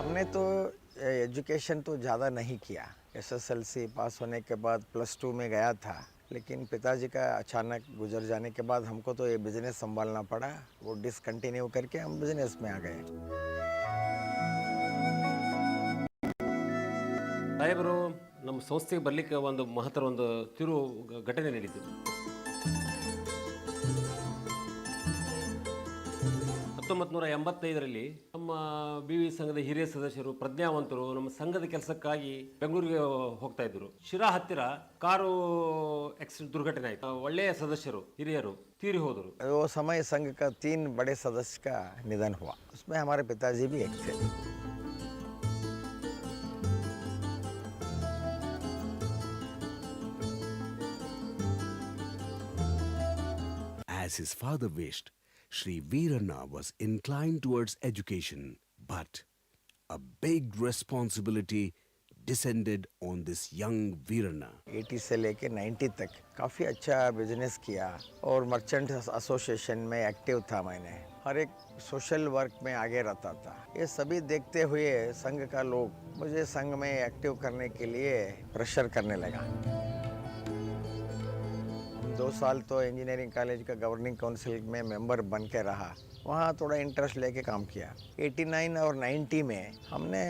हमने तो एजुकेशन तो ज़्यादा नहीं किया। एसएसएलसी पास होने के बाद +2 में गया था, लेकिन पिताजी का अचानक गुजर जाने के बाद हमको तो ये बिज़नेस संभालना पड़ा। वो डिसकंटिन्यू करके हम बिज़नेस में आ गए। ಸಾಹೇಬರು ನಮ್ಮ ಸಂಸ್ಥೆಗೆ ಬರಲಿಕ್ಕೆ ಒಂದು ಮಹತ್ತರ ಒಂದು ತಿರು ಘಟನೆ ನಡೀತು. 1985ರಲ್ಲಿ ನಮ್ಮ BV ಸಂಘದ ಹಿರಿಯ ಸದಸ್ಯರು ಪ್ರಜ್ಞಾವಂತರು ನಮ್ಮ ಸಂಘದ ಕೆಲಸಕ್ಕಾಗಿ ಬೆಂಗಳೂರಿಗೆ ಹೋಗ್ತಾ ಇದ್ರು. ಶಿರಾ ಹತ್ತಿರ ಕಾರು ಆಕ್ಸಿಡೆಂಟ್ ದುರ್ಘಟನೆ ಆಯಿತು. ಒಳ್ಳೆಯ ಸದಸ್ಯರು ಹಿರಿಯರು ತೀರಿ ಹೋದರು. वो समय संघ का 3 बड़े सदस्य का निधन हुआ, उसमें हमारे पिताजी भी एक थे। As his father wished, Sri Veeranna was inclined towards education, but a big responsibility descended on this young Veeranna. 80 से लेके 90 तक काफ़ी अच्छा बिजनेस किया और मर्चेंट एसोसिएशन में एक्टिव था। मैंने हर एक सोशल वर्क में आगे रहता था। ये सभी देखते हुए संघ का लोग मुझे संघ में एक्टिव करने के लिए प्रेशर करने लगा। 2 साल तो इंजीनियरिंग कॉलेज का गवर्निंग काउंसिल में मेंबर बन के रहा, वहाँ थोड़ा इंटरेस्ट लेके काम किया। 89 और 90 में हमने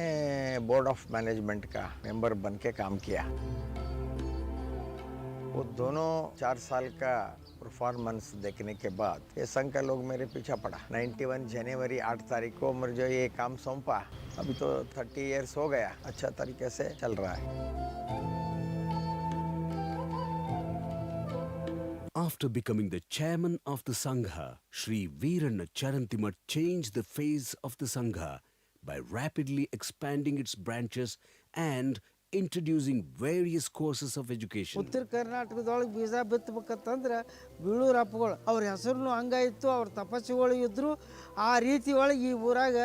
बोर्ड ऑफ मैनेजमेंट का मेंबर बन के काम किया। वो दोनों 4 साल का परफॉर्मेंस देखने के बाद ये संघ का लोग मेरे पीछा पड़ा। 91 जनवरी 8 तारीख को मुझे ये काम सौंपा। अभी तो 30 इयर्स हो गया, अच्छा तरीके से चल रहा है। After becoming the chairman of the Sangha, Sri Veeranna Charantimat changed the face of the Sangha by rapidly expanding its branches and introducing various courses of education. ಉತ್ತರ ಕರ್ನಾಟಕದೊಳಗೆ ಬೀಜ ಬಿತ್ತಬೇಕಂತಂದ್ರೆ ಬೀಳೂರು ಅಪ್ಪಗಳು ಅವ್ರ ಹೆಸರು ಹಂಗಾಯಿತು, ಅವ್ರ ತಪಸ್ಸುಗಳು ಇದ್ದರು. ಆ ರೀತಿ ಒಳಗೆ ಈ ಊರಾಗ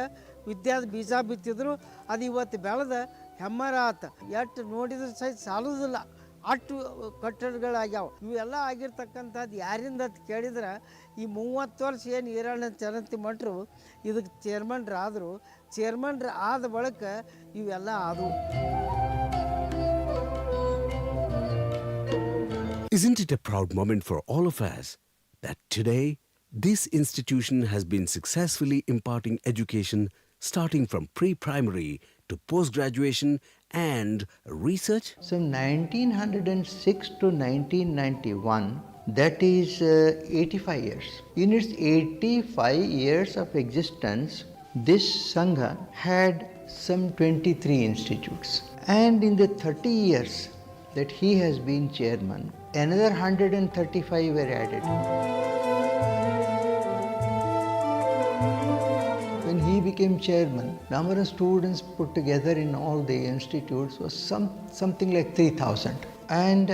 ವಿದ್ಯಾದ ಬೀಜ ಬಿತ್ತಿದ್ರು. ಅದು ಇವತ್ತು ಬೆಳೆದ ಹೆಮ್ಮರ ಆತ. ಎಷ್ಟು ನೋಡಿದ್ರೆ ಸಹಿತ ಸಾಲೋದಿಲ್ಲ, ಅಷ್ಟು ಕಟ್ಟಡಗಳಾಗ್ಯಾವ. ಇವೆಲ್ಲ ಆಗಿರ್ತಕ್ಕಂಥದ್ದು ಯಾರಿಂದ ಅಂತ ಕೇಳಿದ್ರೆ ಈ 30 ವರ್ಷ ಏನು ಈರಣ್ಣ ಚರಂತಿ ಮಠರು ಇದಕ್ಕೆ ಚೇರ್ಮನ್ರಾದರು. ಚೇರ್ಮನ್ರು ಆದ ಬಳಿಕ ಇವೆಲ್ಲ ಆದವು. Isn't it a proud moment for all of us that today this institution has been successfully imparting education starting from pre-primary to post-graduation and research? So 1906 to 1991, that is 85 years. In its 85 years of existence, this Sangha had some 23 institutes. And in the 30 years that he has been chairman, another 135 were added. When he became chairman, number of students put together in all the institutes was something like 3,000. And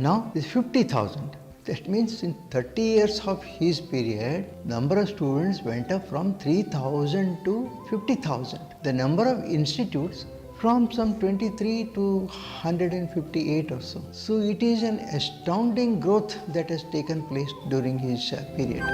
now it's 50,000. That means in 30 years of his period, number of students went up from 3,000 to 50,000. The number of institutes from some 23 to 158 or so. So it is an astounding growth that has taken place during his period.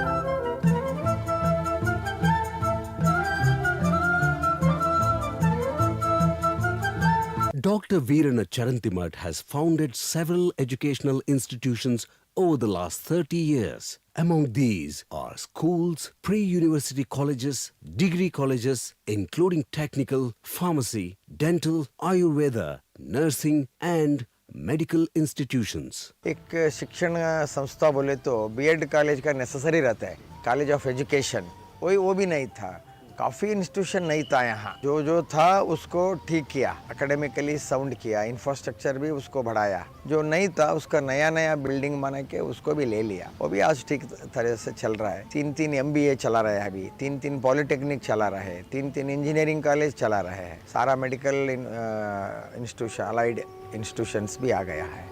Dr. Veeranna Charantimat has founded several educational institutions over the last 30 years. Among these are schools, pre-university colleges, degree colleges, including technical, pharmacy, dental, Ayurveda, nursing and medical institutions. एक शिक्षण संस्था बोले तो BEd college का necessary रहता है, college of education, वो भी नहीं था। काफ़ी इंस्टीट्यूशन नहीं था यहाँ। जो था उसको ठीक किया, एकेडमिकली साउंड किया, इंफ्रास्ट्रक्चर भी उसको बढ़ाया। जो नहीं था उसका नया बिल्डिंग बना के उसको भी ले लिया। वो भी आज ठीक तरह से चल रहा है। 3 MBA चला रहा है, अभी 3 पॉलिटेक्निक चला रहा है, 3 इंजीनियरिंग कॉलेज चला रहे हैं। सारा मेडिकल इंस्टीट्यूशन, अलाइड इंस्टीट्यूशंस भी आ गया है।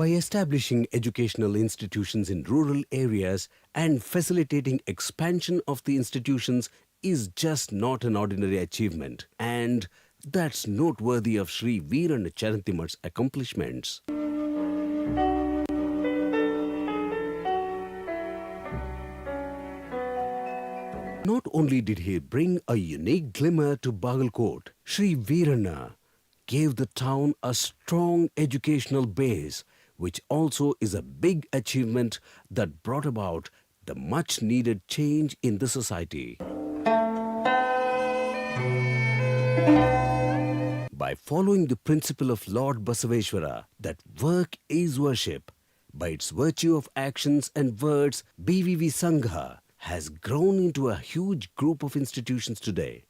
By establishing educational institutions in rural areas and facilitating expansion of the institutions is just not an ordinary achievement, and that's noteworthy of Sri Veeranna Charantimat's accomplishments. Not only did he bring a unique glimmer to Bagalkote, Sri Veeranna gave the town a strong educational base, which also is a big achievement that brought about the much needed change in the society. By following the principle of Lord Basaveshwara that work is worship, by its virtue of actions and words, BVV Sangha has grown into a huge group of institutions today.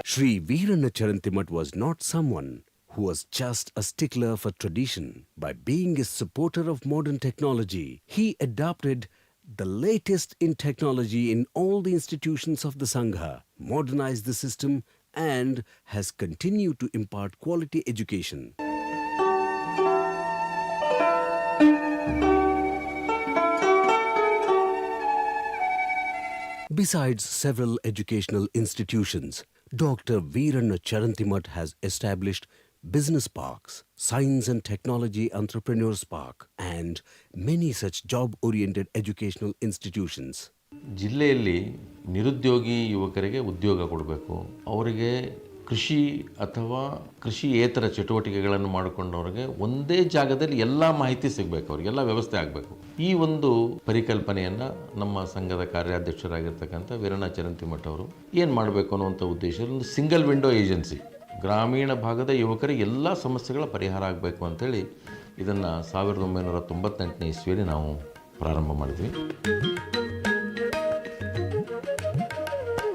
Sri Veeranna Charantimat was not someone who was just a stickler for tradition. By being a supporter of modern technology, he adopted the latest in technology in all the institutions of the Sangha, modernized the system, and has continued to impart quality education. Besides several educational institutions, Dr. Veeranna Charantimat has established business parks, science and technology entrepreneurs park, and many such job-oriented educational institutions. ಜಿಲ್ಲೆಯಲ್ಲಿ ನಿರುದ್ಯೋಗಿ ಯುವಕರಿಗೆ ಉದ್ಯೋಗ ಕೊಡಬೇಕು, ಅವರಿಗೆ ಕೃಷಿ ಅಥವಾ ಕೃಷಿಯೇತರ ಚಟುವಟಿಕೆಗಳನ್ನು ಮಾಡಿಕೊಂಡವ್ರಿಗೆ ಒಂದೇ ಜಾಗದಲ್ಲಿ ಎಲ್ಲ ಮಾಹಿತಿ ಸಿಗಬೇಕು, ಅವರಿಗೆಲ್ಲ ವ್ಯವಸ್ಥೆ ಆಗಬೇಕು. ಈ ಒಂದು ಪರಿಕಲ್ಪನೆಯನ್ನು ನಮ್ಮ ಸಂಘದ ಕಾರ್ಯಾಧ್ಯಕ್ಷರಾಗಿರ್ತಕ್ಕಂಥ ವೀರಣ್ಣ ಚರಂತಿಮಠ ಅವರು ಏನು ಮಾಡಬೇಕು ಅನ್ನುವಂಥ ಉದ್ದೇಶದಲ್ಲಿ ಒಂದು ಸಿಂಗಲ್ ವಿಂಡೋ ಏಜೆನ್ಸಿ, ಗ್ರಾಮೀಣ ಭಾಗದ ಯುವಕರಿಗೆ ಎಲ್ಲ ಸಮಸ್ಯೆಗಳ ಪರಿಹಾರ ಆಗಬೇಕು ಅಂಥೇಳಿ ಇದನ್ನು 1998ನೇ ಇಸ್ವಿಯಲ್ಲಿ ನಾವು ಪ್ರಾರಂಭ ಮಾಡಿದ್ವಿ.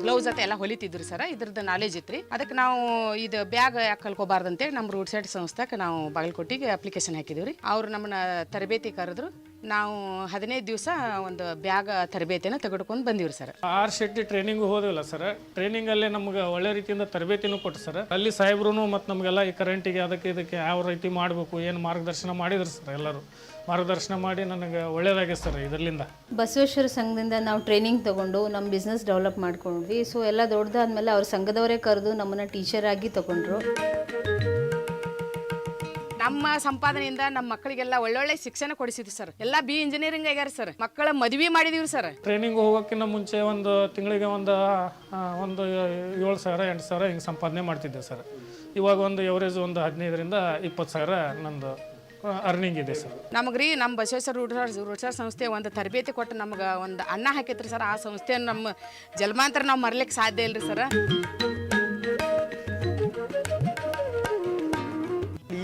ಗ್ಲೌಸ್ ಅಂತ ಎಲ್ಲ ಹೊಲಿತಿದ್ರು ಸರ್, ಇದ್ರದ್ದು ನಾಲೆಜ್ ಇತ್ತು. ಅದಕ್ಕೆ ನಾವು ಇದು ಬ್ಯಾಗ್ ಯಾಕೆ ಕಲ್ಕೋಬಾರ್ದು ಅಂತೇಳಿ ನಮ್ಮ ರೂಟ್ ಸೈಡ್ ಸಂಸ್ಥೆಗೆ ನಾವು ಬಾಗಲಕೋಟೆಗೆ ಅಪ್ಲಿಕೇಶನ್ ಹಾಕಿದ್ದೀವಿ ರೀ. ಅವ್ರು ನಮ್ಮನ್ನ ತರಬೇತಿ ಕರೆದ್ರು. ನಾವು 15 ದಿವಸ ಒಂದು ಬ್ಯಾಗ್ ತರಬೇತಿನ ತೆಗೆದುಕೊಂಡು ಬಂದಿವ್ರಿ ಸರ್. ಆರ್ ಶೆಟ್ಟಿ ಟ್ರೈನಿಂಗ್ ಹೋದಿಲ್ಲ ಸರ್. ಟ್ರೈನಿಂಗಲ್ಲೇ ನಮ್ಗೆ ಒಳ್ಳೆ ರೀತಿಯಿಂದ ತರಬೇತಿನೂ ಕೊಟ್ಟು ಸರ್. ಅಲ್ಲಿ ಸಾಹೇಬ್ರು ಮತ್ತು ನಮಗೆಲ್ಲ ಈ ಕರೆಂಟಿಗೆ ಅದಕ್ಕೆ ಯಾವ ರೀತಿ ಮಾಡಬೇಕು ಏನು ಮಾರ್ಗದರ್ಶನ ಮಾಡಿದ್ರು ಸರ್. ಎಲ್ಲರೂ ಮಾರ್ಗದರ್ಶನ ಮಾಡಿ ನನಗೆ ಒಳ್ಳೇದಾಗಿದೆ ಸರ್. ಇದರಿಂದ ಬಸವೇಶ್ವರ ಸಂಘದಿಂದ ನಾವು ಟ್ರೈನಿಂಗ್ ತೊಗೊಂಡು ನಮ್ಮ ಬಿಸ್ನೆಸ್ ಡೆವಲಪ್ ಮಾಡ್ಕೊಂಡ್ವಿ. ಸೊ ಎಲ್ಲ ದೊಡ್ಡದಾದ್ಮೇಲೆ ಅವ್ರ ಸಂಘದವರೇ ಕರೆದು ನಮ್ಮನ್ನು ಟೀಚರ್ ಆಗಿ ತಗೊಂಡ್ರು. ನಮ್ಮ ಸಂಪಾದನೆಯಿಂದ ನಮ್ಮ ಮಕ್ಕಳಿಗೆಲ್ಲ ಒಳ್ಳೊಳ್ಳೆ ಶಿಕ್ಷಣ ಕೊಡಿಸಿದ್ವಿ ಸರ್. ಎಲ್ಲ ಇಂಜಿನಿಯರಿಂಗ್ ಆಗ್ಯಾರ ಸರ್. ಮಕ್ಕಳ ಮದುವೆ ಮಾಡಿದೀವಿ ಸರ್. ಟ್ರೈನಿಂಗ್ ಹೋಗೋಕ್ಕಿಂತ ಮುಂಚೆ ಒಂದು ತಿಂಗಳಿಗೆ ಒಂದು 7,000 8,000 ಹಿಂಗೆ ಸಂಪಾದನೆ ಮಾಡ್ತಿದ್ದೆ ಸರ್. ಇವಾಗ ಒಂದು ಎವರೇಜ್ ಒಂದು 15,000 ರಿಂದ 20,000 ನಂದು ಅರ್ನಿಂಗ್ ಇದೆ ಸರ್. ನಮಗೆ ರೀ ನಮ್ಮ ಬಸವೇಶ್ವರ ರೂಢ ಸಂಸ್ಥೆ ಒಂದು ತರಬೇತಿ ಕೊಟ್ಟು ನಮ್ಗೆ ಒಂದು ಅನ್ನ ಹಾಕೈತ್ರಿ ಸರ್. ಆ ಸಂಸ್ಥೆಯನ್ನು ನಮ್ಮ ಜನ್ಮಾಂತರ ನಾವು ಮರಲಿಕ್ಕೆ ಸಾಧ್ಯ ಇಲ್ರಿ ಸರ್.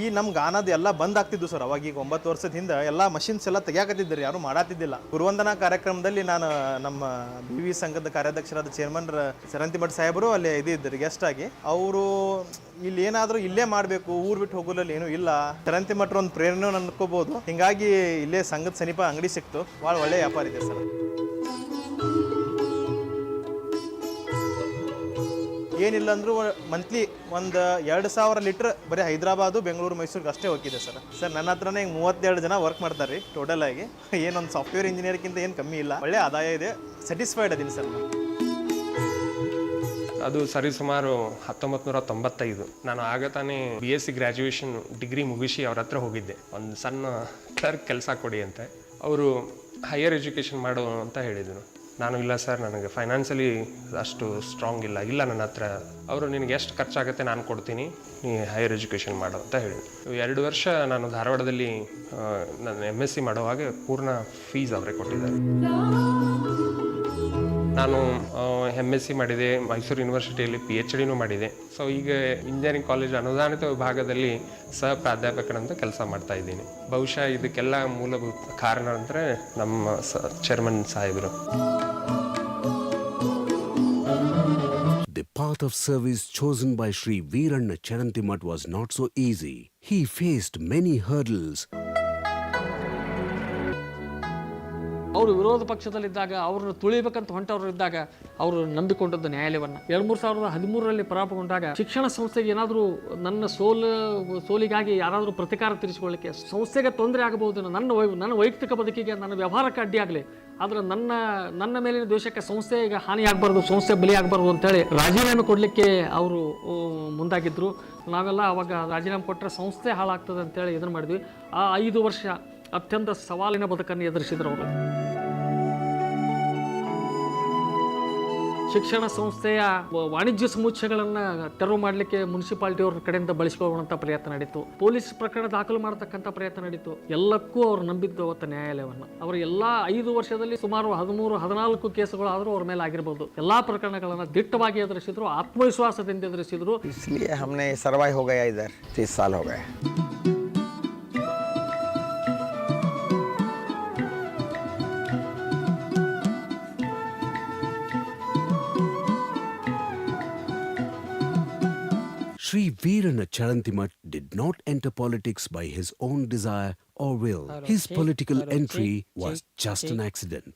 ಈ ನಮ್ಮ ಗಾನದ ಎಲ್ಲ ಬಂದ್ ಆಗ್ತಿದ್ದು ಸರ್. ಅವಾಗ ಈಗ 9 ವರ್ಷದ ಹಿಂದೆ ಎಲ್ಲ ಮಷಿನ್ಸ್ ಎಲ್ಲ ತೆಗಿಯಾಕತ್ತಿದ್ದರು, ಯಾರು ಮಾಡಾತಿದ್ದಿಲ್ಲ. ಗುರುವಂದನಾ ಕಾರ್ಯಕ್ರಮದಲ್ಲಿ ನಾನು ನಮ್ಮ BV ಸಂಘದ ಕಾರ್ಯಾಧ್ಯಕ್ಷರಾದ ಚೇರ್ಮನ್ ಚರಂತಿಮಠ ಸಾಹೇಬರು ಅಲ್ಲಿ ಇದ್ದರು ಗೆಸ್ಟ್ ಆಗಿ. ಅವರು ಇಲ್ಲಿ ಏನಾದರೂ ಇಲ್ಲೇ ಮಾಡಬೇಕು, ಊರು ಬಿಟ್ಟು ಹೋಗೋಲ್ಲಿ ಏನೂ ಇಲ್ಲ, ಚರಂತಿಮಠರು ಒಂದು ಪ್ರೇರಣೆ ಅನ್ಕೋಬೋದು. ಹಿಂಗಾಗಿ ಇಲ್ಲೇ ಸಂಘದ ಸಮೀಪ ಅಂಗಡಿ ಸಿಕ್ತು. ಭಾಳ ಒಳ್ಳೆಯ ವ್ಯಾಪಾರ ಇದೆ ಸರ್. ಏನಿಲ್ಲ ಅಂದರೂ ಮಂತ್ಲಿ ಒಂದು 2,000 ಲೀಟ್ರ್ ಬರೀ ಹೈದರಾಬಾದು ಬೆಂಗಳೂರು ಮೈಸೂರಿಗೆ ಅಷ್ಟೇ ಹೋಗಿದೆ ಸರ್. ನನ್ನ ಹತ್ರನೇ 32 ಜನ ವರ್ಕ್ ಮಾಡ್ತಾರೆ ರೀ ಟೋಟಲ್ ಆಗಿ. ಏನೊಂದು ಸಾಫ್ಟ್ವೇರ್ ಇಂಜಿನಿಯರ್ಗಿಂತ ಏನು ಕಮ್ಮಿ ಇಲ್ಲ, ಒಳ್ಳೆ ಆದಾಯ ಇದೆ, ಸ್ಯಾಟಿಸ್ಫೈಡ್ ಅದೀನಿ ಸರ್ ನಾನು. ಅದು ಸರಿ ಸುಮಾರು 1995. ನಾನು ಆಗ ತಾನೇ BSc ಗ್ರ್ಯಾಜುಯೇಷನ್ ಡಿಗ್ರಿ ಮುಗಿಸಿ ಅವ್ರ ಹತ್ರ ಹೋಗಿದ್ದೆ. ಒಂದು ಸಣ್ಣ ಕ್ಲರ್ಕ್ ಕೆಲಸ ಕೊಡಿ ಅಂತ. ಅವರು ಹೈಯರ್ ಎಜುಕೇಷನ್ ಮಾಡು ಅಂತ ಹೇಳಿದರು. ನಾನು ಇಲ್ಲ ಸರ್, ನನಗೆ ಫೈನಾನ್ಷಿಯಲಿ ಅಷ್ಟು ಸ್ಟ್ರಾಂಗ್ ಇಲ್ಲ ನನ್ನ ಹತ್ರ. ಅವರು ನಿನಗೆ ಎಷ್ಟು ಖರ್ಚಾಗುತ್ತೆ ನಾನು ಕೊಡ್ತೀನಿ, ನೀ ಹೈಯರ್ ಎಜುಕೇಷನ್ ಮಾಡು ಅಂತ ಹೇಳಿದ್ರು. 2 ವರ್ಷ ನಾನು ಧಾರವಾಡದಲ್ಲಿ ನಾನು MSc ಮಾಡುವಾಗ ಪೂರ್ಣ ಫೀಸ್ ಅವರೇ ಕೊಟ್ಟಿದ್ದಾರೆ. ನಾನು MSc ಮಾಡಿದೆ, ಮೈಸೂರು ಯೂನಿವರ್ಸಿಟಿಯಲ್ಲಿ PhDನೂ ಮಾಡಿದೆ. ಸೊ ಈಗ ಇಂಜಿನಿಯರಿಂಗ್ ಕಾಲೇಜ್ ಅನುದಾನಿತ ವಿಭಾಗದಲ್ಲಿ ಸಹ ಪ್ರಾಧ್ಯಾಪಕರಂತ ಕೆಲಸ ಮಾಡ್ತಾ ಇದ್ದೀನಿ. ಬಹುಶಃ ಇದಕ್ಕೆಲ್ಲ ಮೂಲಭೂತ ಕಾರಣ ಅಂದರೆ ನಮ್ಮ ಚೇರ್ಮನ್ ಸಾಹೇಬರು. The path of service chosen by Sri Veeranna Charantimat was not so easy. He faced many hurdles. ಅವರು ವಿರೋಧ ಪಕ್ಷದಲ್ಲಿದ್ದಾಗ ಅವ್ರನ್ನ ತುಳಿಬೇಕಂತ ಹೊಂಟವ್ರು ಇದ್ದಾಗ ಅವರು ನಂಬಿಕೊಂಡದ್ದು ನ್ಯಾಯಾಲಯವನ್ನು. 2013ರಲ್ಲಿ ಪರಾಭವಗೊಂಡಾಗ ಶಿಕ್ಷಣ ಸಂಸ್ಥೆಗೆ ಏನಾದರೂ ನನ್ನ ಸೋಲಿಗಾಗಿ ಯಾರಾದರೂ ಪ್ರತಿಕಾರ ತೀರಿಸಿಕೊಳ್ಳಿಕ್ಕೆ ಸಂಸ್ಥೆಗೆ ತೊಂದರೆ ಆಗಬಹುದು, ನನ್ನ ವೈಯಕ್ತಿಕ ಬದುಕಿಗೆ ನನ್ನ ವ್ಯವಹಾರಕ್ಕೆ ಅಡ್ಡಿಯಾಗಲಿ, ಆದರೆ ನನ್ನ ಮೇಲಿನ ದ್ವೇಷಕ್ಕೆ ಸಂಸ್ಥೆಗೆ ಹಾನಿ ಆಗಬಾರ್ದು, ಸಂಸ್ಥೆ ಬಲಿ ಆಗಬಾರ್ದು ಅಂತೇಳಿ ರಾಜೀನಾಮೆ ಕೊಡಲಿಕ್ಕೆ ಅವರು ಮುಂದಾಗಿದ್ದರು. ನಾವೆಲ್ಲ ಅವಾಗ ರಾಜೀನಾಮೆ ಕೊಟ್ಟರೆ ಸಂಸ್ಥೆ ಹಾಳಾಗ್ತದೆ ಅಂತೇಳಿ ಇದನ್ನು ಮಾಡಿದ್ವಿ. ಆ 5 ವರ್ಷ ಅತ್ಯಂತ ಸವಾಲಿನ ಬದುಕನ್ನು ಎದುರಿಸಿದ್ರು ಅವರು. ಶಿಕ್ಷಣ ಸಂಸ್ಥೆಯ ವಾಣಿಜ್ಯ ಸಮುಚ್ಚಯಗಳನ್ನು ತೆರವು ಮಾಡಲಿಕ್ಕೆ ಮುನ್ಸಿಪಾಲಿಟಿಯವ್ರ ಕಡೆಯಿಂದ ಬಳಸಿಕೊಳ್ಳುವಂಥ ಪ್ರಯತ್ನ ನಡೀತು. ಪೊಲೀಸ್ ಪ್ರಕರಣ ದಾಖಲು ಮಾಡತಕ್ಕಂಥ ಪ್ರಯತ್ನ ನಡೀತು. ಎಲ್ಲಕ್ಕೂ ಅವ್ರು ನಂಬಿದ್ದು ಅವತ್ತು ನ್ಯಾಯಾಲಯವನ್ನು. ಅವರು ಎಲ್ಲ 5 ವರ್ಷದಲ್ಲಿ ಸುಮಾರು 13-14 ಕೇಸುಗಳು ಆದರೂ ಅವ್ರ ಮೇಲೆ ಆಗಿರ್ಬೋದು. ಎಲ್ಲ ಪ್ರಕರಣಗಳನ್ನು ದಿಟ್ಟವಾಗಿ ಎದುರಿಸಿದ್ರು, ಆತ್ಮವಿಶ್ವಾಸದಿಂದ ಎದುರಿಸಿದ್ರು. इसलिए हमने सर्वाइव हो गया, इधर 30 साल हो गए. Sri Veerana Charantimat did not enter politics by his own desire or will. His political entry was just an accident.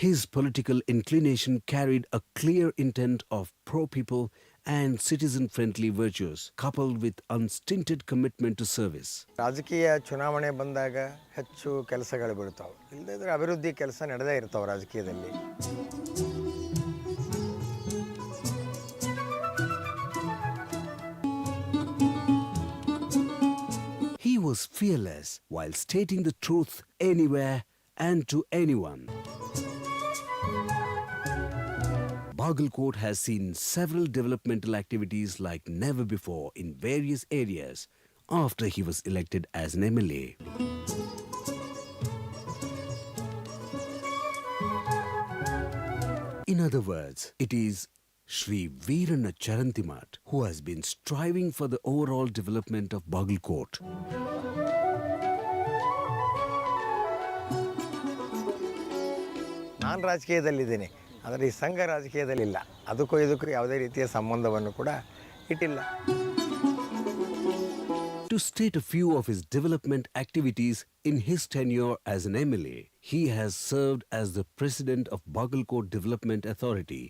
His political inclination carried a clear intent of pro-people and citizen-friendly virtues, coupled with unstinted commitment to service. ರಾಜಕೀಯ ಚುನಾವಣೆ ಬಂದಾಗ ಹೆಚ್ಚು ಕೆಲಸಗಳು ಬೀಳ್ತಾವೆ. ಇಲ್ಲದಿದ್ದರೆ ಅಭಿವೃದ್ಧಿ ಕೆಲಸ ನಡೆದೇ ಇರ್ತಾವೆ ರಾಜಕೀಯದಲ್ಲಿ. He was fearless while stating the truth anywhere and to anyone. Bagalkote has seen several developmental activities like never before in various areas after he was elected as an MLA. In other words, it is Sri Veerana Charantimat who has been striving for the overall development of Bagalkote. ನಾನು ರಾಜಕೀಯದಲ್ಲಿದ್ದೀನಿ, ಆದರೆ ಈ ಸಂಘ ರಾಜಕೀಯದಲ್ಲಿಲ್ಲ. ಅದಕ್ಕೂ ಇದಕ್ಕೂ ಯಾವುದೇ ರೀತಿಯ ಸಂಬಂಧವನ್ನು ಕೂಡ ಇಟ್ಟಿಲ್ಲ. To state a few of his development activities in his tenure as an MLA, he has served as the president of Bagalkote Development Authority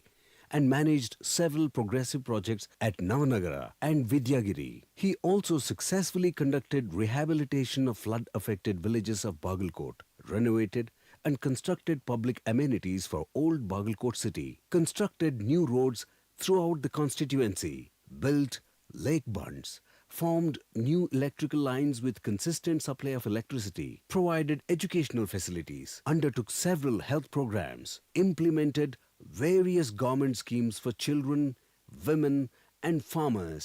and managed several progressive projects at Navanagar and Vidyagiri. He also successfully conducted rehabilitation of flood-affected villages of Bagalkote, renovated and constructed public amenities for old Bagalkote city, constructed new roads throughout the constituency, built lake bunds, formed new electrical lines with consistent supply of electricity, provided educational facilities, undertook several health programs, implemented various government schemes for children, women and farmers,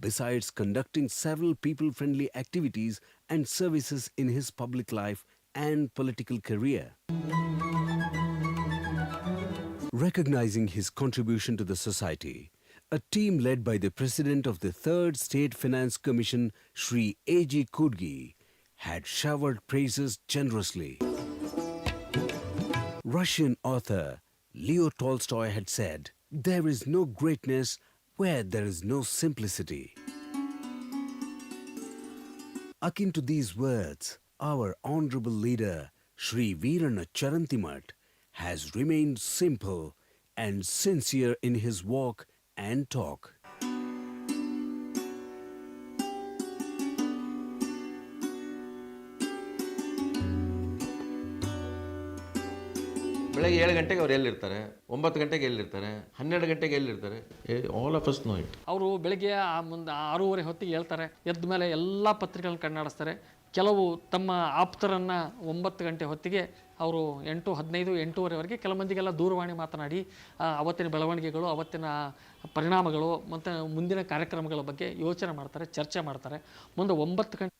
besides conducting several people-friendly activities and services in his public life and political career. Recognizing his contribution to the society, a team led by the President of the 3rd State Finance Commission, Sri A.G. Kudgi, had showered praises generously. Russian author Leo Tolstoy had said, "There is no greatness where there is no simplicity." Akin to these words, our honorable leader, Sri Veerana Charantimat, has remained simple and sincere in his walk and talk. ಬೆಳಗ್ಗೆ 7 ಗಂಟೆಗೆ ಅವ್ರು ಎಲ್ಲಿರ್ತಾರೆ, 9 ಗಂಟೆಗೆ ಎಲ್ಲಿರ್ತಾರೆ, 12 ಗಂಟೆಗೆ ಎಲ್ಲಿರ್ತಾರೆ, all of us know it. ಅವರು ಬೆಳಗ್ಗೆ ಮುಂದೆ 6:30 ಹೊತ್ತಿಗೆ ಹೇಳ್ತಾರೆ. ಎದ್ದ ಮೇಲೆ ಎಲ್ಲ ಪತ್ರಿಕೆಗಳನ್ನ ಕಣ್ಣಾಡಿಸ್ತಾರೆ. ಕೆಲವು ತಮ್ಮ ಆಪ್ತರನ್ನು 9 ಗಂಟೆ ಹೊತ್ತಿಗೆ ಅವರು 8:15, 8:30ವರೆಗೆ ಕೆಲ ಮಂದಿಗೆಲ್ಲ ದೂರವಾಣಿ ಮಾತನಾಡಿ ಅವತ್ತಿನ ಬೆಳವಣಿಗೆಗಳು, ಅವತ್ತಿನ ಪರಿಣಾಮಗಳು ಮತ್ತು ಮುಂದಿನ ಕಾರ್ಯಕ್ರಮಗಳ ಬಗ್ಗೆ ಯೋಚನೆ ಮಾಡ್ತಾರೆ, ಚರ್ಚೆ ಮಾಡ್ತಾರೆ. ಮುಂದೆ 9 ಗಂಟೆ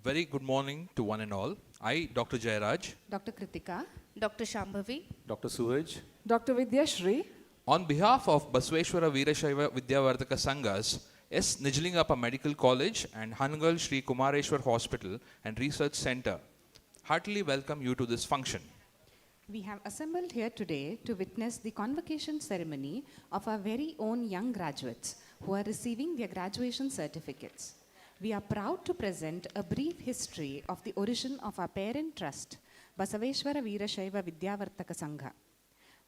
Very good morning to one and all. I, Dr. Jayaraj, Dr. Kritika, Dr. Shambhavi, Dr. Suraj, Dr. Vidyashri, on behalf of Basveshwara Veerashaiva Vidyavartaka Sanghas, S. Nijalingappa Medical College and Hangal Sri Kumareshwar Hospital and Research Center, heartily welcome you to this function. we have assembled here today to witness the convocation ceremony of our very own young graduates who are receiving their graduation certificates. We are proud to present a brief history of the origin of our parent trust, Basaveshwara Veerashaiva Vidyavartaka Sangha.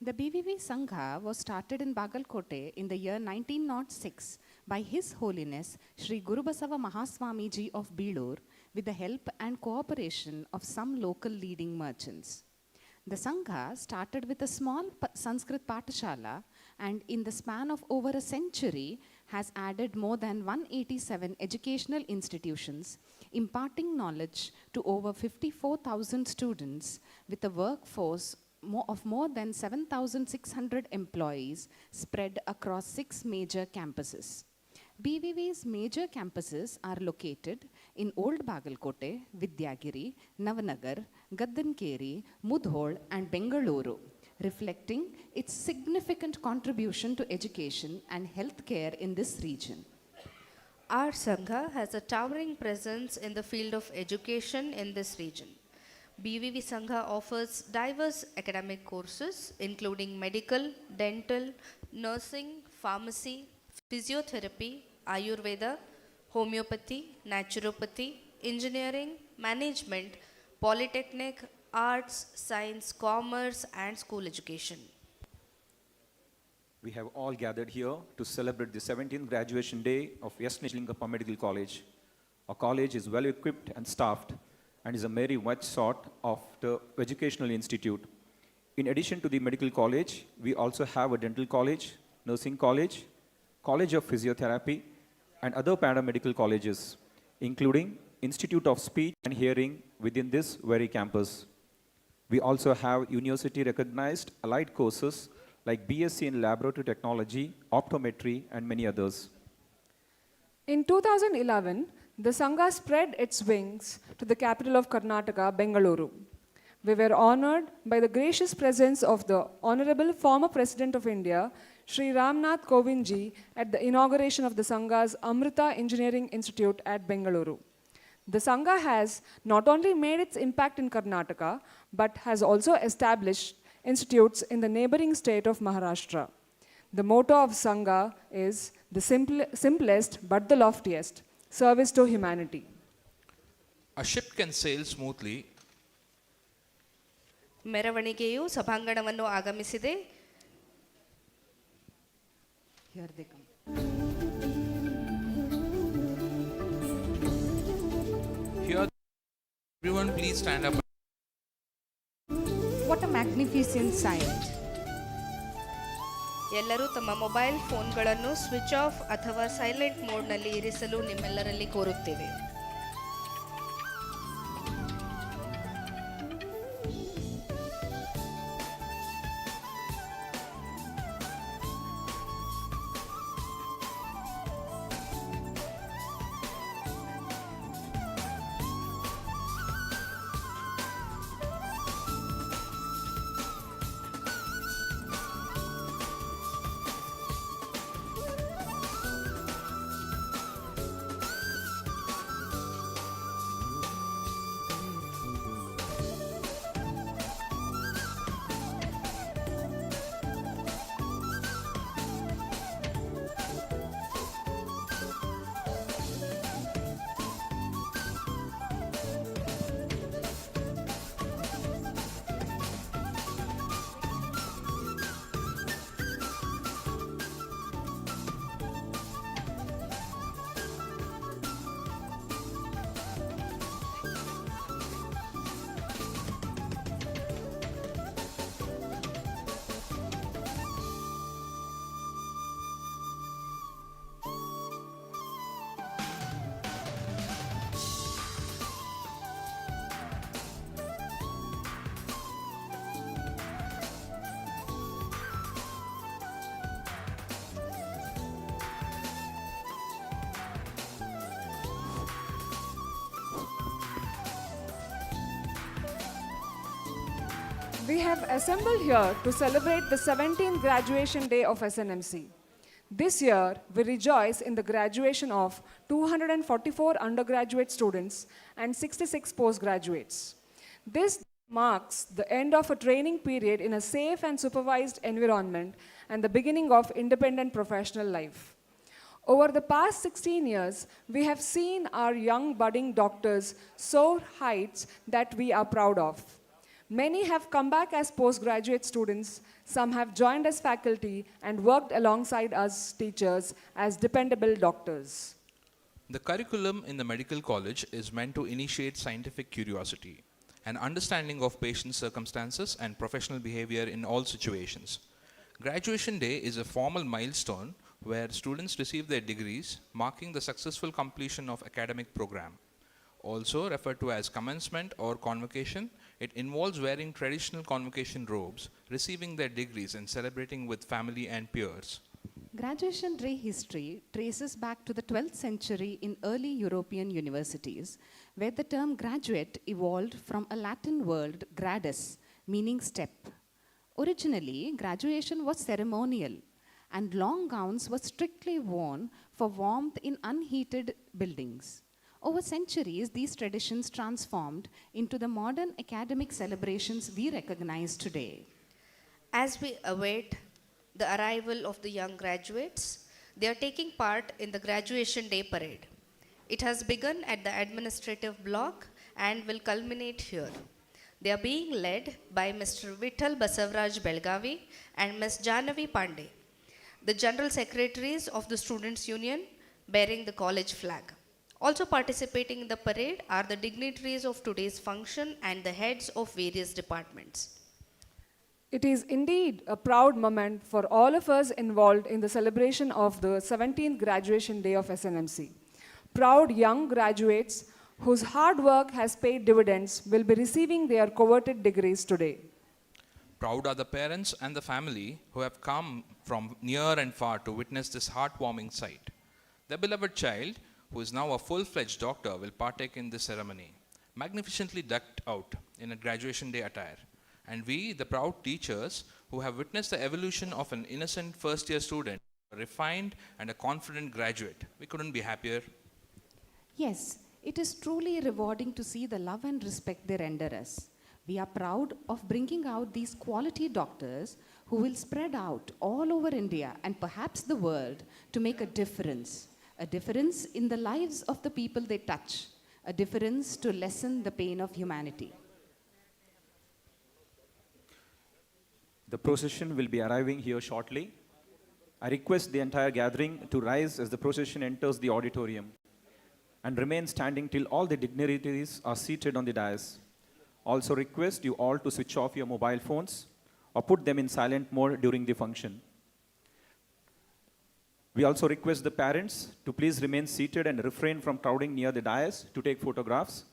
The BVV Sangha was started in Bagalkote in the year 1906 by His Holiness Sri Guru Basava Mahaswamiji of Bilur with the help and cooperation of some local leading merchants. The Sangha started with a small Sanskrit Patashala and in the span of over a century has added more than 187 educational institutions, imparting knowledge to over 54,000 students with a workforce of more than 7,600 employees spread across 6 major campuses. BVV's major campuses are located in Old Bagalkote, Vidyagiri, Navanagar, Gaddankeri, Mudhol and Bengaluru, reflecting its significant contribution to education and healthcare in this region. Our Sangha has a towering presence in the field of education in this region. BVV Sangha offers diverse academic courses including medical, dental, nursing, pharmacy, physiotherapy, Ayurveda, homeopathy, naturopathy, engineering, management, polytechnic, arts, science, commerce and school education. We have all gathered here to celebrate the 17th graduation day of S. Nijalingappa Medical College. Our college is well equipped and staffed and is a very much sought after educational institute. In addition to the medical college, we also have a dental college, nursing college, college of physiotherapy, and other paramedical colleges, including Institute of Speech and Hearing within this very campus. We also have university-recognized allied courses like BSc in Laboratory Technology, Optometry, and many others. In 2011, the Sangha spread its wings to the capital of Karnataka, Bengaluru. We were honored by the gracious presence of the Honorable former President of India, Sri Ramnath Kovindji, at the inauguration of the Sangha's Amrita Engineering Institute at Bengaluru. The Sangha has not only made its impact in Karnataka, but has also established institutes in the neighboring state of Maharashtra. The motto of Sangha is the simplest but the loftiest, service to humanity. A ship can sail smoothly. ಮೆರವಣಿಗೆಯು ಸಭಾಂಗಣವನ್ನು ಆಗಮಿಸಿದೆ. Here they come. Here, everyone please stand up. What a magnificent sight. ಎಲ್ಲರೂ ತಮ್ಮ mobile ಫೋನ್ಗಳನ್ನು switch off ಅಥವಾ silent ಮೋಡ್ನಲ್ಲಿ ಇರಿಸಲು ನಿಮ್ಮೆಲ್ಲರಲ್ಲಿ ಕೋರುತ್ತೇವೆ. We have assembled here to celebrate the 17th graduation day of SNMC. This year, we rejoice in the graduation of 244 undergraduate students and 66 postgraduates. This marks the end of a training period in a safe and supervised environment and the beginning of independent professional life. Over the past 16 years, we have seen our young budding doctors soar heights that we are proud of. Many have come back as postgraduate students, some have joined as faculty and worked alongside us teachers as dependable doctors. The curriculum in the medical college is meant to initiate scientific curiosity, an understanding of patient circumstances and professional behavior in all situations, Graduation Day is a formal milestone where students receive their degrees, marking the successful completion of academic program. Also referred to as commencement or convocation, it involves wearing traditional convocation robes, receiving their degrees and celebrating with family and peers. Graduation day history traces back to the 12th century in early European universities, where the term graduate evolved from a Latin word gradus, meaning step. Originally, graduation was ceremonial, and long gowns were strictly worn for warmth in unheated buildings. Over centuries, these traditions transformed into the modern academic celebrations we recognize today. As we await the arrival of the young graduates, they are taking part in the Graduation Day parade. It has begun at the administrative block and will culminate here. They are being led by Mr. Vittal Basavaraj Belgavi and Ms. Janavi Pandey, the General Secretaries of the Students' Union, bearing the college flag. Also participating in the parade are the dignitaries of today's function and the heads of various departments. It is indeed a proud moment for all of us involved in the celebration of the 17th graduation day of SNMC. Proud young graduates whose hard work has paid dividends will be receiving their coveted degrees today. Proud are the parents and the family who have come from near and far to witness this heartwarming sight. Their beloved child, who is now a full-fledged doctor, will partake in this ceremony, magnificently decked out in a graduation day attire. And we, the proud teachers, who have witnessed the evolution of an innocent first-year student, a refined and a confident graduate, we couldn't be happier. Yes, it is truly rewarding to see the love and respect they render us. We are proud of bringing out these quality doctors who will spread out all over India and perhaps the world to make a difference in the lives of the people they touch, a difference to lessen the pain of humanity. The procession will be arriving here shortly. I request the entire gathering to rise as the procession enters the auditorium and remain standing till all the dignitaries are seated on the dais. Also request you all to switch off your mobile phones or put them in silent mode during the function. We also request the parents to please remain seated and refrain from crowding near the dais to take photographs.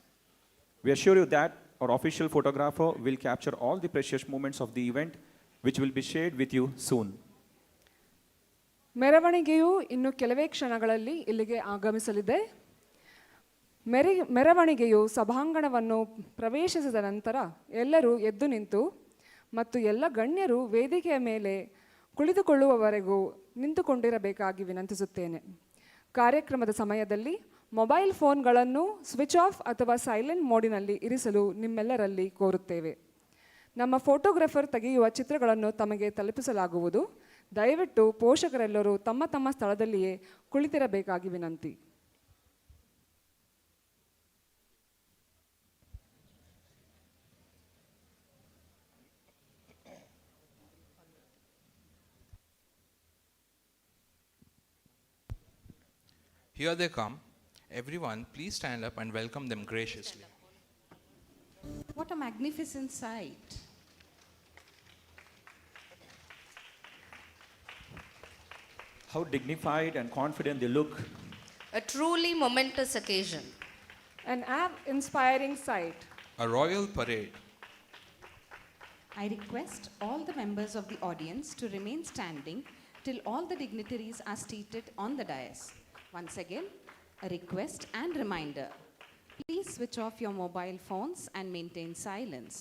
We assure you that our official photographer will capture all the precious moments of the event, which will be shared with you soon. ಮೆರವಣಿಗೆಯು ಇನ್ನು ಕೆಲವೇ ಕ್ಷಣಗಳಲ್ಲಿ ಇಲ್ಲಿಗೆ ಆಗಮಿಸಲಿದೆ. ಮೆರವಣಿಗೆಯು ಸಭಾಂಗಣವನ್ನು ಪ್ರವೇಶಿಸಿದ ನಂತರ ಎಲ್ಲರೂ ಎದ್ದು ನಿಂತು ಮತ್ತು ಎಲ್ಲ ಗಣ್ಯರು ವೇದಿಕೆಯ ಮೇಲೆ ಕುಳಿತುಕೊಳ್ಳುವವರೆಗೂ ನಿಂತುಕೊಂಡಿರಬೇಕಾಗಿ ವಿನಂತಿಸುತ್ತೇನೆ. ಕಾರ್ಯಕ್ರಮದ ಸಮಯದಲ್ಲಿ ಮೊಬೈಲ್ ಫೋನ್ಗಳನ್ನು ಸ್ವಿಚ್ ಆಫ್ ಅಥವಾ ಸೈಲೆಂಟ್ ಮೋಡಿನಲ್ಲಿ ಇರಿಸಲು ನಿಮ್ಮೆಲ್ಲರಲ್ಲಿ ಕೋರುತ್ತೇವೆ. ನಮ್ಮ ಫೋಟೋಗ್ರಾಫರ್ ತೆಗೆಯುವ ಚಿತ್ರಗಳನ್ನು ತಮಗೆ ತಲುಪಿಸಲಾಗುವುದು. ದಯವಿಟ್ಟು ಪೋಷಕರೆಲ್ಲರೂ ತಮ್ಮ ತಮ್ಮ ಸ್ಥಳದಲ್ಲಿಯೇ ಕುಳಿತಿರಬೇಕಾಗಿ ವಿನಂತಿ. Here they come. Everyone, please stand up and welcome them graciously. What a magnificent sight. How dignified and confident they look. A truly momentous occasion. An awe-inspiring sight. A royal parade. I request all the members of the audience to remain standing till all the dignitaries are seated on the dais. Once again, a request and reminder. Please switch off your mobile phones and maintain silence.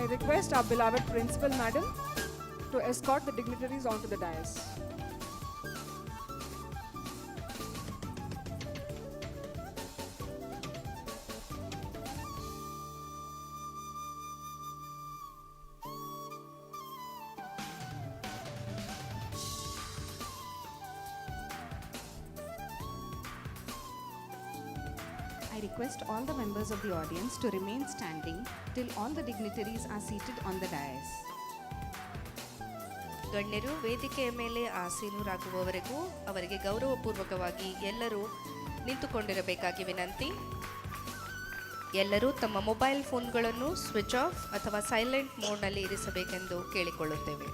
I request our beloved Principal Madam to escort the dignitaries onto the dais. I request all the members of the audience to remain standing till all the dignitaries are seated on the dais. ಗಣ್ಯರು ವೇದಿಕೆಯ ಮೇಲೆ ಆಸೀನರಾಗುವವರೆಗೂ ಅವರಿಗೆ ಗೌರವಪೂರ್ವಕವಾಗಿ ಎಲ್ಲರೂ ನಿಂತುಕೊಂಡಿರಬೇಕಾಗಿ ವಿನಂತಿ. ಎಲ್ಲರೂ ತಮ್ಮ mobile ಫೋನ್ಗಳನ್ನು switch off ಅಥವಾ silent ಮೋಡ್ನಲ್ಲಿ ಇರಿಸಬೇಕೆಂದು ಕೇಳಿಕೊಳ್ಳುತ್ತೇವೆ.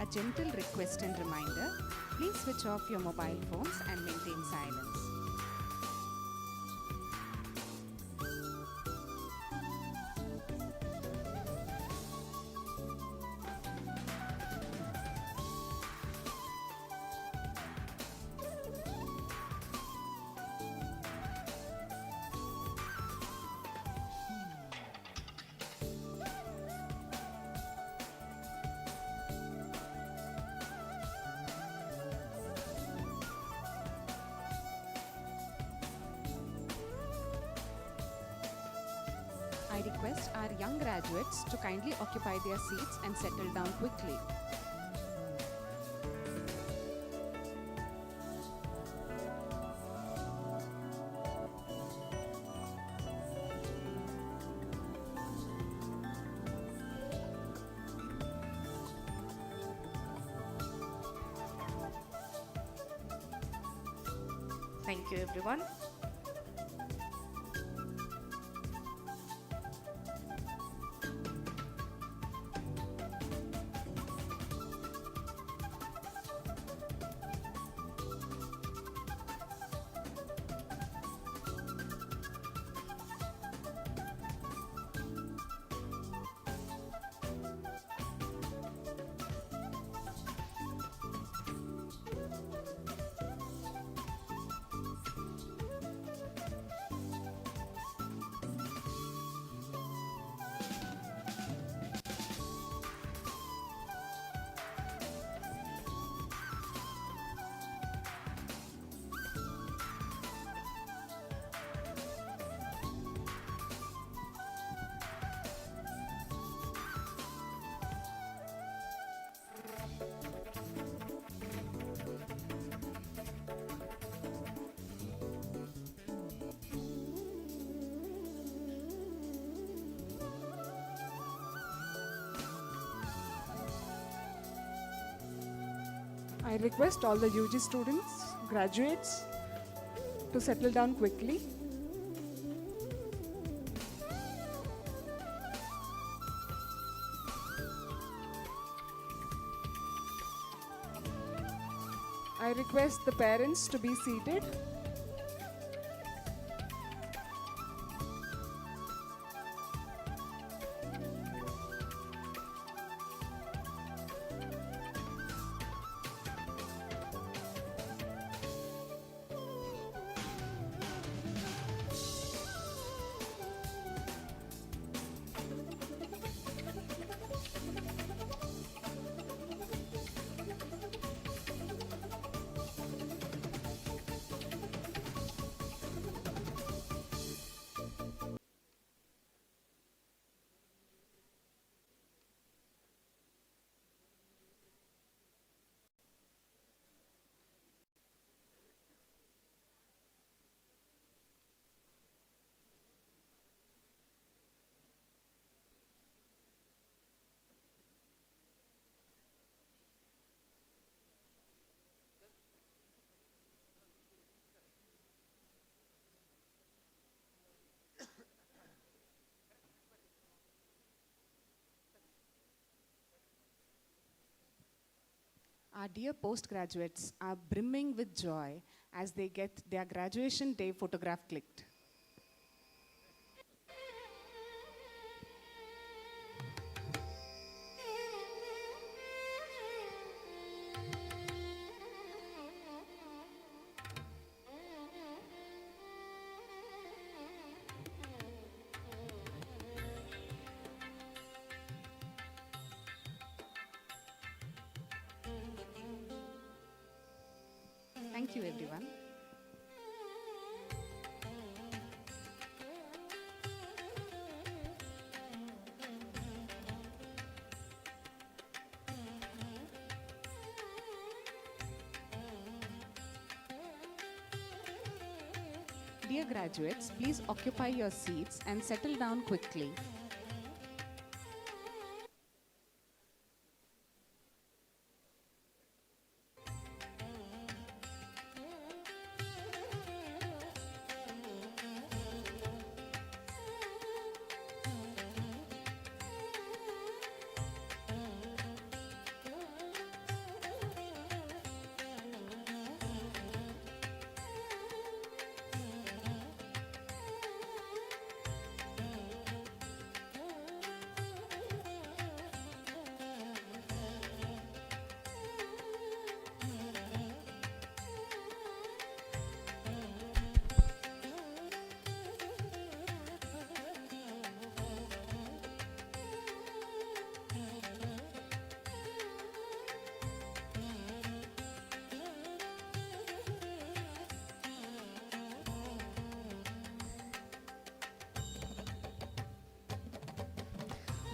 A gentle request and reminder, please switch off your mobile phones and maintain silence. I request our young graduates to kindly occupy their seats and settle down quickly. Thank you, everyone. I request all the UG students, graduates, to settle down quickly. I request the parents to be seated. Our dear postgraduates are brimming with joy as they get their graduation day photograph clicked. Thank you, everyone. Dear graduates, please occupy your seats and settle down quickly.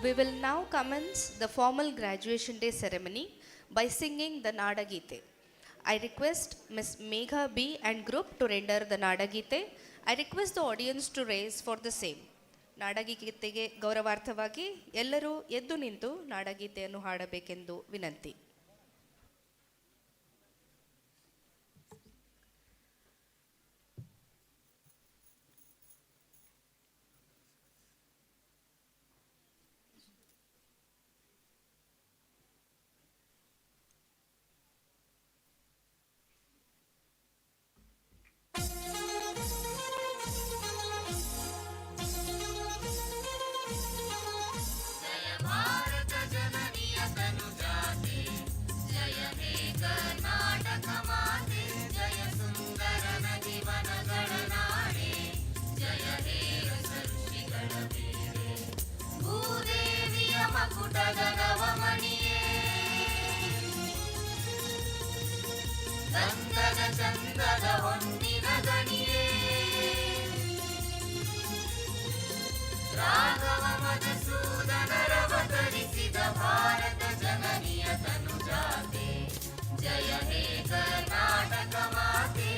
We will now commence the formal graduation day ceremony by singing the Nadagite. I request Ms. Megha B and group to render the Nadagite. I request the audience to raise for the same. ನಾಡಗೀತೆಗೆ ಗೌರವಾರ್ಥವಾಗಿ ಎಲ್ಲರೂ ಎದ್ದು ನಿಂತು ನಾಡಗೀತೆಯನ್ನು ಹಾಡಬೇಕೆಂದು ವಿನಂತಿ. ಚಂದದ ಹೊನ್ನಿನ ಗಣಿಯೇ ರಾಘವ ಮಧುಸೂದನರವತರಿಸಿದ ಭಾರತ ಜನನಿಯ ತನುಜಾತೆ ಜಯ ಹೇ ಕರ್ನಾಟಕ ಮಾತೆ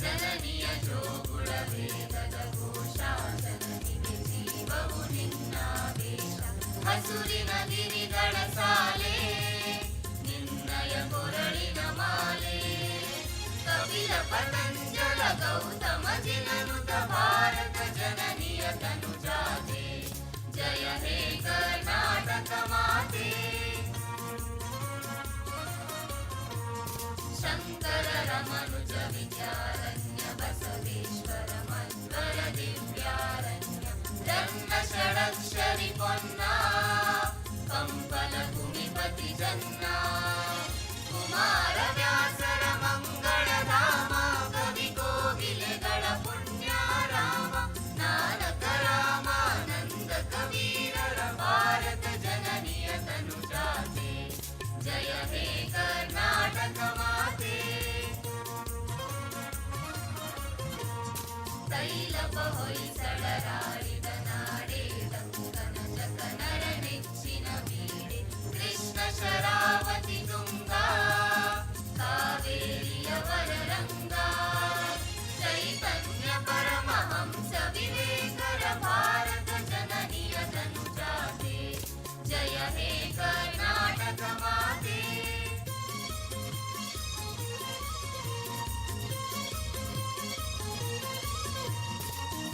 ಜನನಿಯ ಜೋಗುಳ ವೇದದ ಘೋಷ ಜನನಿಗೆ ಜೀವವು ನಿನ್ನಾವೇಶ ಹಸುರಿನ ಗಿರಿಗಳ ಸಾಲೆ ಕೊರಳಿನ ಮಾಲೆ ಕಪಿಲ ಪತಂಜಲ ಗೌತಮ ಜಿನನುತ ಭಾರತ ಜನನಿಯ ತನುಜಾತೆ ಜಯ ಹೇ ಕರ್ನಾಟಕ ಮಾತೆ ಶಂಕರ ರಮನುಜ ವಿದ್ಯಾರಣ್ಯ ಬಸವೇಶ್ವರ ಮಧ್ವರ ದಿವ್ಯಾರಣ್ಯ ರನ್ನ ಷಡಕ್ಷರಿ ಪೊನ್ನ ಕಂಪಲ ಭೂಮಿಪತಿ ಜನ್ನ ಕುಮಾರ ವ್ಯಾಸರ ಮಂಗಳಧಾಮ ಕವಿ ಕೋಗಿಲೆಗಳ ಪುಣ್ಯಾರಾಮ ನಾನಕ ರಾಮಾನಂದ ಕಬೀರರ ಭಾರತ ಜನನಿಯ ತನುಜಾತೆ ಜಯ ಹೇ ಕರ್ನಾಟಕ ಮಾತೆ ತೈಲಪ ಹೊಯ್ಸಳರಾಡಿದ ನಾಡೇ ದಕ್ಕನ ಜಕನರ ನೆಚ್ಚಿನ ಬೀಡೆ ಕೃಷ್ಣ ಶರಾವತಿ ತುಂಗಾ ಕಾವೇರಿಯವರ ರಂಗ ಚೈತನ್ಯ ಪರಮಹಂಸ ವಿವೇಕರ ಭಾರತ ಜನನಿಯ ತನುಜಾತೆ ಜಯ ಹೇ ಕರ್ನಾಟಕ ಮಾತೆ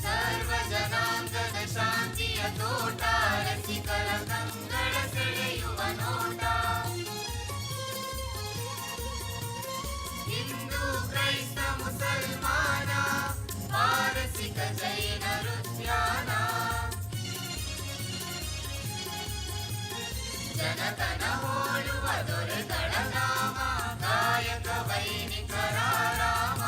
ಸರ್ವ ಜನಾಂಗದ ಶಾಂತಿಯ ತೋಟ ರಸಿಕರ ಕಂಗಳ ಸೆಳೆಯುವ ನೋಟ ಹಿಂದೂ ಕ್ರೈಸ್ತ ಮುಸಲ್ಮಾನ ಪಾರಸಿಕ ಜೈನರು ಧ್ಯಾನ ಜನತನ ಹೋಲುವ ದೊರೆಗಳ ನಾಮ ಕಾಯಕ ವೈನಿಕರ Rama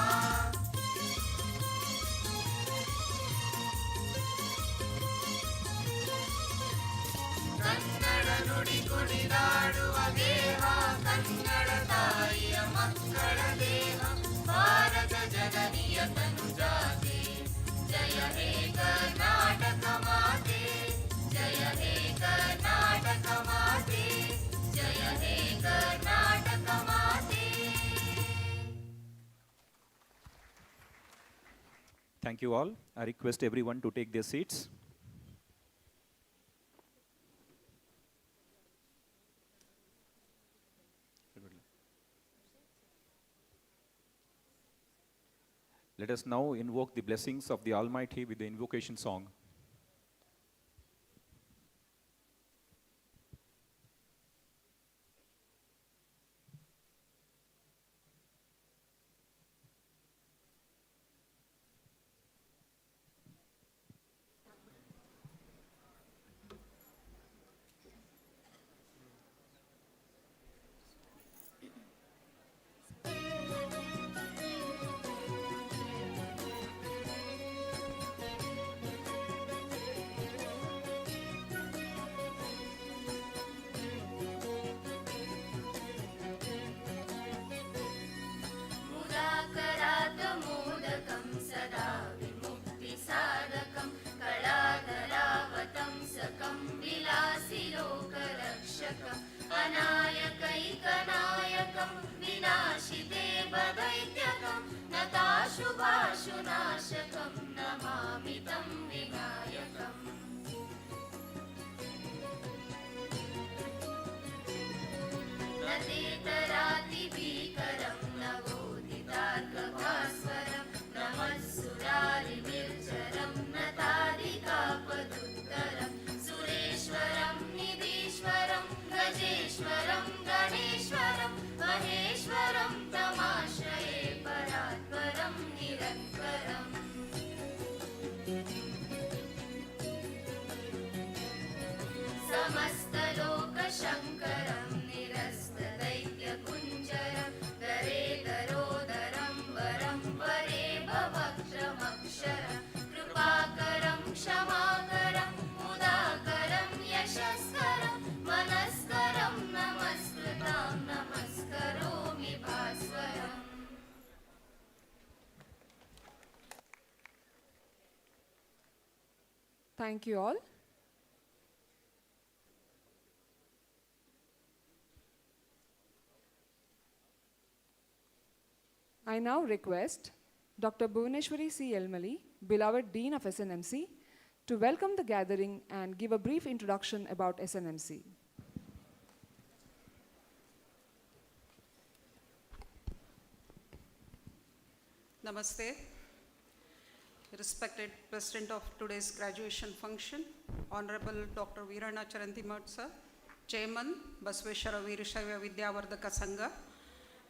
Thank you all. I request everyone to take their seats. Let us now invoke the blessings of the Almighty with the invocation song. मुदाकरातमोदकं सदा विमुक्तिसाधकं कलाधरावतंसकं विलासिलोकरक्षकम् अनायकैकनायकं विनाशिते वदैत्यकं नताशुभाशुनाशकं नमामि तं विनायकम् न तेतरातिभीकरं नवोदितार्कभास्वरं नमस्सुरारिनिर्झरं नतादिकापदुत्तरं सुरेश्वरं निधीश्वरं गजेश्वरं गणेश्वरं महेश्वरं तमाश्रये परात्परं निरन्तरम् समस्तलोकशङ्करं निरस्तदैत्यकुञ्जरं दरेदरोदरं वरं वरे भवक्त्रमक्षरं कृपाकरं क्षमाकरं मुदाकरं यशस्करं मनस्करं नमस्कृतां नमस्करोमि भास्वरम् Thank you all. I now request Dr. Bhuvaneshwari C. Elmali, beloved Dean of SNMC, to welcome the gathering and give a brief introduction about SNMC. Namaste. Respected President of today's graduation function, Honorable Dr. Veerana Charantimad sir, Chairman, Basveshwara Veerashaiva Vidyavardhaka Sangha,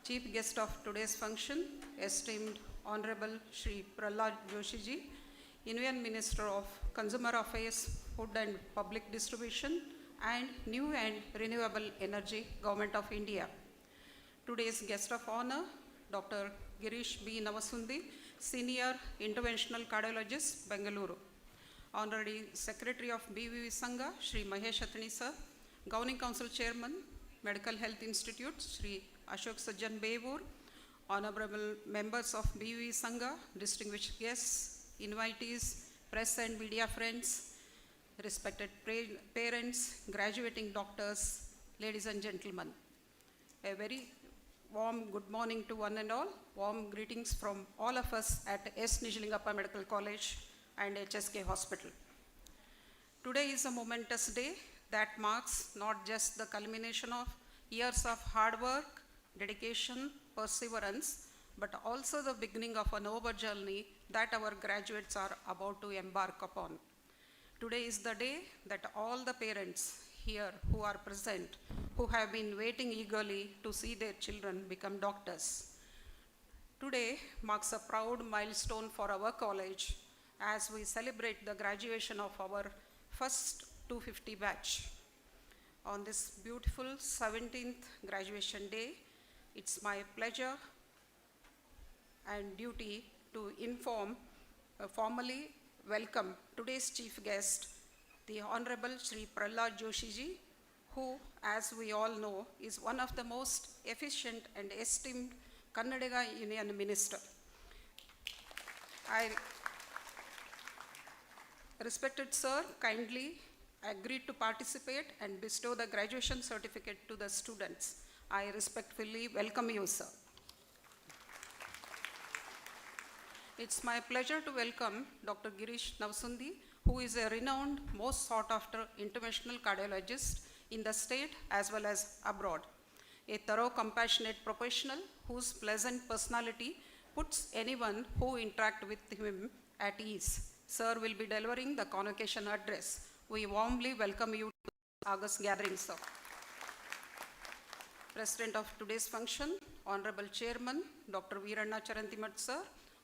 Chief Guest of today's function, esteemed Honorable Shri Prahlad Joshi ji, Union Minister of Consumer Affairs, Food and Public Distribution, and New and Renewable Energy, Government of India. Today's guest of honor, Dr. Girish B. Navasundi, Senior Interventional Cardiologist, Bengaluru. Honorary Secretary of BVV Sangha, Shri Mahesh Atani sir, Governing Council Chairman, Medical Health Institute, Shri Ashok Sajjan Bevur, honorable members of BVV Sangha, distinguished guests, invitees, press and media friends, respected parents, graduating doctors, ladies and gentlemen. A very warm good morning to one and all. Warm greetings from all of us at S. Nijalingappa Medical College and HSK Hospital. Today is a momentous day that marks not just the culmination of years of hard work, dedication, perseverance, but also the beginning of a noble journey that our graduates are about to embark upon. Today is the day that all the parents here who are present, who have been waiting eagerly to see their children become doctors. Today marks a proud milestone for our college as we celebrate the graduation of our first 250 batch. On this beautiful 17th graduation day, it's my pleasure and duty to formally welcome today's chief guest, the Honorable Shri Prahlad Joshi ji, who, as we all know, is one of the most efficient and esteemed Karnataka Union Minister. Respected sir, kindly agreed to participate and bestow the graduation certificate to the students. I respectfully welcome you, sir. It's my pleasure to welcome Dr. Girish Navsundi, who is a renowned, most sought-after interventional cardiologist in the state as well as abroad. A thorough, compassionate professional whose pleasant personality puts anyone who interact with him at ease. Sir will be delivering the convocation address. We warmly welcome you to this August gathering, sir. President of today's function, Honorable Chairman, Dr. Veeranna Charantimat, sir,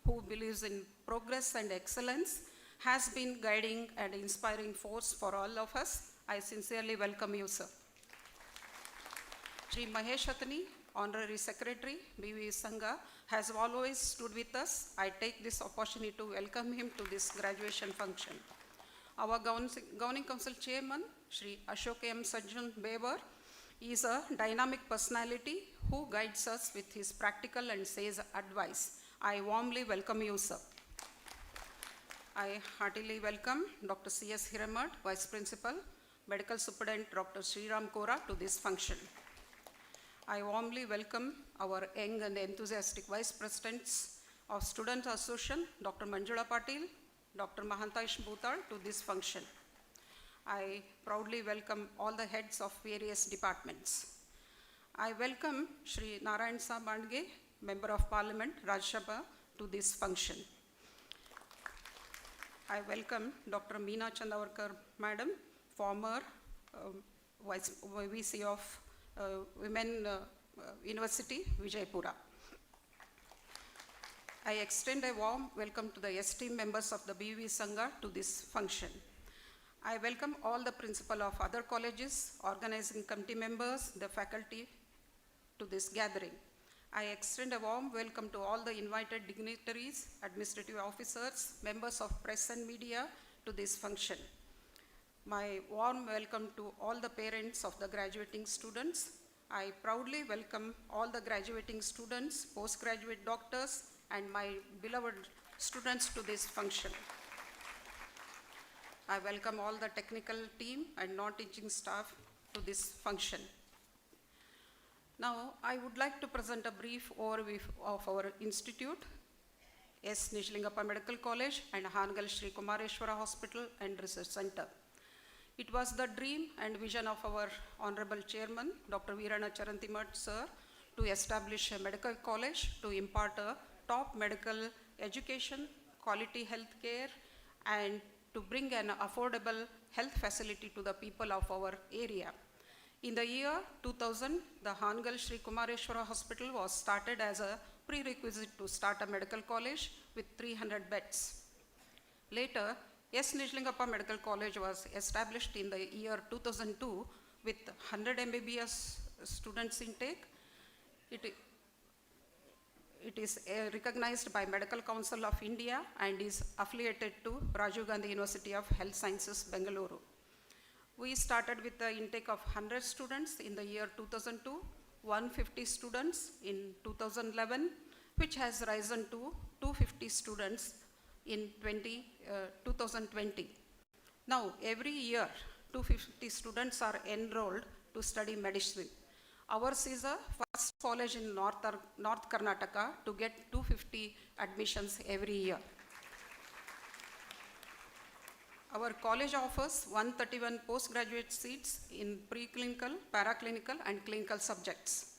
who believes in progress and excellence, has been guiding and inspiring force for all of us. I sincerely welcome you, sir. Shri Mahesh Atani, Honorary Secretary, BV Sangha, has always stood with us. I take this opportunity to welcome him to this graduation function. Our Governing Council Chairman, Shri Ashok M. Sajjan Bevar, is a dynamic personality who guides us with his practical and sage advice. I warmly welcome you, sir. I heartily welcome Dr. C.S. Hiramat, Vice Principal, Medical Superintendent Dr. Sriram Kora to this function. I warmly welcome our young and enthusiastic Vice Presidents of Student Association, Dr. Manjula Patil, Dr. Mahantaish Bhutal to this function. I proudly welcome all the heads of various departments. I welcome Shri Narayan Sa Bandge, Member of Parliament, Rajya Sabha, to this function. I welcome Dr. Meena Chandavarkar, Madam, former VC of Women University, Vijaypura. I extend a warm welcome to the esteemed members of the BV Sangha to this function. I welcome all the principal of other colleges, organizing committee members, the faculty to this gathering. I extend a warm welcome to all the invited dignitaries, administrative officers, members of press and media to this function. My warm welcome to all the parents of the graduating students. I proudly welcome all the graduating students, postgraduate doctors, and my beloved students to this function. I welcome all the technical team and non-teaching staff to this function. Now, I would like to present a brief overview of our institute, S. Nijalingappa Medical College and Hangal Shri Kumareshwara Hospital and Research Center. It was the dream and vision of our Honorable Chairman, Dr. Veeranna Charantimat, sir, to establish a medical college to impart a top medical education, quality health care, and to bring an affordable health facility to the people of our area. In the year 2000, the Hangal Shri Kumareshwara Hospital was started as a prerequisite to start a medical college with 300 beds. Later, S. Nijalingappa Medical College was established in the year 2002 with 100 MBBS students intake. It is recognized by Medical Council of India and is affiliated to Rajiv Gandhi University of Health Sciences, Bengaluru. We started with the intake of 100 students in the year 2002, 150 students in 2011, which has risen to 250 students in 2020. Now, every year, 250 students are enrolled to study medicine. Ours is the first college in North Karnataka to get 250 admissions every year. Our college offers 131 postgraduate seats in preclinical, paraclinical, and clinical subjects.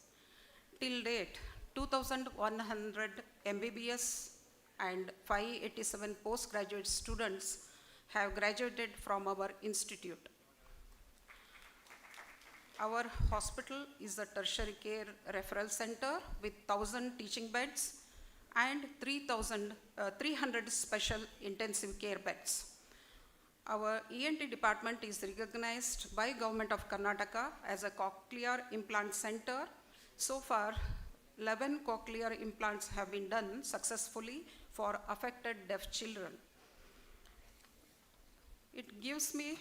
Till date, 2,100 MBBS and 587 postgraduate students have graduated from our institute. Our hospital is a tertiary care referral center with 1,000 teaching beds and 300 special intensive care beds. Our ENT department is recognized by Government of Karnataka as a cochlear implant center. So far, 11 cochlear implants have been done successfully for affected deaf children. It gives me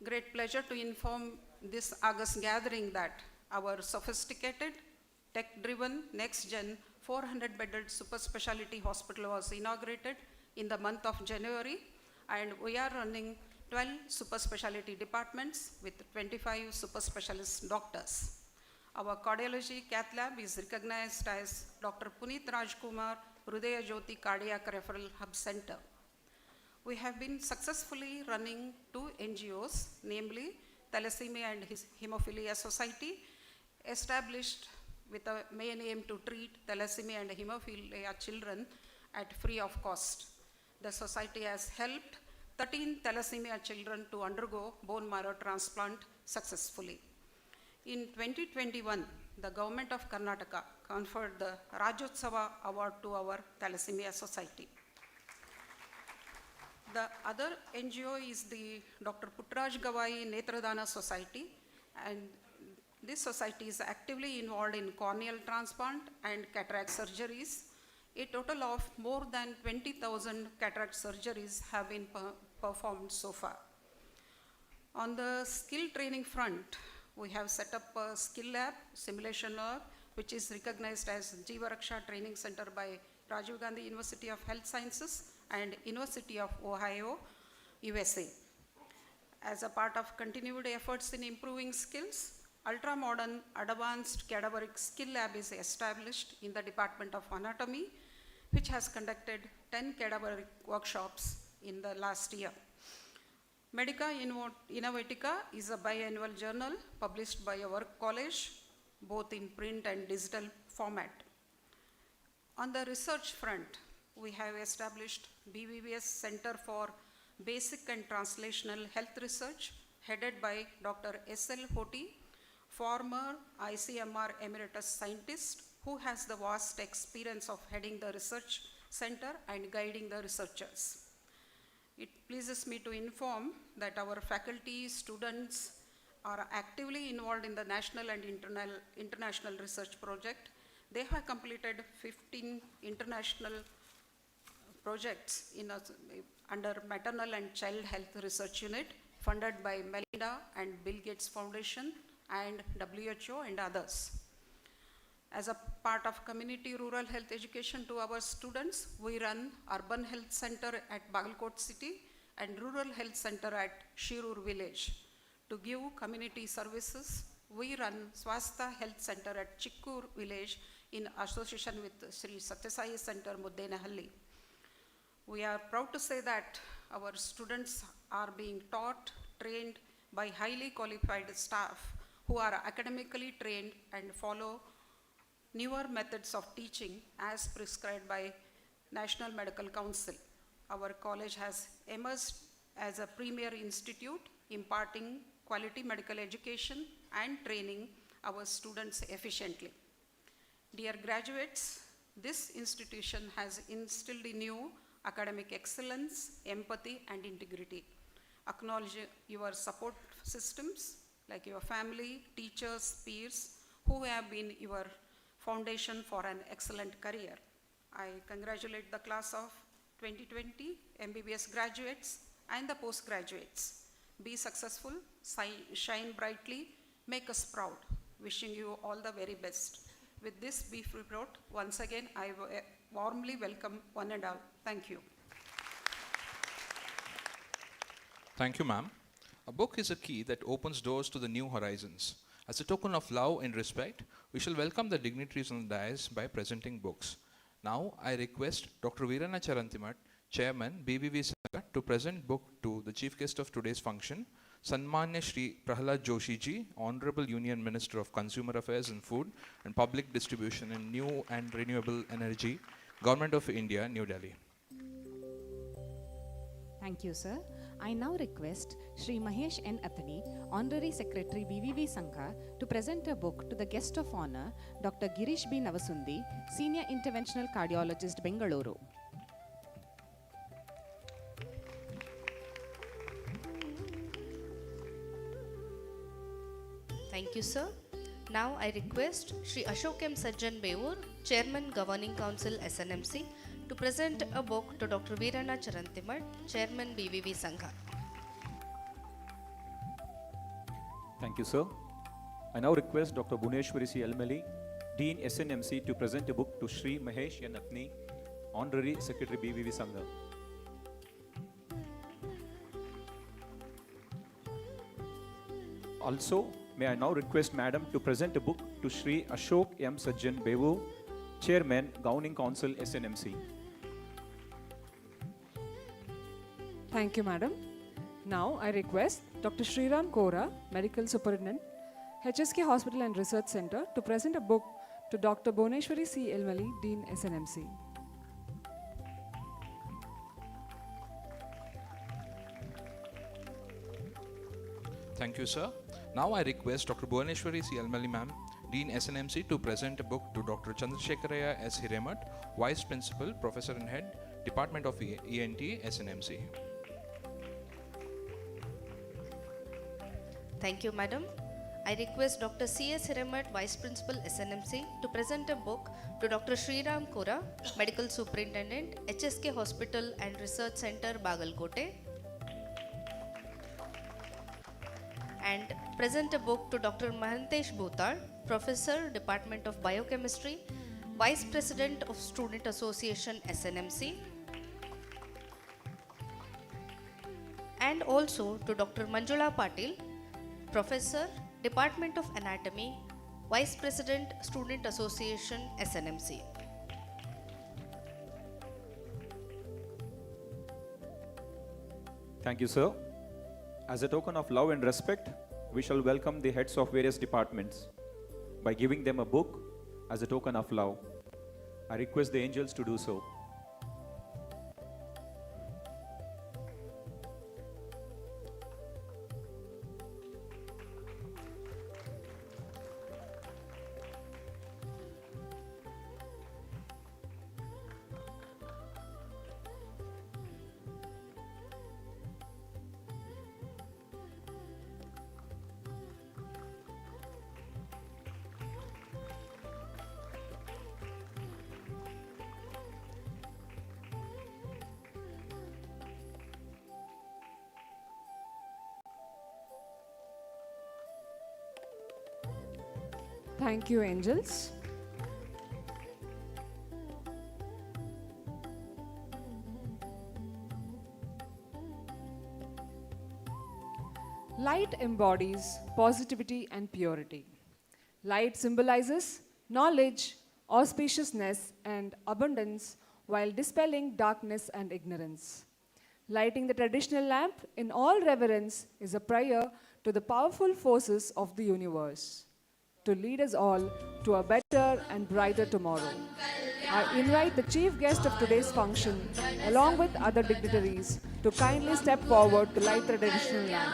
great pleasure to inform this August gathering that our sophisticated, tech-driven, next-gen 400-bedded super specialty hospital was inaugurated in the month of January, and we are running 12 super specialty departments with 25 super specialist doctors. Our cardiology cath lab is recognized as Dr. Puneet Rajkumar Hrudaya Jyoti Cardiac Referral Hub Center. We have been successfully running 2 NGOs, namely Thalassemia and Hemophilia Society, established with a main aim to treat thalassemia and hemophilia children at free of cost. The society has helped 13 thalassemia children to undergo bone marrow transplant successfully. In 2021, the government of Karnataka conferred the Rajyotsava Award to our Thalassemia Society. The other NGO is the Dr. Puttraj Gawai Netradana Society, and this society is actively involved in corneal transplant and cataract surgeries. A total of more than 20,000 cataract surgeries have been performed so far. On the skill training front, we have set up a skill lab, simulation lab, which is recognized as Jeevaraksha Training Center by Rajiv Gandhi University of Health Sciences and University of Ohio, USA. As a part of continued efforts in improving skills, ultra-modern advanced cadaveric skill lab is established in the Department of Anatomy, which has conducted 10 cadaveric workshops in the last year. Medica Innovatica is a biannual journal published by our college, both in print and digital format. On the research front, we have established BVVS Center for Basic and Translational Health Research, headed by Dr. S.L. Hoti, former ICMR emeritus scientist who has the vast experience of heading the research center and guiding the researchers. It pleases me to inform that our faculty, students are actively involved in the national and international research project. They have completed 15 international projects under Maternal and Child Health Research Unit, funded by Melinda and Bill Gates Foundation and WHO and others. As a part of community rural health education to our students, we run Urban Health Center at Bagalkote City and Rural Health Center at Shirur Village. To give community services, we run Swastha Health Center at Chikkur Village in association with Sri Satyasai Center, Muddenahalli. We are proud to say that our students are being taught, trained by highly qualified staff who are academically trained and follow newer methods of teaching as prescribed by National Medical Council. Our college has emerged as a premier institute imparting quality medical education and training our students efficiently. Dear graduates, this institution has instilled in you academic excellence, empathy, and integrity. Acknowledge your support systems like your family, teachers, peers, who have been your foundation for an excellent career. I congratulate the class of 2020 MBBS graduates and the postgraduates. Be successful, shine brightly, make us proud. Wishing you all the very best. With this brief report, once again, I warmly welcome one and all. Thank you. Thank you, ma'am. A book is a key that opens doors to the new horizons. As a token of love and respect, we shall welcome the dignitaries on the dais by presenting books. Now, I request Dr. Veerana Charantimat, Chairman, BVV Sangha, to present book to the chief guest of today's function, Sanmanya Shri Prahalad Joshi Ji, Honorable Union Minister of Consumer Affairs and Food and Public Distribution in New and Renewable Energy, Government of India, New Delhi. Thank you, sir. I now request Shri Mahesh N. Athani, Honorary Secretary BVV Sangha, to present a book to the guest of honor, Dr. Girish B. Navasundi, Senior Interventional Cardiologist, Bengaluru. Thank you, sir. Now I request Shri Ashok M. Sajjan Bevur, Chairman Governing Council SNMC, to present a book to Dr. Veerana Charantimat, Chairman BVV Sangha. Thank you, sir. I now request Dr. Bhuneshwari C. Elmeli, Dean SNMC, to present a book to Shri Mahesh N. Athani, Honorary Secretary BVV Sangha. Also, may I now request Madam to present a book to Shri Ashok M. Sajjan Bevu, Chairman, Governing Council, SNMC. Thank you, Madam. Now I request Dr. Sriram Kora, Medical Superintendent, HSK Hospital and Research Center, to present a book to Dr. Boneshwari C. Elmali, Dean, SNMC. Thank you, sir. Now I request Dr. Bhuvaneshwari C. Elmali ma'am, Dean SNMC, to present a book to Dr. Chandrasekharaya S. Hiremat, Vice Principal, Professor and Head, Department of ENT, SNMC. Thank you, Madam. I request Dr. C.S. Hiremat, Vice Principal, SNMC, to present a book to Dr. Sriram Kora, Medical Superintendent, HSK Hospital and Research Center, Bagalkote, and present a book to Dr. Mahantesh Bhotar, Professor, Department of Biochemistry, Vice President of Student Association, SNMC, and also to Dr. Manjula Patil, Professor, Department of Anatomy, Vice President, Student Association, SNMC. Thank you, sir. As a token of love and respect, we shall welcome the heads of various departments by giving them a book as a token of love. I request the angels to do so. Thank you, angels. Light embodies positivity and purity. Light symbolizes knowledge, auspiciousness, and abundance, while dispelling darkness and ignorance. Lighting the traditional lamp in all reverence is a prayer to the powerful forces of the universe to lead us all to a better and brighter tomorrow. I invite the chief guest of today's function, along with other dignitaries, to kindly step forward to light the traditional lamp.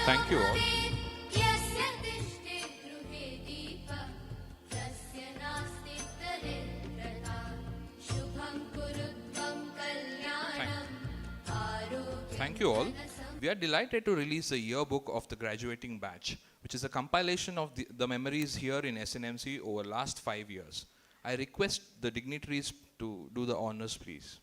Thank you all. Thank you all. We are delighted to release the yearbook of the graduating batch, which is a compilation of the memories here in SNMC over last 5 years. I request the dignitaries to do the honors, please.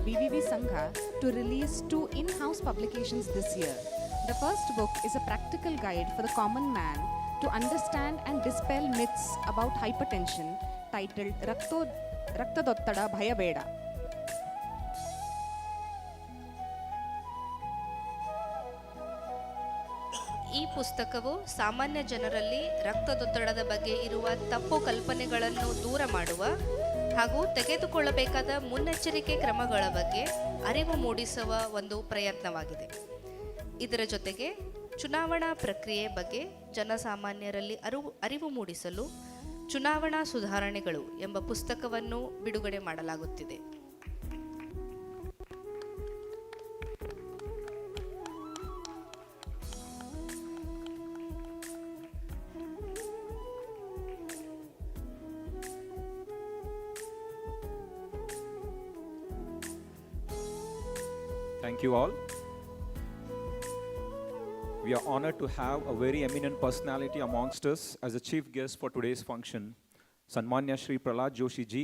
for BVV Sangha to release 2 in-house publications this year. The first book is a practical guide for the common man to understand and dispel myths about hypertension, titled Raktadottara Bhayabeda. ಈ ಪುಸ್ತಕವು ಸಾಮಾನ್ಯ ಜನರಲ್ಲಿ ರಕ್ತದೊತ್ತಡದ ಬಗ್ಗೆ ಇರುವ ತಪ್ಪು ಕಲ್ಪನೆಗಳನ್ನು ದೂರ ಮಾಡುವ ಹಾಗೂ ತೆಗೆದುಕೊಳ್ಳಬೇಕಾದ ಮುನ್ನೆಚ್ಚರಿಕೆ ಕ್ರಮಗಳ ಬಗ್ಗೆ ಅರಿವು ಮೂಡಿಸುವ ಒಂದು ಪ್ರಯತ್ನವಾಗಿದೆ. ಇದರ ಜೊತೆಗೆ ಚುನಾವಣಾ ಪ್ರಕ್ರಿಯೆ ಬಗ್ಗೆ ಜನಸಾಮಾನ್ಯರಲ್ಲಿ ಅರಿವು ಮೂಡಿಸಲು ಚುನಾವಣಾ ಸುಧಾರಣೆಗಳು ಎಂಬ ಪುಸ್ತಕವನ್ನು ಬಿಡುಗಡೆ ಮಾಡಲಾಗುತ್ತಿದೆ. Thank you all. We are honored to have a very eminent personality amongst us as a chief guest for today's function, Sanmanya Shri Prahlad Joshi Ji,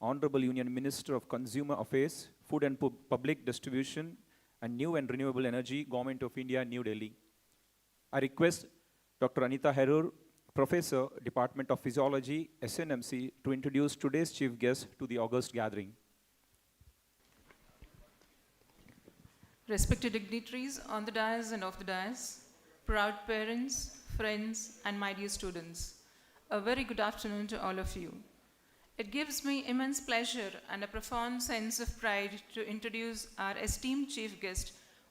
Honorable Union Minister of Consumer Affairs, Food and Public Distribution and New and Renewable Energy, Government of India, New Delhi. I request Dr. Anita Herur, Professor, Department of Physiology, SNMC, to introduce today's chief guest to the august gathering. Respected dignitaries on the dais and off the dais, proud parents, friends, and my dear students, a very good afternoon to all of you. It gives me immense pleasure and a profound sense of pride to introduce our esteemed chief guest,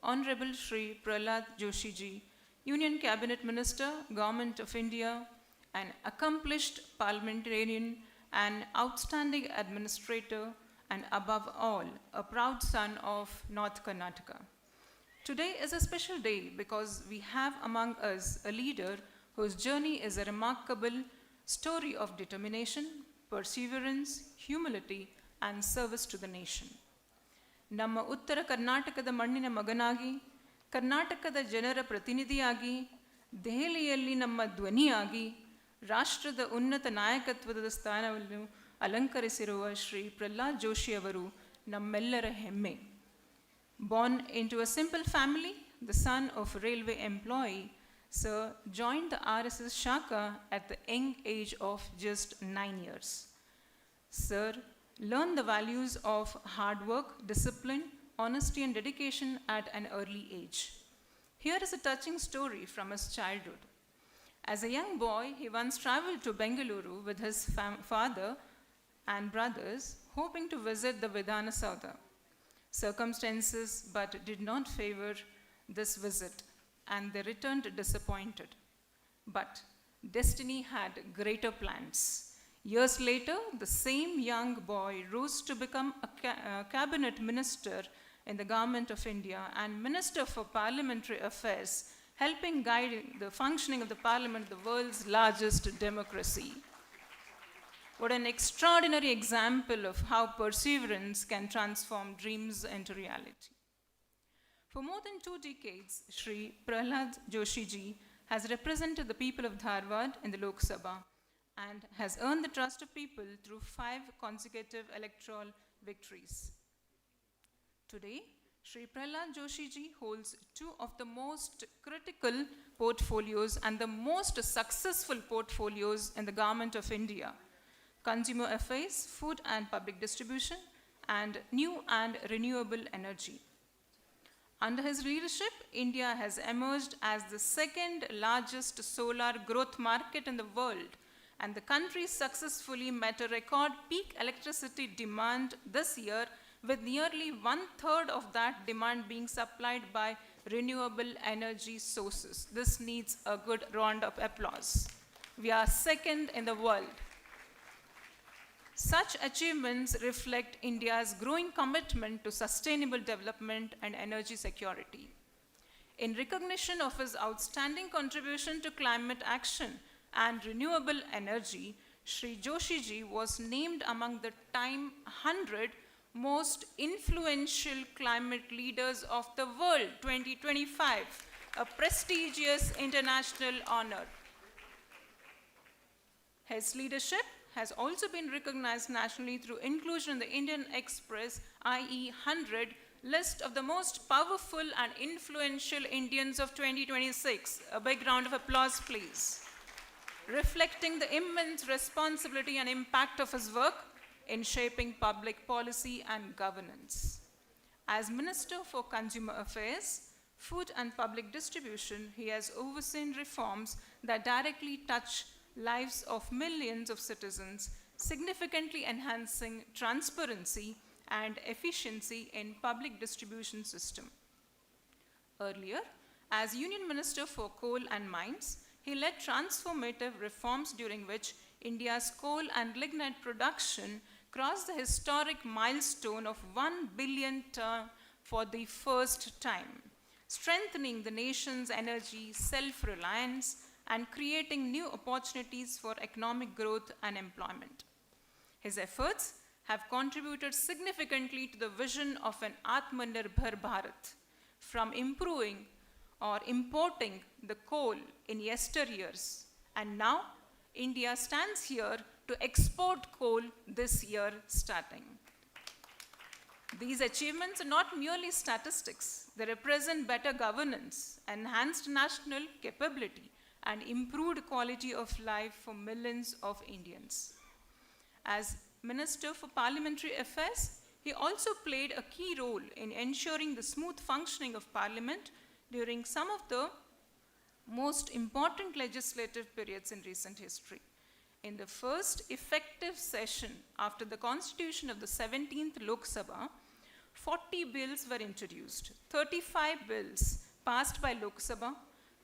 Honorable Shri Prahlad Joshi Ji, Union Cabinet Minister, Government of India, an accomplished parliamentarian, an outstanding administrator, and above all, a proud son of North Karnataka. Today is a special day because we have among us a leader whose journey is a remarkable story of determination, perseverance, humility, and service to the nation. ನಮ್ಮ ಉತ್ತರ ಕರ್ನಾಟಕದ ಮಣ್ಣಿನ ಮಗನಾಗಿ, ಕರ್ನಾಟಕದ ಜನರ ಪ್ರತಿನಿಧಿಯಾಗಿ, ದೆಹಲಿಯಲ್ಲಿ ನಮ್ಮ ಧ್ವನಿಯಾಗಿ, ರಾಷ್ಟ್ರದ ಉನ್ನತ ನಾಯಕತ್ವದ ಸ್ಥಾನವನ್ನು ಅಲಂಕರಿಸಿರುವ ಶ್ರೀ ಪ್ರಹ್ಲಾದ್ ಜೋಶಿ ಅವರು ನಮ್ಮೆಲ್ಲರ ಹೆಮ್ಮೆ. Born into a simple family, the son of a railway employee, Sir joined the RSS Shaka at the young age of just 9 years. Sir learned the values of hard work, discipline, honesty, and dedication at an early age. Here is a touching story from his childhood. As a young boy, he once traveled to Bengaluru with his father and brothers, hoping to visit the Vidhana Saudha. Circumstances but did not favor this visit, and they returned disappointed. But destiny had greater plans. Years later, the same young boy rose to become a cabinet minister in the Government of India and Minister for Parliamentary Affairs, helping guide the functioning of the Parliament, the world's largest democracy. What an extraordinary example of how perseverance can transform dreams into reality. For more than 2 decades, Shri Prahlad Joshi Ji has represented the people of Dharwad in the Lok Sabha and has earned the trust of people through 5 consecutive electoral victories. Today, Shri Prahlad Joshi Ji holds 2 of the most critical portfolios and the most successful portfolios in the Government of India: Consumer Affairs, Food and Public Distribution, and New and Renewable Energy. Under his leadership, India has emerged as the second largest solar growth market in the world, and the country successfully met a record peak electricity demand this year, with nearly 1/3 of that demand being supplied by renewable energy sources. This needs a good round of applause. We are second in the world. Such achievements reflect India's growing commitment to sustainable development and energy security. In recognition of his outstanding contribution to climate action and renewable energy, Shri Joshi Ji was named among the Time 100 most influential climate leaders of the world 2025, a prestigious international honor. His leadership has also been recognized nationally through inclusion in the Indian Express IE 100 list of the most powerful and influential Indians of 2026. A big round of applause, please. Reflecting the immense responsibility and impact of his work in shaping public policy and governance. As Minister for Consumer Affairs, Food and Public Distribution, he has overseen reforms that directly touch lives of millions of citizens, significantly enhancing transparency and efficiency in public distribution system. Earlier, as Union Minister for Coal and Mines, he led transformative reforms during which India's coal and lignite production crossed the historic milestone of 1 billion ton for the first time, strengthening the nation's energy self-reliance and creating new opportunities for economic growth and employment. His efforts have contributed significantly to the vision of an Atmanirbhar Bharat, from improving or importing the coal in yesteryears, and now India stands here to export coal this year starting. These achievements are not merely statistics. They represent better governance, enhanced national capability, and improved quality of life for millions of Indians. As Minister for Parliamentary Affairs, he also played a key role in ensuring the smooth functioning of Parliament during some of the most important legislative periods in recent history. In the first effective session after the constitution of the 17th Lok Sabha, 40 bills were introduced, 35 bills passed by Lok Sabha,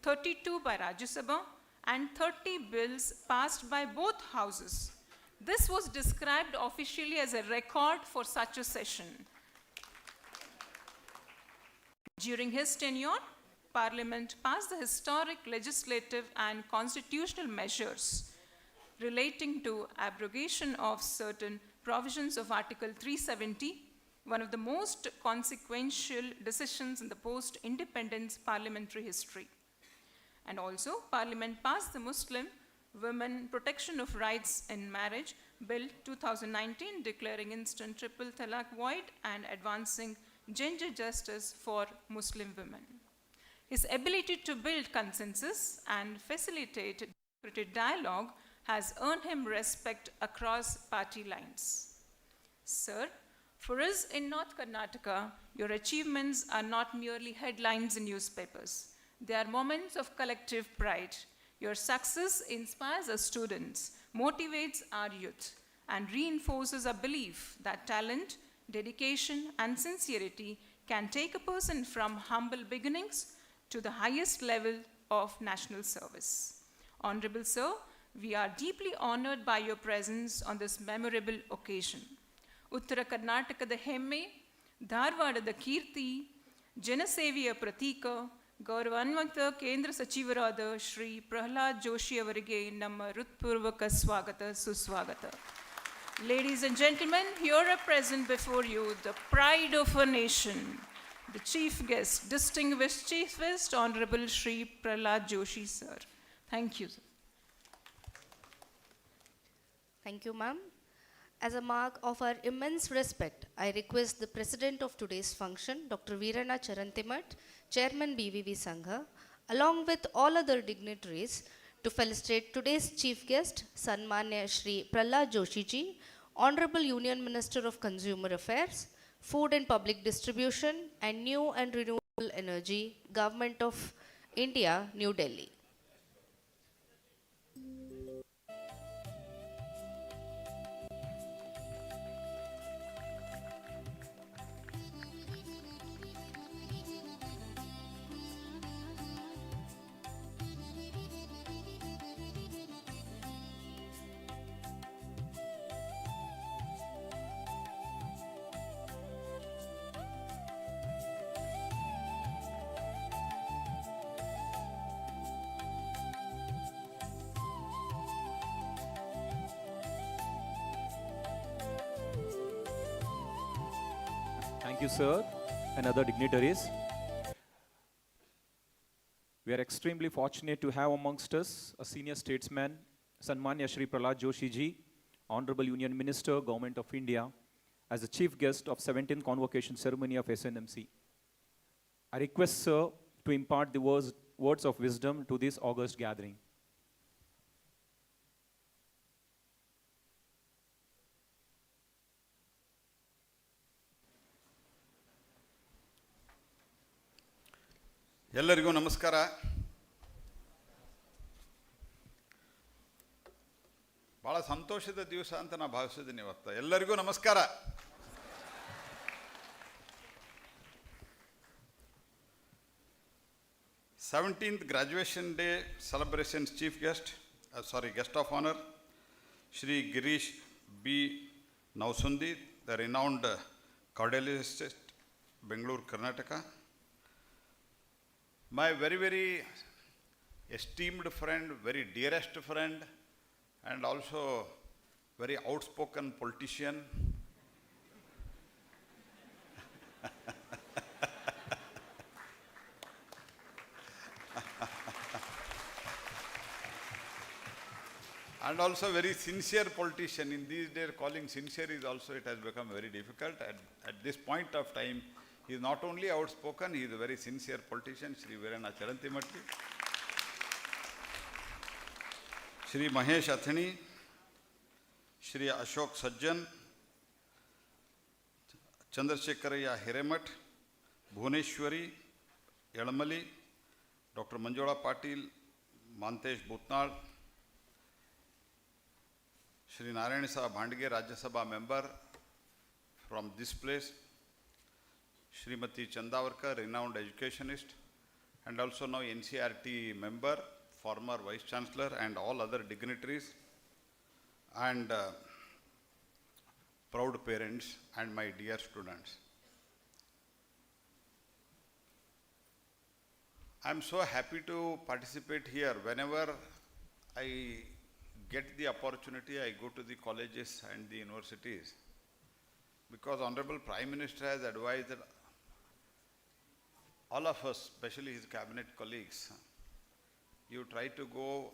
32 by Rajya Sabha, and 30 bills passed by both houses. This was described officially as a record for such a session. During his tenure, Parliament passed the historic legislative and constitutional measures relating to abrogation of certain provisions of Article 370, one of the most consequential decisions in the post-independence parliamentary history. And also, Parliament passed the Muslim Women Protection of Rights in Marriage Bill 2019, declaring instant triple talaq void and advancing gender justice for Muslim women. His ability to build consensus and facilitate democratic dialogue has earned him respect across party lines. Sir, for us in North Karnataka, your achievements are not merely headlines in newspapers. They are moments of collective pride. Your success inspires our students, motivates our youth, and reinforces our belief that talent, dedication, and sincerity can take a person from humble beginnings to the highest level of national service. Honorable Sir, we are deeply honored by your presence on this memorable occasion. Uttara Karnatakada Hemme, Dharwadada Kirti, Janaseviya Pratika, ಗೌರವಾನ್ವಿತ ಕೇಂದ್ರ ಸಚಿವರಾದ ಶ್ರೀ ಪ್ರಹ್ಲಾದ್ ಜೋಶಿ ಅವರಿಗೆ ನಮ್ಮ ಹೃತ್ಪೂರ್ವಕ ಸ್ವಾಗತ ಸುಸ್ವಾಗತ. Ladies and gentlemen, here are present before you the pride of a nation, the chief guest, distinguished chief guest, Honorable Shri Prahlad Joshi sir. Thank you, sir. Thank you, ma'am. As a mark of our immense respect, I request the president of today's function, Dr. Veerana Charantimat, Chairman BVV Sangha, along with all other dignitaries, to felicitate today's chief guest, Sanmanya Shri Prahlad Joshi ji, Honorable Union Minister of Consumer Affairs, Food and Public Distribution, and New and Renewable Energy, Government of India, New Delhi. Thank you, sir, and other dignitaries. We are extremely fortunate to have amongst us a senior statesman, Sanmanya Shri Prahlad Joshi ji, Honorable Union Minister, Government of India, as the chief guest of 17th convocation ceremony of SNMC. I request, sir, to impart the words of wisdom to this august gathering. ಎಲ್ಲರಿಗೂ ನಮಸ್ಕಾರ. ಭಾಳ ಸಂತೋಷದ ದಿವಸ ಅಂತ ನಾನು ಭಾವಿಸಿದ್ದೀನಿ ಇವತ್ತು. ಎಲ್ಲರಿಗೂ ನಮಸ್ಕಾರ. Seventeenth Graduation Day celebrations chief guest, guest of honor, Shri Girish B. Nausundi, the renowned cardiologist, Bangalore, Karnataka. My very, very esteemed friend, very dearest friend, and also very outspoken politician, and also very sincere politician. In these days, calling sincere is also, it has become very difficult. At this point of time, he is not only outspoken, he is a very sincere politician, Shri Virana Charantimatti, Shri Mahesh Athani, Shri Ashok Sajjan, Chandrasekharaya Hiremat, Bhuneshwari, Yadamali, Dr. Manjula Patil, Mantesh Bhutnal, Shri Narayana Saha Bhandge, Rajya Sabha member from this place, Srimati Chandavarkar, renowned educationist, and also now NCRT member, former Vice Chancellor, and all other dignitaries, and proud parents, and my dear students. I am so happy to participate here. Whenever I get the opportunity, I go to the colleges and the universities, because Honorable Prime Minister has advised that all of us, especially his cabinet colleagues, you try to go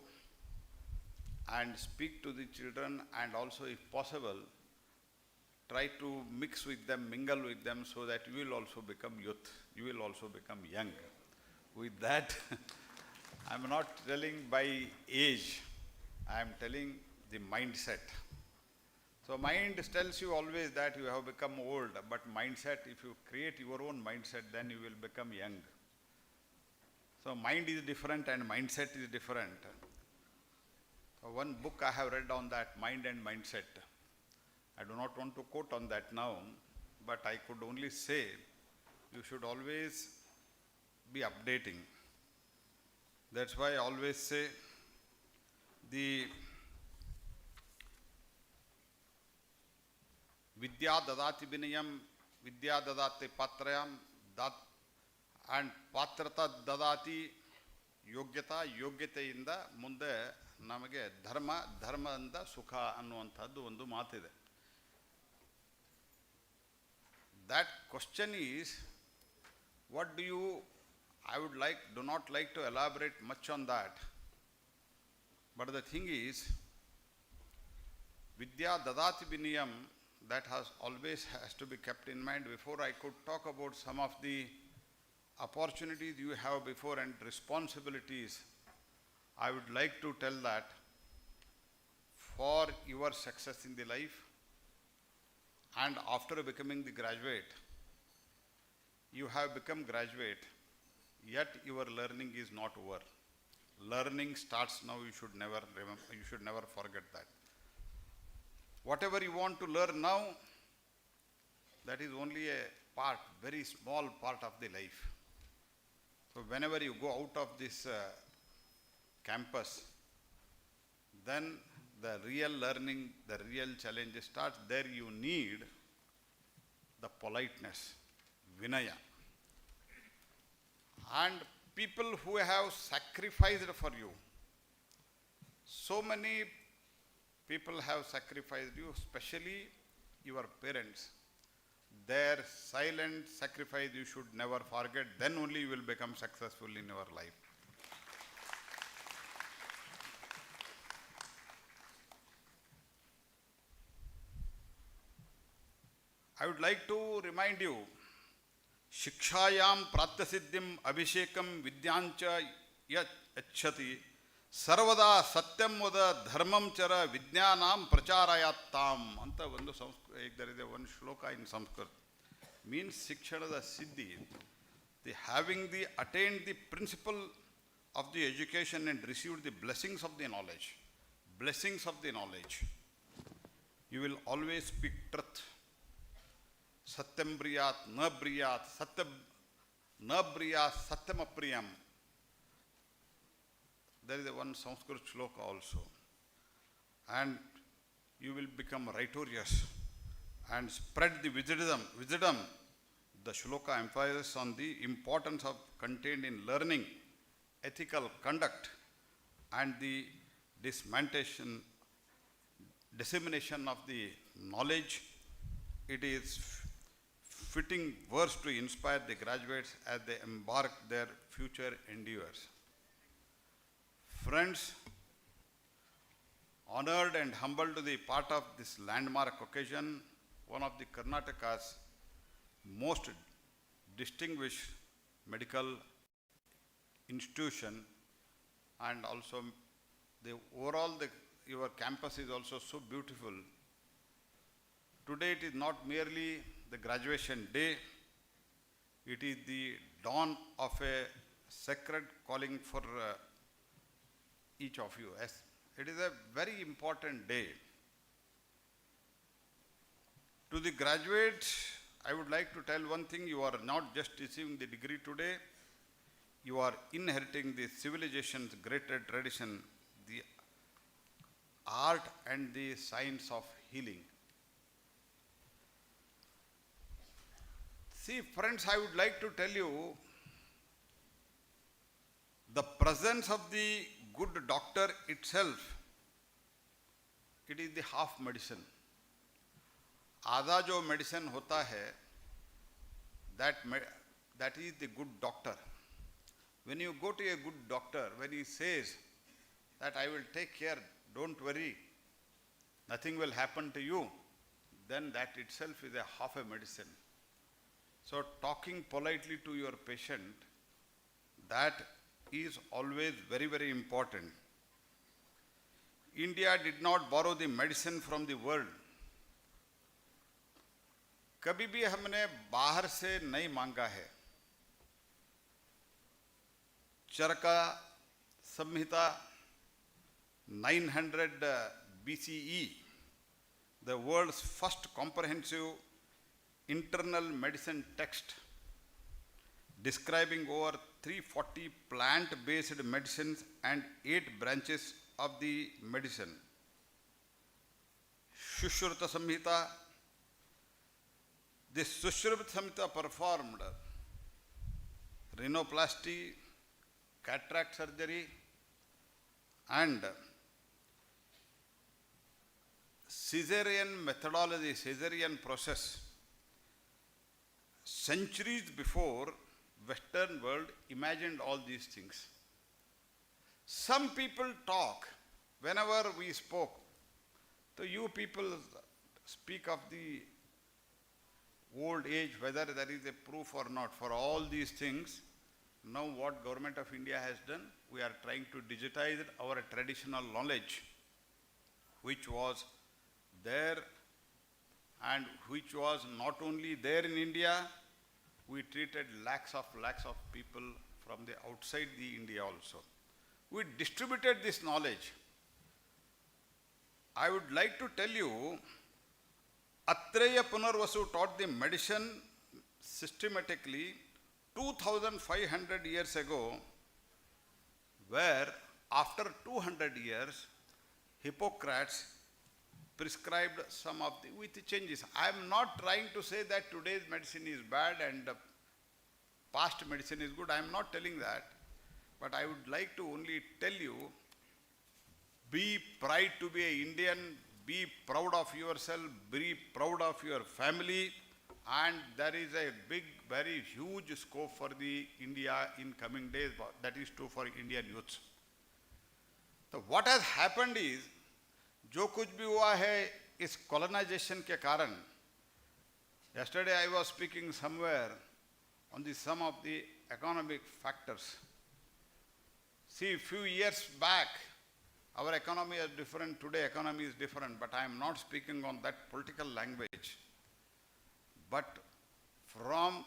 and speak to the children, and also, if possible, try to mix with them, mingle with them, so that you will also become youth, you will also become young. With that, I am not telling by age, I am telling the mindset. So mind tells you always that you have become old, but mindset, if you create your own mindset, then you will become young. So mind is different and mindset is different. So one book I have read on that, Mind and Mindset. I do not want to quote on that now, but I could only say you should always be updating. That's why I always say the Vidya dadati binayam, Vidya dadati patrayam, and patrata dadati yogyata, yogyateyinda munde namage dharma, dharmainda sukha ಅನ್ನುವಂಥದ್ದು ಒಂದು ಮಾತಿದೆ. That question is, what do you, I would like, do not like to elaborate much on that. But the thing is, Vidya dadati binayam, that has to be kept in mind. Before I could talk about some of the opportunities you have before and responsibilities, I would like to tell that for your success in the life, and after becoming the graduate, you have become graduate, yet your learning is not over. Learning starts now, you should never remember, you should never forget that. Whatever you want to learn now, that is only a part, very small part of the life. So whenever you go out of this campus, then the real learning, the real challenge starts. There you need the politeness, vinaya. And people who have sacrificed for you, so many people have sacrificed you, especially your parents. Their silent sacrifice you should never forget, then only you will become successful in your life. I would like to remind you, Shikshayam Pratyasiddhim Abhishekam Vidyancha Yachati Sarvada Satyam Vada Dharmam Chara Vidyanam Pracharayatam. Anta one there is one shloka in Sanskrit. Means Shikshana the Siddhi, the having the attained the principle of the education and received the blessings of the knowledge. Blessings of the knowledge. You will always speak truth. Satyam briyat, na briyat, satyam na briyat, satyam apriyam. There is a one Sanskrit shloka also. And you will become righteous and spread the wisdom. The shloka emphasizes on the importance of contained in learning, ethical conduct, and the dissemination of the knowledge. It is fitting verse to inspire the graduates as they embark their future endeavors. Friends, honored and humbled to be part of this landmark occasion, one of the Karnataka's most distinguished medical institution, and also your campus is also so beautiful. Today it is not merely the graduation day, it is the dawn of a sacred calling for each of you. It is a very important day. To the graduates, I would like to tell one thing: you are not just receiving the degree today, you are inheriting the civilization's greater tradition, the art and the science of healing. See, friends, I would like to tell you, the presence of the good doctor itself, it is the half medicine. आधा जो medicine होता है, that is the good doctor. When you go to a good doctor, when he says that I will take care, don't worry, nothing will happen to you, then that itself is a half a medicine. So talking politely to your patient, that is always very, very important. India did not borrow the medicine from the world. कभी भी हमने बाहर से नहीं मांगा है. चरका संहिता 900 BCE, the world's first comprehensive internal medicine text describing over 340 plant-based medicines and 8 branches of the medicine. Sushruta Samhita. This Sushruta Samhita performed rhinoplasty, cataract surgery, and caesarean methodology, caesarean process. Centuries before Western world imagined all these things. Some people talk, whenever we spoke, so you people speak of the old age, whether there is a proof or not. For all these things, now what Government of India has done, we are trying to digitize our traditional knowledge, which was there and which was not only there in India, we treated lakhs of people from the outside the India also. We distributed this knowledge. I would like to tell you, Atreya Punarvasu taught the medicine systematically 2500 years ago, where after 200 years, Hippocrates prescribed some of the, with the changes. I am not trying to say that today's medicine is bad and past medicine is good. I am not telling that. But I would like to only tell you, be proud to be an Indian, be proud of yourself, be proud of your family, and there is a big, very huge scope for the India in coming days. That is true for Indian youths. So what has happened is, जो कुछ भी हुआ है इस colonization के कारण, Yesterday I was speaking somewhere on the sum of the economic factors. See, few years back, our economy is different, today economy is different, but I am not speaking on that political language. But from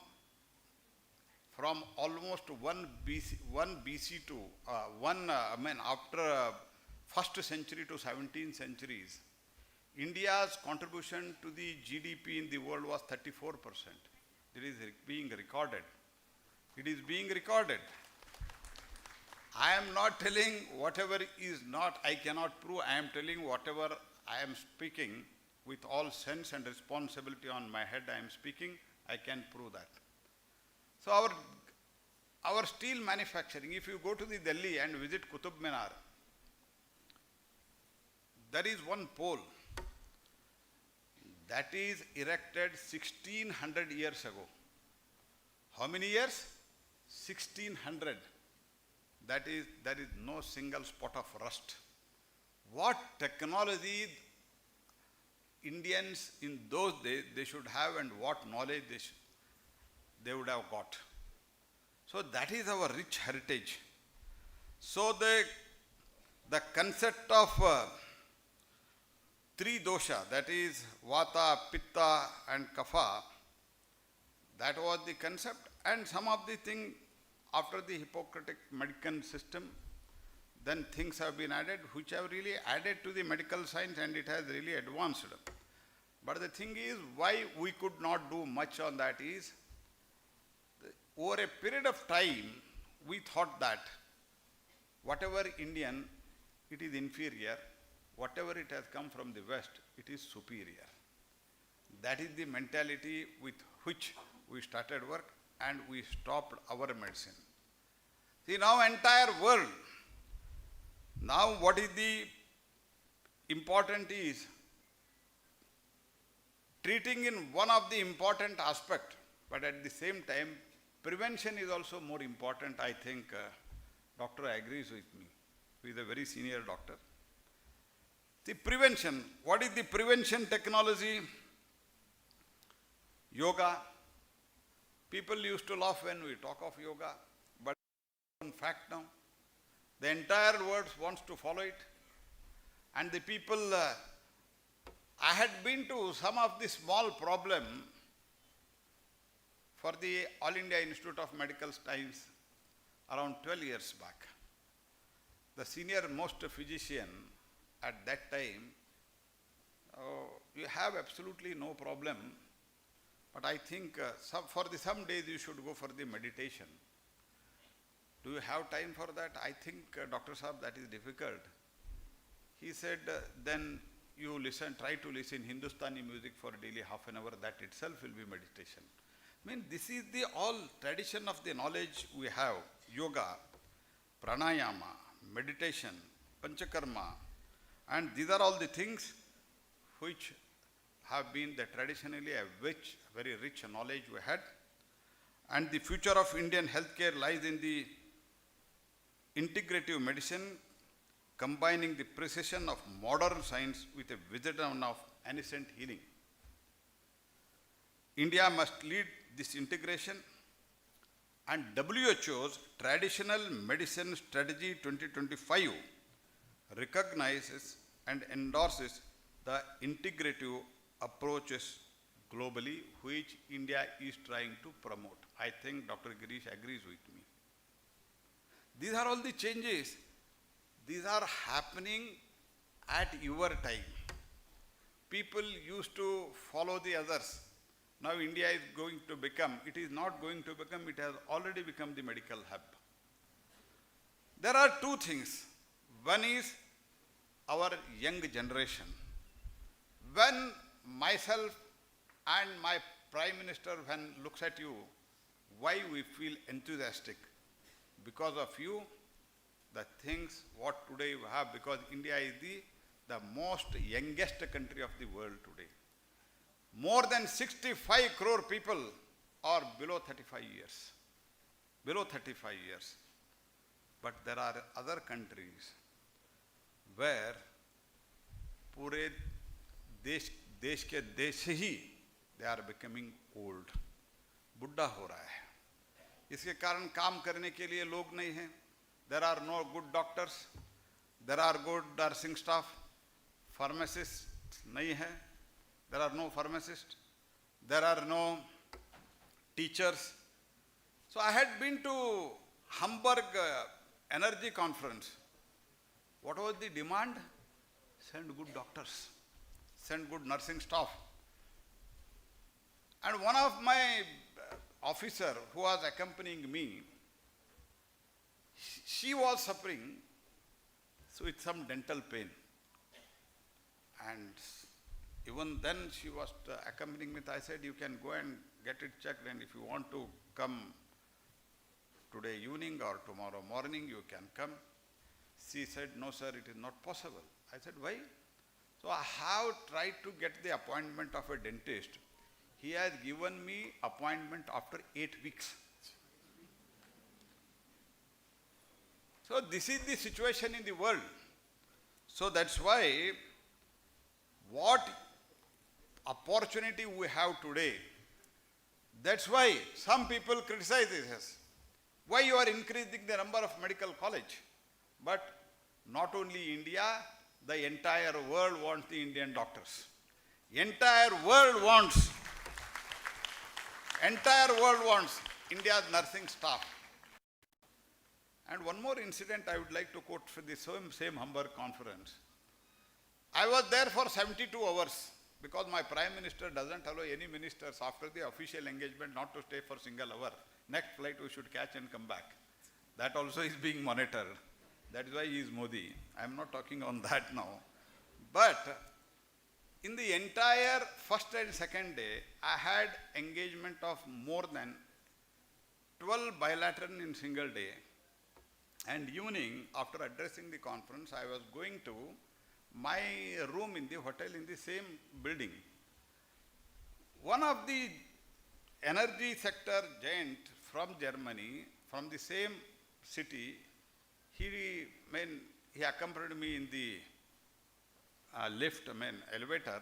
almost 1 BC to, after first century to 17th centuries, India's contribution to the GDP in the world was 34%. It is being recorded. It is being recorded. I am not telling whatever is not, I cannot prove. I am telling whatever I am speaking with all sense and responsibility on my head. I am speaking, I can prove that. So our steel manufacturing, if you go to the Delhi and visit Qutub Minar, there is one pole that is erected 1600 years ago. How many years? 1600. There is no single spot of rust. What technology Indians in those days they should have, and what knowledge they would have got. So that is our rich heritage. So the concept of three dosha, that is Vata, Pitta and Kapha, that was the concept, and some of the things after the Hippocratic medical system, then things have been added which have really added to the medical science, and it has really advanced. But the thing is, why we could not do much on that is, over a period of time, we thought that whatever Indian, it is inferior, whatever it has come from the West, it is superior. That is the mentality with which we started work, and we stopped our medicine. See, now entire world, now what is the important is, treating in one of the important aspect, but at the same time, prevention is also more important. I think doctor agrees with me. He is a very senior doctor. The prevention, what is the prevention technology? Yoga. People used to laugh when we talk of yoga, but in fact now, the entire world wants to follow it. And the people, I had been to some of the small problem for the All India Institute of Medical Science around 12 years back. The senior most physician at that time, you have absolutely no problem, but I think for some days you should go for the meditation. Do you have time for that? I think, Dr. Saab, that is difficult. He said, then you try to listen Hindustani music for daily half an hour, that itself will be meditation. I mean, this is the all tradition of the knowledge we have. Yoga, pranayama, meditation, panchakarma, and these are all the things which have been the traditionally a very rich knowledge we had. And the future of Indian healthcare lies in the integrative medicine, combining the precision of modern science with a wisdom of ancient healing. India must lead this integration, and WHO's Traditional Medicine Strategy 2025 recognizes and endorses the integrative approaches globally, which India is trying to promote. I think Dr. Girish agrees with me. These are all the changes. These are happening at your time. People used to follow the others. Now India is going to become, it is not going to become, it has already become the medical hub. There are two things. One is our young generation. When myself and my Prime Minister, when looks at you, why we feel enthusiastic? Because of you, the things what today we have, because India is the most youngest country of the world today. More than 65 crore people are below 35 years. Below 35 years. But there are other countries where पूरे देश के देश ही they are becoming old. बुढ़ा हो रहा है. इसके कारण काम करने के लिए लोग नहीं हैं. There are no good doctors. There are good nursing staff. Pharmacists नहीं है. There are no pharmacists. There are no teachers. So I had been to Hamburg Energy Conference. What was the demand? Send good doctors. Send good nursing staff. And one of my officer who was accompanying me, she was suffering with some dental pain. And even then she was accompanying me. I said, you can go and get it checked, and if you want to come today evening or tomorrow morning, you can come. She said, no sir, it is not possible. I said, why? So I have tried to get the appointment of a dentist. He has given me appointment after 8 weeks. So this is the situation in the world. So that's why what opportunity we have today, that's why some people criticize us. Why you are increasing the number of medical college? But not only India, the entire world wants the Indian doctors. Entire world wants India's nursing staff. And one more incident I would like to quote for the same Hamburg conference. I was there for 72 hours because my Prime Minister doesn't allow any ministers after the official engagement not to stay for single hour. Next flight we should catch and come back. That also is being monitored. That is why he is Modi. I am not talking on that now. But in the entire first and second day, I had engagement of more than 12 bilateral in single day. And evening, after addressing the conference, I was going to my room in the hotel in the same building. One of the energy sector giant from Germany, from the same city, he accompanied me in the elevator,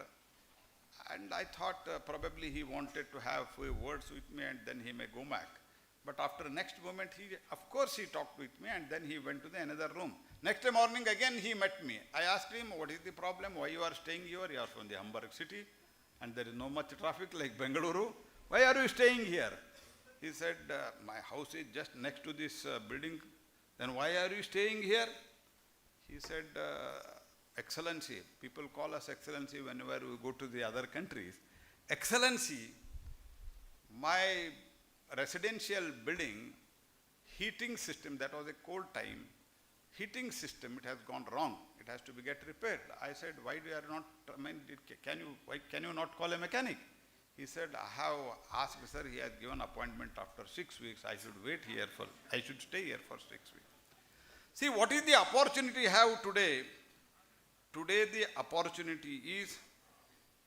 and I thought probably he wanted to have a few words with me and then he may go back. But after next moment, of course he talked with me, and then he went to the another room. Next morning again he met me. I asked him, what is the problem? Why you are staying here? You are from the Hamburg city and there is no much traffic like Bengaluru. Why are you staying here? He said, my house is just next to this building. Then why are you staying here? He said, Excellency. People call us Excellency whenever we go to the other countries. Excellency, my residential building heating system, that was a cold time, heating system, it has gone wrong. It has to be get repaired. I said, why do you not, why can you not call a mechanic? He said, I have asked, sir, he has given appointment after 6 weeks. I should stay here for 6 weeks. See, what is the opportunity we have today? Today the opportunity is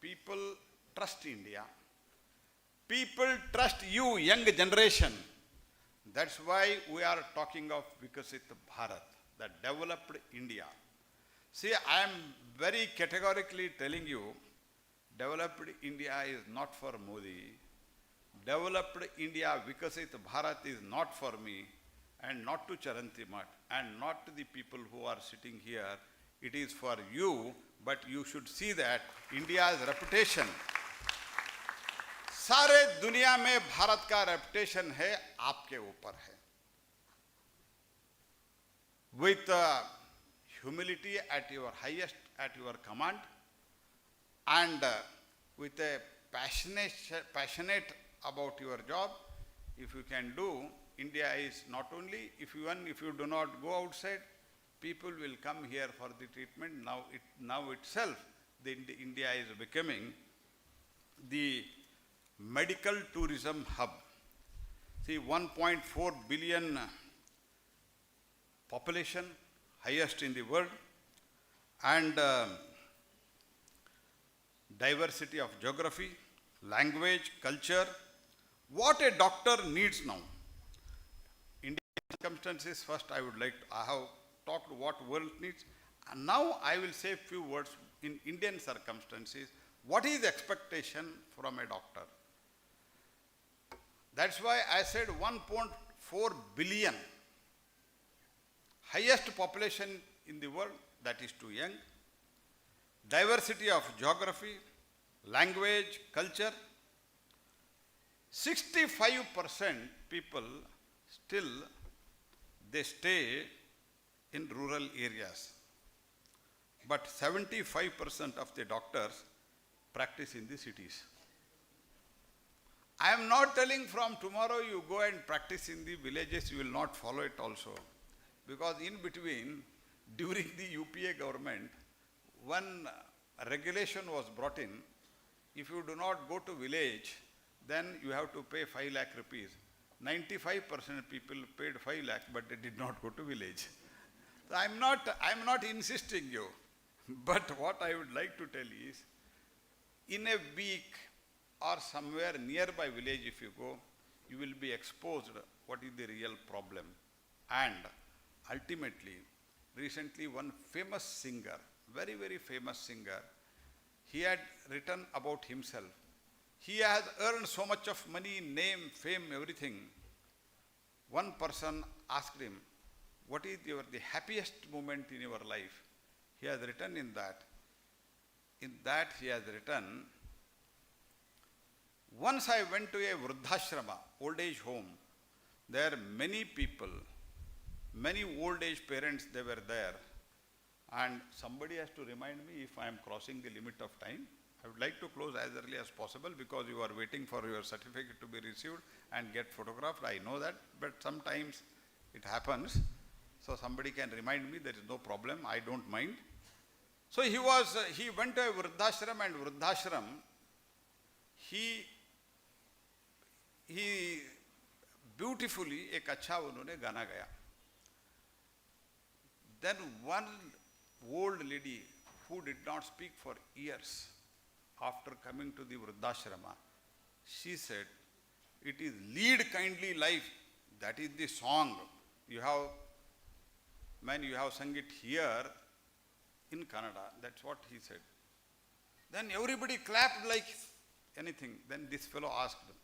people trust India. People trust you, young generation. That's why we are talking of Vikasit Bharat, the developed India. See, I am very categorically telling you, developed India is not for Modi. Developed India, Vikasit Bharat is not for me, and not to Charanti Math, and not to the people who are sitting here. It is for you, but you should see that India's reputation, सारे दुनिया में भारत का reputation है आपके ऊपर है. With humility at your highest, at your command, and with a passionate about your job, if you can do, India is not only, if you do not go outside, people will come here for the treatment. Now itself, India is becoming the medical tourism hub. See, 1.4 billion population, highest in the world, and diversity of geography, language, culture. What a doctor needs now. Indian circumstances, first I have talked what world needs, and now I will say a few words in Indian circumstances, What is expectation from a doctor? That's why I said 1.4 billion. Highest population in the world, that is too young. Diversity of geography, language, culture. 65% people still they stay in rural areas. But 75% of the doctors practice in the cities. I am not telling from tomorrow you go and practice in the villages, you will not follow it also. Because in between, during the UPA government, one regulation was brought in. If you do not go to village, then you have to pay 5 lakh rupees. 95% people paid 5 lakh, but they did not go to village. So I am not insisting you. But what I would like to tell is, in a week or somewhere nearby village if you go, you will be exposed what is the real problem. And ultimately, recently one famous singer, very, very famous singer, he had written about himself. He has earned so much of money, name, fame, everything. One person asked him, what is the happiest moment in your life? He has written in that he has written, once I went to a vruddhashrama, old age home. There many people, many old age parents, they were there. And somebody has to remind me if I am crossing the limit of time. I would like to close as early as possible because you are waiting for your certificate to be received and get photographed. I know that, but sometimes it happens. So somebody can remind me, there is no problem, I don't mind. So he went to a vruddhashram, and vruddhashram, he beautifully एक अच्छा उन्होंने गाना गाया. Then one old lady who did not speak for years, after coming to the vruddhashrama, she said, it is lead kindly life, that is the song. You have sung it here in Kannada, that's what he said. Then everybody clapped like anything. Then this fellow asked them,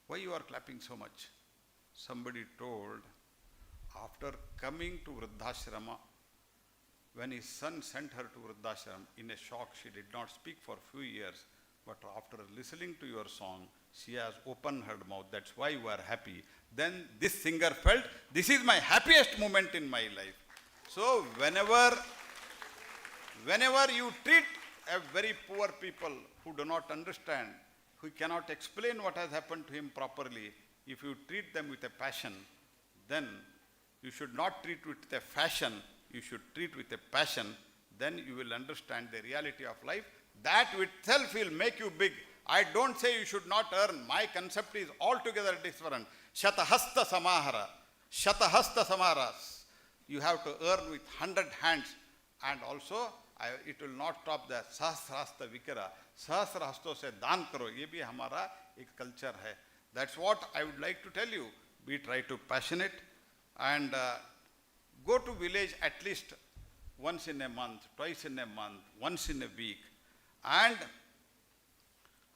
why you are clapping so much? Somebody told, after coming to vruddhashrama, when his son sent her to vruddhashram, in a shock, she did not speak for a few years, but after listening to your song, she has opened her mouth. That's why you are happy. Then this singer felt, this is my happiest moment in my life. So whenever you treat a very poor people who do not understand, who cannot explain what has happened to him properly, if you treat them with a passion, then you should not treat with a fashion, you should treat with a passion, then you will understand the reality of life. That itself will make you big. I don't say you should not earn. My concept is altogether different. Shatahasta samahara. Shatahasta samaras. You have to earn with 100 hands. And also, it will not stop the sahasrahasta vikara. Sahasrahasto se daan karo. Ye bhi hamara ek culture hai. That's what I would like to tell you. We try to passionate and go to village at least once in a month, twice in a month, once in a week. And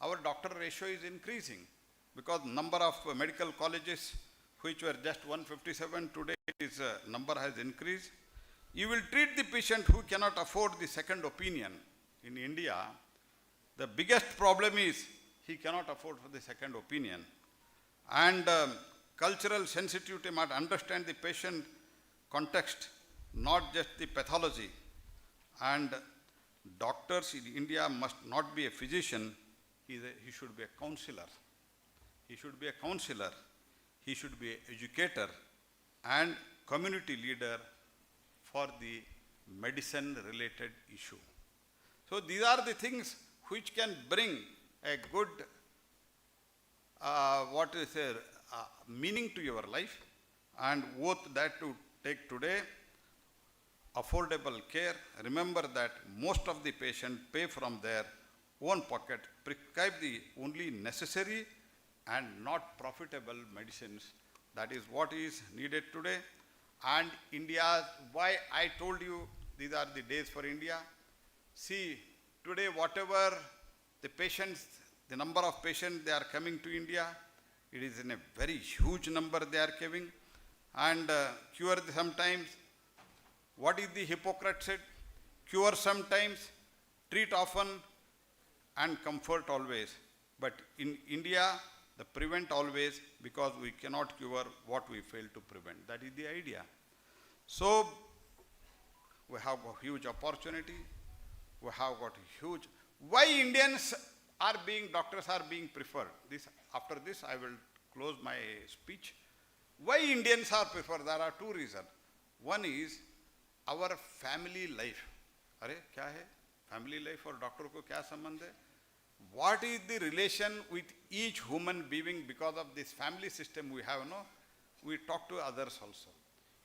our doctor ratio is increasing because number of medical colleges which were just 157 today, its number has increased. You will treat the patient who cannot afford the second opinion. In India, the biggest problem is he cannot afford for the second opinion. And cultural sensitivity must understand the patient context, not just the pathology. And doctors in India must not be a physician, he should be a counselor. He should be a counselor. He should be an educator and community leader for the medicine-related issue. So these are the things which can bring a good, meaning to your life, and both that to take today, affordable care. Remember that most of the patients pay from their own pocket, prescribe the only necessary and not profitable medicines. That is what is needed today. And India, why I told you these are the days for India. See, today whatever The patients, the number of patients they are coming to India, it is in a very huge number they are coming. And cure sometimes. What is the Hippocrates said? Cure sometimes, treat often, and comfort always. But in India, the prevent always, because we cannot cure what we fail to prevent. That is the idea. So we have a huge opportunity. We have got a huge. Why Indians are being, doctors are being preferred? After this, I will close my speech. Why Indians are preferred? There are two reasons. One is our family life. अरे क्या है? Family life और doctor को क्या संबंध है? What is the relation with each human being because of this family system we have? No, we talk to others also.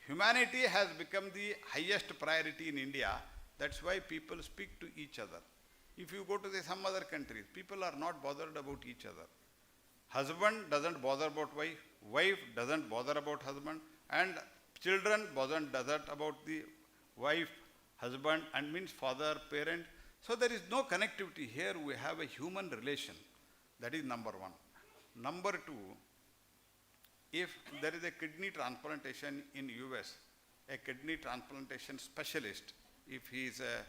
Humanity has become the highest priority in India. That's why people speak to each other. If you go to some other countries, people are not bothered about each other. Husband doesn't bother about wife, wife doesn't bother about husband, and children doesn't about the wife, husband, and means father, parent. So there is no connectivity. Here we have a human relation. That is number one. Number two, if there is a kidney transplantation in US, a kidney transplantation specialist, if he is a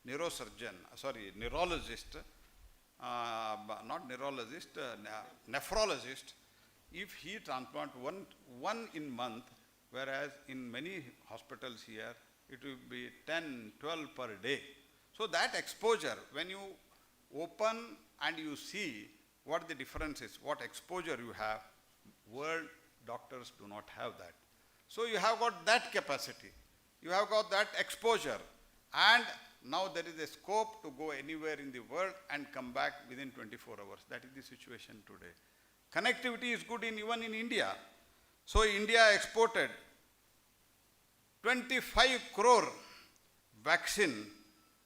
neurologist, nephrologist, if he transplant one in month, whereas in many hospitals here, it will be 10, 12 per day. So that exposure, when you open and you see what the difference is, what exposure you have, world doctors do not have that. So you have got that capacity, you have got that exposure, and now there is a scope to go anywhere in the world and come back within 24 hours. That is the situation today. Connectivity is good even in India. So India exported 25 crore vaccine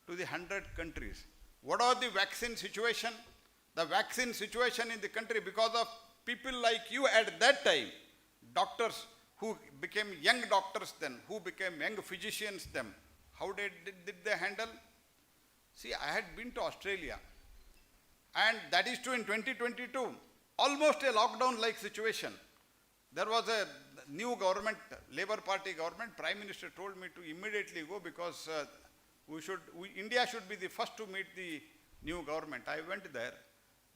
to the 100 countries. What are the vaccine situation? The vaccine situation in the country, because of people like you at that time, doctors who became young doctors then, who became young physicians then, how did they handle? See, I had been to Australia, and that is true in 2022, almost a lockdown-like situation. There was a new government, Labour Party government. Prime Minister told me to immediately go because India should be the first to meet the new government. I went there.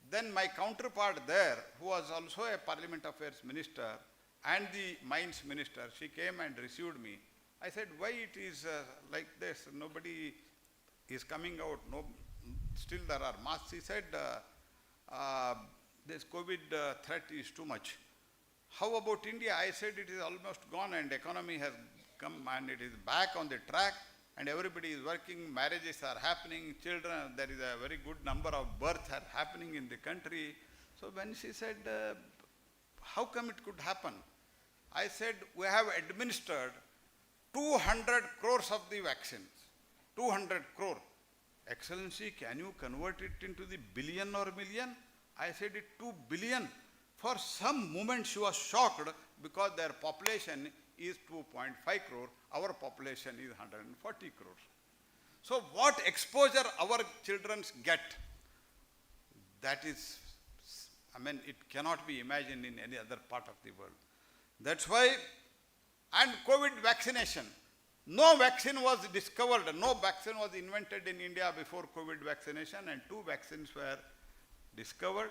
Then my counterpart there, who was also a Parliament Affairs Minister and the Mines Minister, she came and received me. I said, why it is like this? Nobody is coming out. No, still there are masks. He said, this COVID threat is too much. How about India? I said it is almost gone and economy has come and it is back on the track and everybody is working, marriages are happening, children, there is a very good number of births are happening in the country. So when she said, how come it could happen? I said, we have administered 200 crores of the vaccines. 200 crore. Excellency, can you convert it into the billion or million? I said it 2 billion. For some moment she was shocked because their population is 2.5 crore. Our population is 140 crores. So what exposure our children get, that is, it cannot be imagined in any other part of the world. That's why, and COVID vaccination. No vaccine was discovered, no vaccine was invented in India before COVID vaccination, and 2 vaccines were discovered,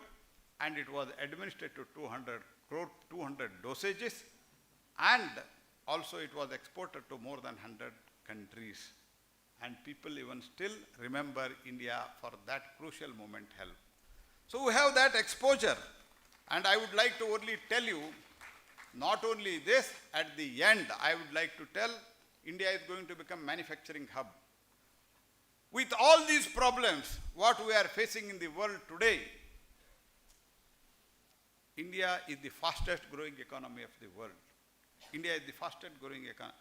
and it was administered to 200 dosages, and also it was exported to more than 100 countries. And people even still remember India for that crucial moment help. So we have that exposure, and I would like to only tell you, not only this, at the end I would like to tell, India is going to become manufacturing hub. With all these problems, what we are facing in the world today, India is the fastest growing economy of the world. India is the fastest growing economy.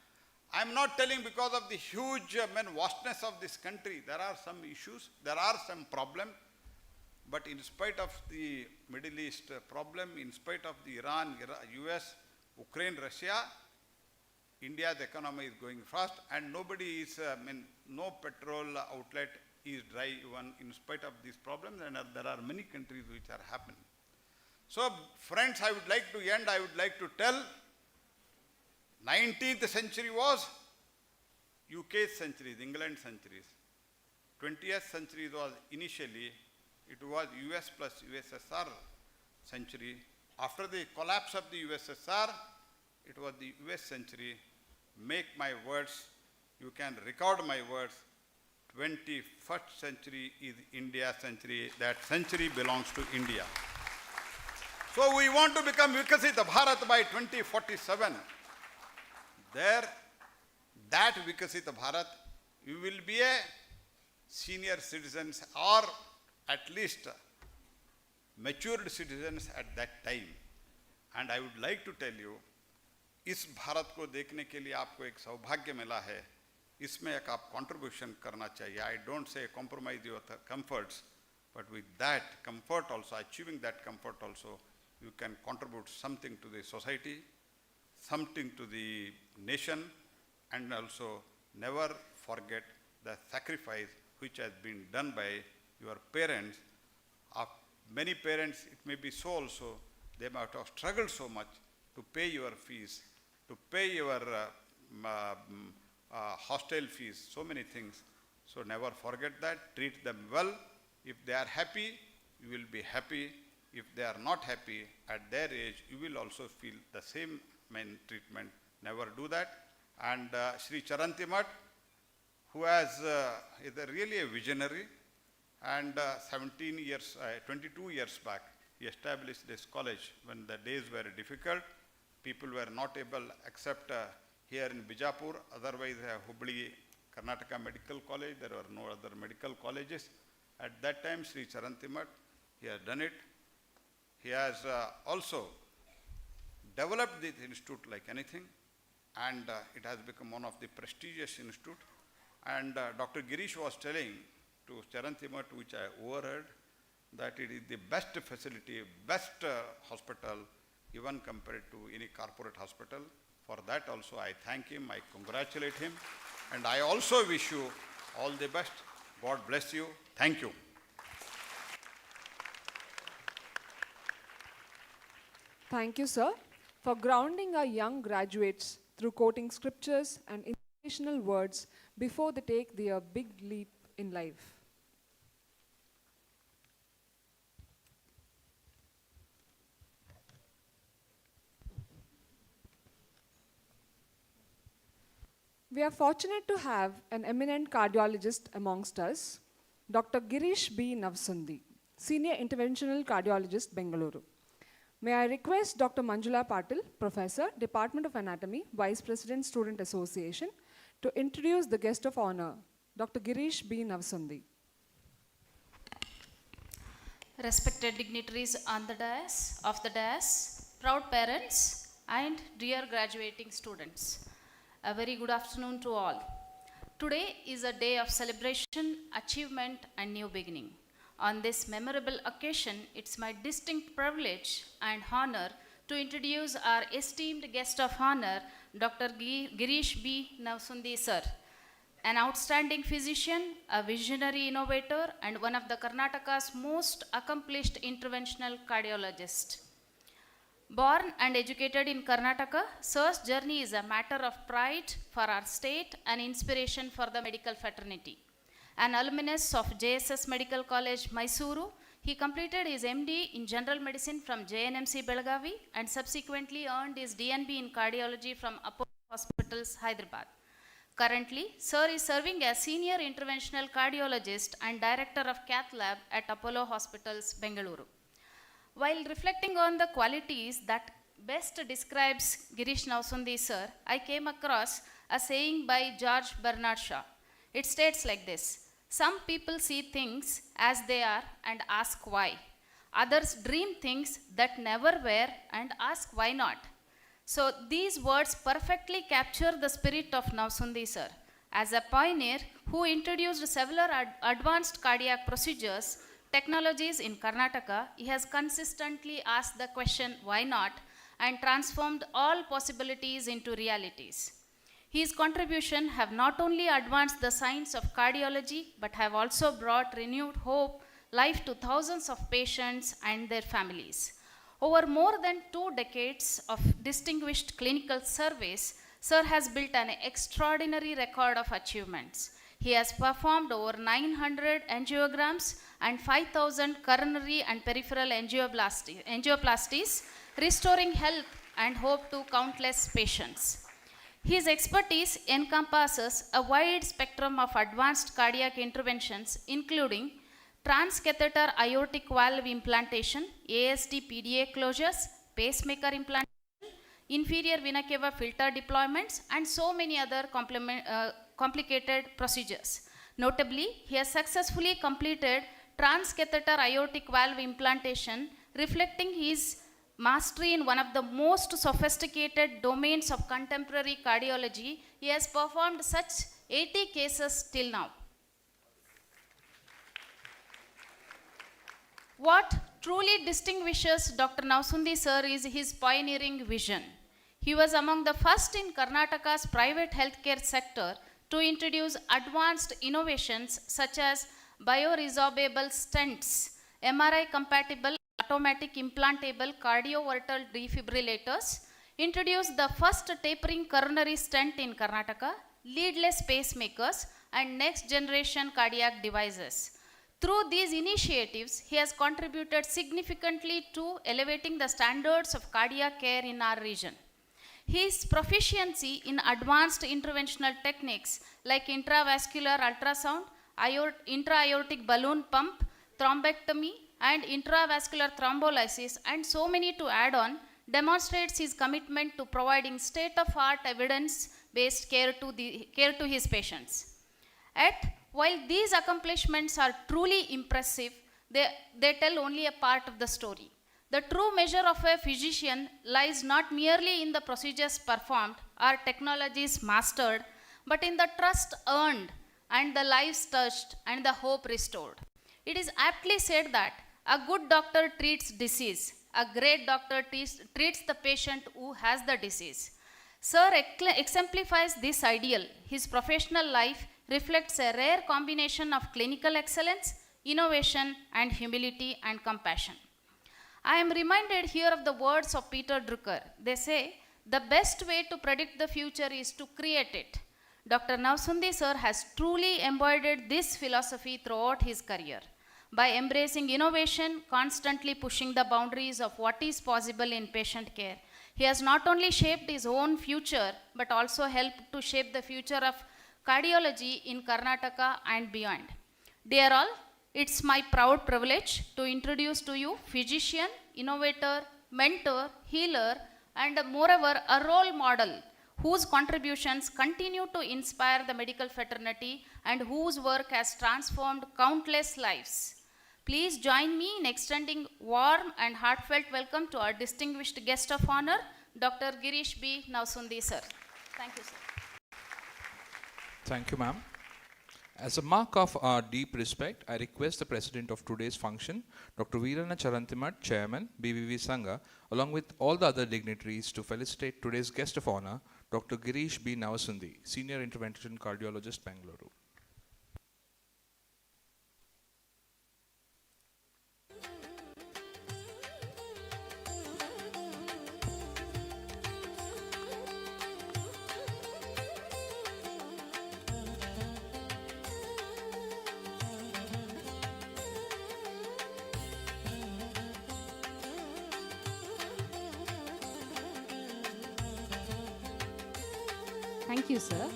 I am not telling because of the huge vastness of this country. There are some issues, there are some problems, but in spite of the Middle East problem, in spite of the Iran, US, Ukraine, Russia, India's economy is going fast, and nobody is, no petrol outlet is dry even in spite of these problems, and there are many countries which are happening. So friends, I would like to end, I would like to tell, 19th century was UK's centuries, England's centuries. 20th century was initially, it was US plus USSR century. After the collapse of the USSR, it was the US century. Make my words, you can record my words, 21st century is India century. That century belongs to India. So we want to become Vikasita Bharat by 2047. There, that Vikasita Bharat, you will be a senior citizens or at least matured citizens at that time. And I would like to tell you, इस भारत को देखने के लिए आपको एक सौभाग्य मिला है, इसमें एक आप contribution करना चाहिए. I don't say compromise your comforts, but with that comfort also, achieving that comfort also, you can contribute something to the society, something to the nation, and also never forget the sacrifice which has been done by your parents. Many parents, it may be so also, they might have struggled so much to pay your fees, to pay your hostel fees, so many things. So never forget that, treat them well. If they are happy, you will be happy. If they are not happy, at their age, you will also feel the same treatment. Never do that. And Sri Charantimat, who is really a visionary, and 22 years back, he established this college when the days were difficult. People were not able, except here in Bijapur, otherwise Hubli, Karnataka Medical College, there were no other medical colleges. At that time, Sri Charantimat, he has done it. He has also developed this institute like anything, and it has become one of the prestigious institutes. And Dr. Girish was telling to Charantimat, which I overheard, that it is the best facility, best hospital, even compared to any corporate hospital. For that also I thank him, I congratulate him, and I also wish you all the best. God bless you. Thank you. Thank you, sir, for grounding our young graduates through quoting scriptures and inspirational words before they take their big leap in life. We are fortunate to have an eminent cardiologist amongst us, Dr. Girish B. Navsundi, Senior Interventional Cardiologist, Bengaluru. May I request Dr. Manjula Patil, Professor, Department of Anatomy, Vice President, Student Association, to introduce the guest of honor, Dr. Girish B. Navsundi. Respected dignitaries on the dais, proud parents, and dear graduating students. A very good afternoon to all. Today is a day of celebration, achievement, and new beginning. On this memorable occasion, it's my distinct privilege and honor to introduce our esteemed guest of honor, Dr. Girish B. Navsundi sir, an outstanding physician, a visionary innovator, and one of the Karnataka's most accomplished interventional cardiologists. Born and educated in Karnataka, sir's journey is a matter of pride for our state and inspiration for the medical fraternity. An alumnus of JSS Medical College, Mysuru, he completed his MD in General Medicine from SNMC Belagavi and subsequently earned his DNB in Cardiology from Apollo Hospitals, Hyderabad. Currently, sir is serving as Senior Interventional Cardiologist and Director of Cath Lab at Apollo Hospitals, Bengaluru. While reflecting on the qualities that best describes Girish Navsundi sir, I came across a saying by George Bernard Shaw. It states like this: some people see things as they are and ask why. Others dream things that never were and ask why not. So these words perfectly capture the spirit of Navsundi sir. As a pioneer who introduced several advanced cardiac procedures, technologies in Karnataka, he has consistently asked the question, why not, and transformed all possibilities into realities. His contribution have not only advanced the science of cardiology, but have also brought renewed hope, life to thousands of patients and their families. Over more than 2 decades of distinguished clinical service, Sir has built an extraordinary record of achievements. He has performed over 900 angiograms and 5,000 coronary and peripheral angioplasties, restoring health and hope to countless patients. His expertise encompasses a wide spectrum of advanced cardiac interventions, including transcatheter aortic valve implantation, ASD PDA closures, pacemaker implantation, inferior vena cava filter deployments, and so many other complicated procedures. Notably, he has successfully completed transcatheter aortic valve implantation, reflecting his mastery in one of the most sophisticated domains of contemporary cardiology. He has performed such 80 cases till now. What truly distinguishes Dr. Navasundi sir is his pioneering vision. He was among the first in Karnataka's private healthcare sector to introduce advanced innovations such as bioresorbable stents, MRI-compatible automatic implantable cardioverter defibrillators, introduced the first tapering coronary stent in Karnataka, leadless pacemakers, and next-generation cardiac devices. Through these initiatives, he has contributed significantly to elevating the standards of cardiac care in our region. His proficiency in advanced interventional techniques like intravascular ultrasound, intra-aortic balloon pump, thrombectomy, and intravascular thrombolysis, and so many to add on, demonstrates his commitment to providing state-of-art evidence-based care to his patients. Yet, while these accomplishments are truly impressive, they tell only a part of the story. The true measure of a physician lies not merely in the procedures performed or technologies mastered, but in the trust earned and the lives touched and the hope restored. It is aptly said that a good doctor treats disease, a great doctor treats the patient who has the disease. Sir exemplifies this ideal. His professional life reflects a rare combination of clinical excellence, innovation, and humility and compassion. I am reminded here of the words of Peter Drucker. They say, the best way to predict the future is to create it. Dr. Navasundi sir has truly embodied this philosophy throughout his career. By embracing innovation, constantly pushing the boundaries of what is possible in patient care, he has not only shaped his own future, but also helped to shape the future of cardiology in Karnataka and beyond. Dear all, it's my proud privilege to introduce to you physician, innovator, mentor, healer, and moreover a role model whose contributions continue to inspire the medical fraternity and whose work has transformed countless lives. Please join me in extending warm and heartfelt welcome to our distinguished guest of honor, Dr. Girish B. Navasundi sir. Thank you, sir. Thank you, ma'am. As a mark of our deep respect, I request the president of today's function, Dr. Veerana Charantimat, Chairman, BVV Sangha, along with all the other dignitaries to felicitate today's guest of honor, Dr. Girish B. Navasundi, Senior Intervention Cardiologist, Bangalore. Thank you, sir.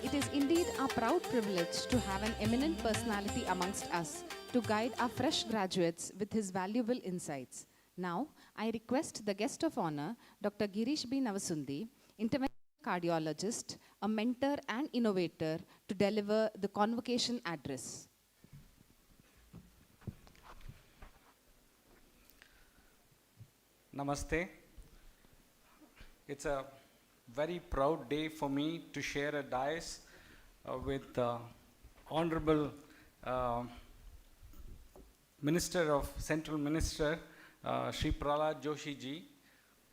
It is indeed our proud privilege to have an eminent personality amongst us to guide our fresh graduates with his valuable insights. Now, I request the guest of honor, Dr. Girish B. Navasundi, interventional cardiologist, a mentor and innovator, to deliver the convocation address. Namaste. It's a very proud day for me to share a dais with Honorable Central Minister Shri Prahlad Joshi ji,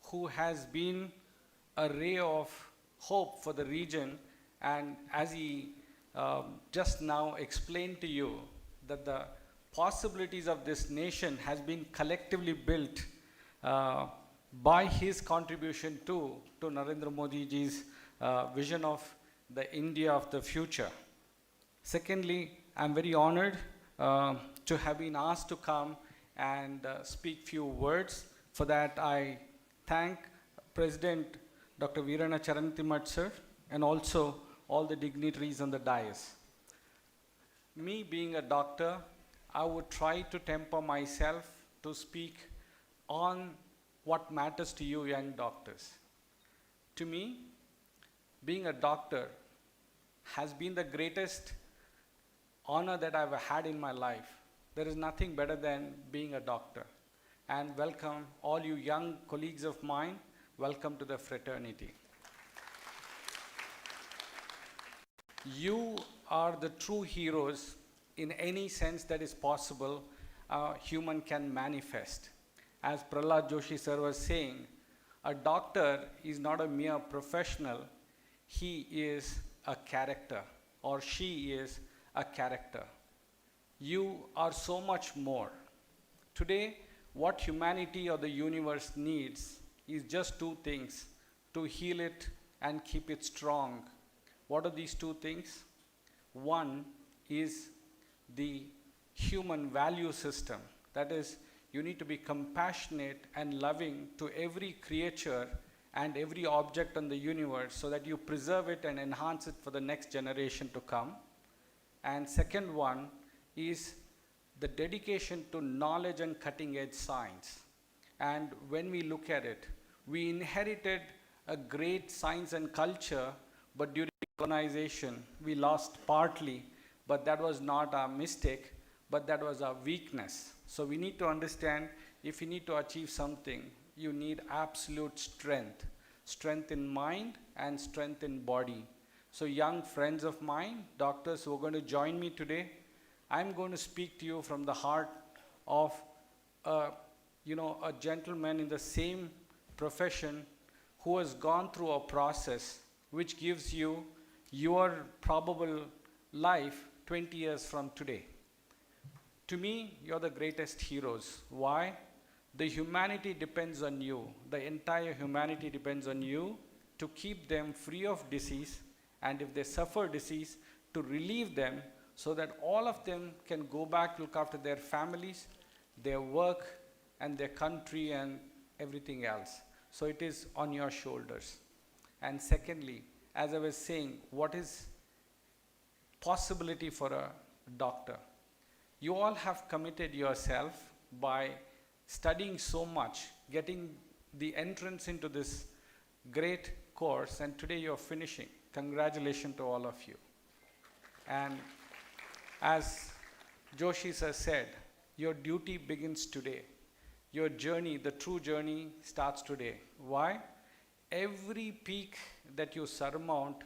who has been a ray of hope for the region. And as he just now explained to you, that the possibilities of this nation has been collectively built by his contribution to Narendra Modi ji's vision of the India of the future. Secondly, I'm very honored to have been asked to come and speak few words. For that, I thank President Dr. Veerana Charantimat sir and also all the dignitaries on the dais. Me being a doctor, I would try to temper myself to speak on what matters to you young doctors. To me, being a doctor has been the greatest honor that I've had in my life. There is nothing better than being a doctor. And welcome all you young colleagues of mine, welcome to the fraternity. You are the true heroes in any sense that is possible a human can manifest. As Prahlad Joshi sir was saying, a doctor is not a mere professional, he is a character, or she is a character. You are so much more. Today, what humanity or the universe needs is just two things: to heal it and keep it strong. What are these two things? One is the human value system. That is, you need to be compassionate and loving to every creature and every object in the universe so that you preserve it and enhance it for the next generation to come. And second one is the dedication to knowledge and cutting edge science. And when we look at it, we inherited a great science and culture, but during colonization, we lost partly, but that was not our mistake, but that was our weakness. So we need to understand, if you need to achieve something, you need absolute strength. Strength in mind and strength in body. So young friends of mine, doctors who are going to join me today, I'm going to speak to you from the heart of a gentleman in the same profession who has gone through a process which gives you your probable life 20 years from today. To me, you're the greatest heroes. Why? The humanity depends on you. The entire humanity depends on you to keep them free of disease, and if they suffer disease, to relieve them so that all of them can go back, look after their families, their work, and their country and everything else. So it is on your shoulders. And secondly, as I was saying, what is possibility for a doctor? You all have committed yourself by studying so much, getting the entrance into this great course, and today you're finishing. Congratulations to all of you. And as Joshi sir said, your duty begins today. Your journey, the true journey, starts today. Why? Every peak that you surmount,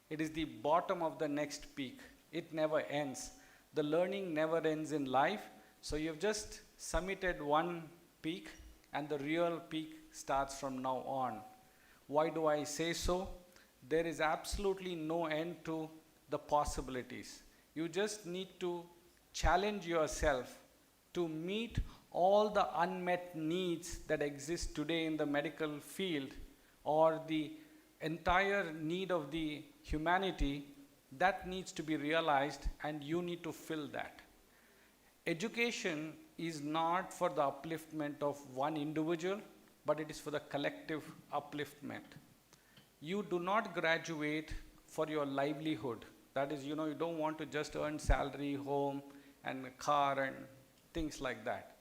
it is the bottom of the next peak. It never ends. The learning never ends in life. So you've just summited one peak, and the real peak starts from now on. Why do I say so? There is absolutely no end to the possibilities. You just need to challenge yourself to meet all the unmet needs that exist today in the medical field, or the entire need of the humanity that needs to be realized, and you need to fill that. Education is not for the upliftment of one individual, but it is for the collective upliftment. You do not graduate for your livelihood. That is, you don't want to just earn salary, home, and a car and things like that.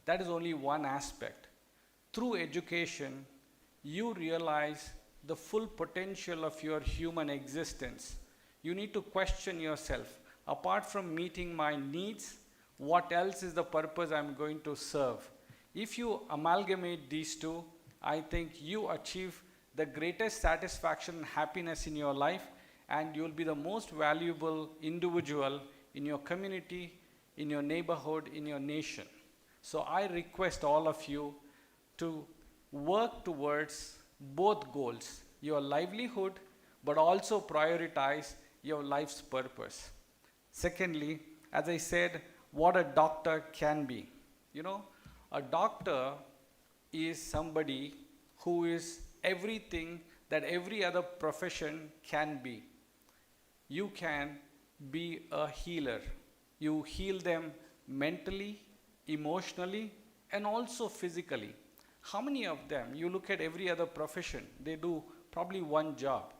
That is only one aspect. Through education, you realize the full potential of your human existence. You need to question yourself, apart from meeting my needs, what else is the purpose I'm going to serve? If you amalgamate these two, I think you achieve the greatest satisfaction and happiness in your life, and you'll be the most valuable individual in your community, in your neighborhood, in your nation. So I request all of you to work towards both goals, your livelihood, but also prioritize your life's purpose. Secondly, as I said, what a doctor can be. You know, a doctor is somebody who is everything that every other profession can be. You can be a healer. You heal them mentally, emotionally, and also physically. How many of them, you look at every other profession, they do probably one job.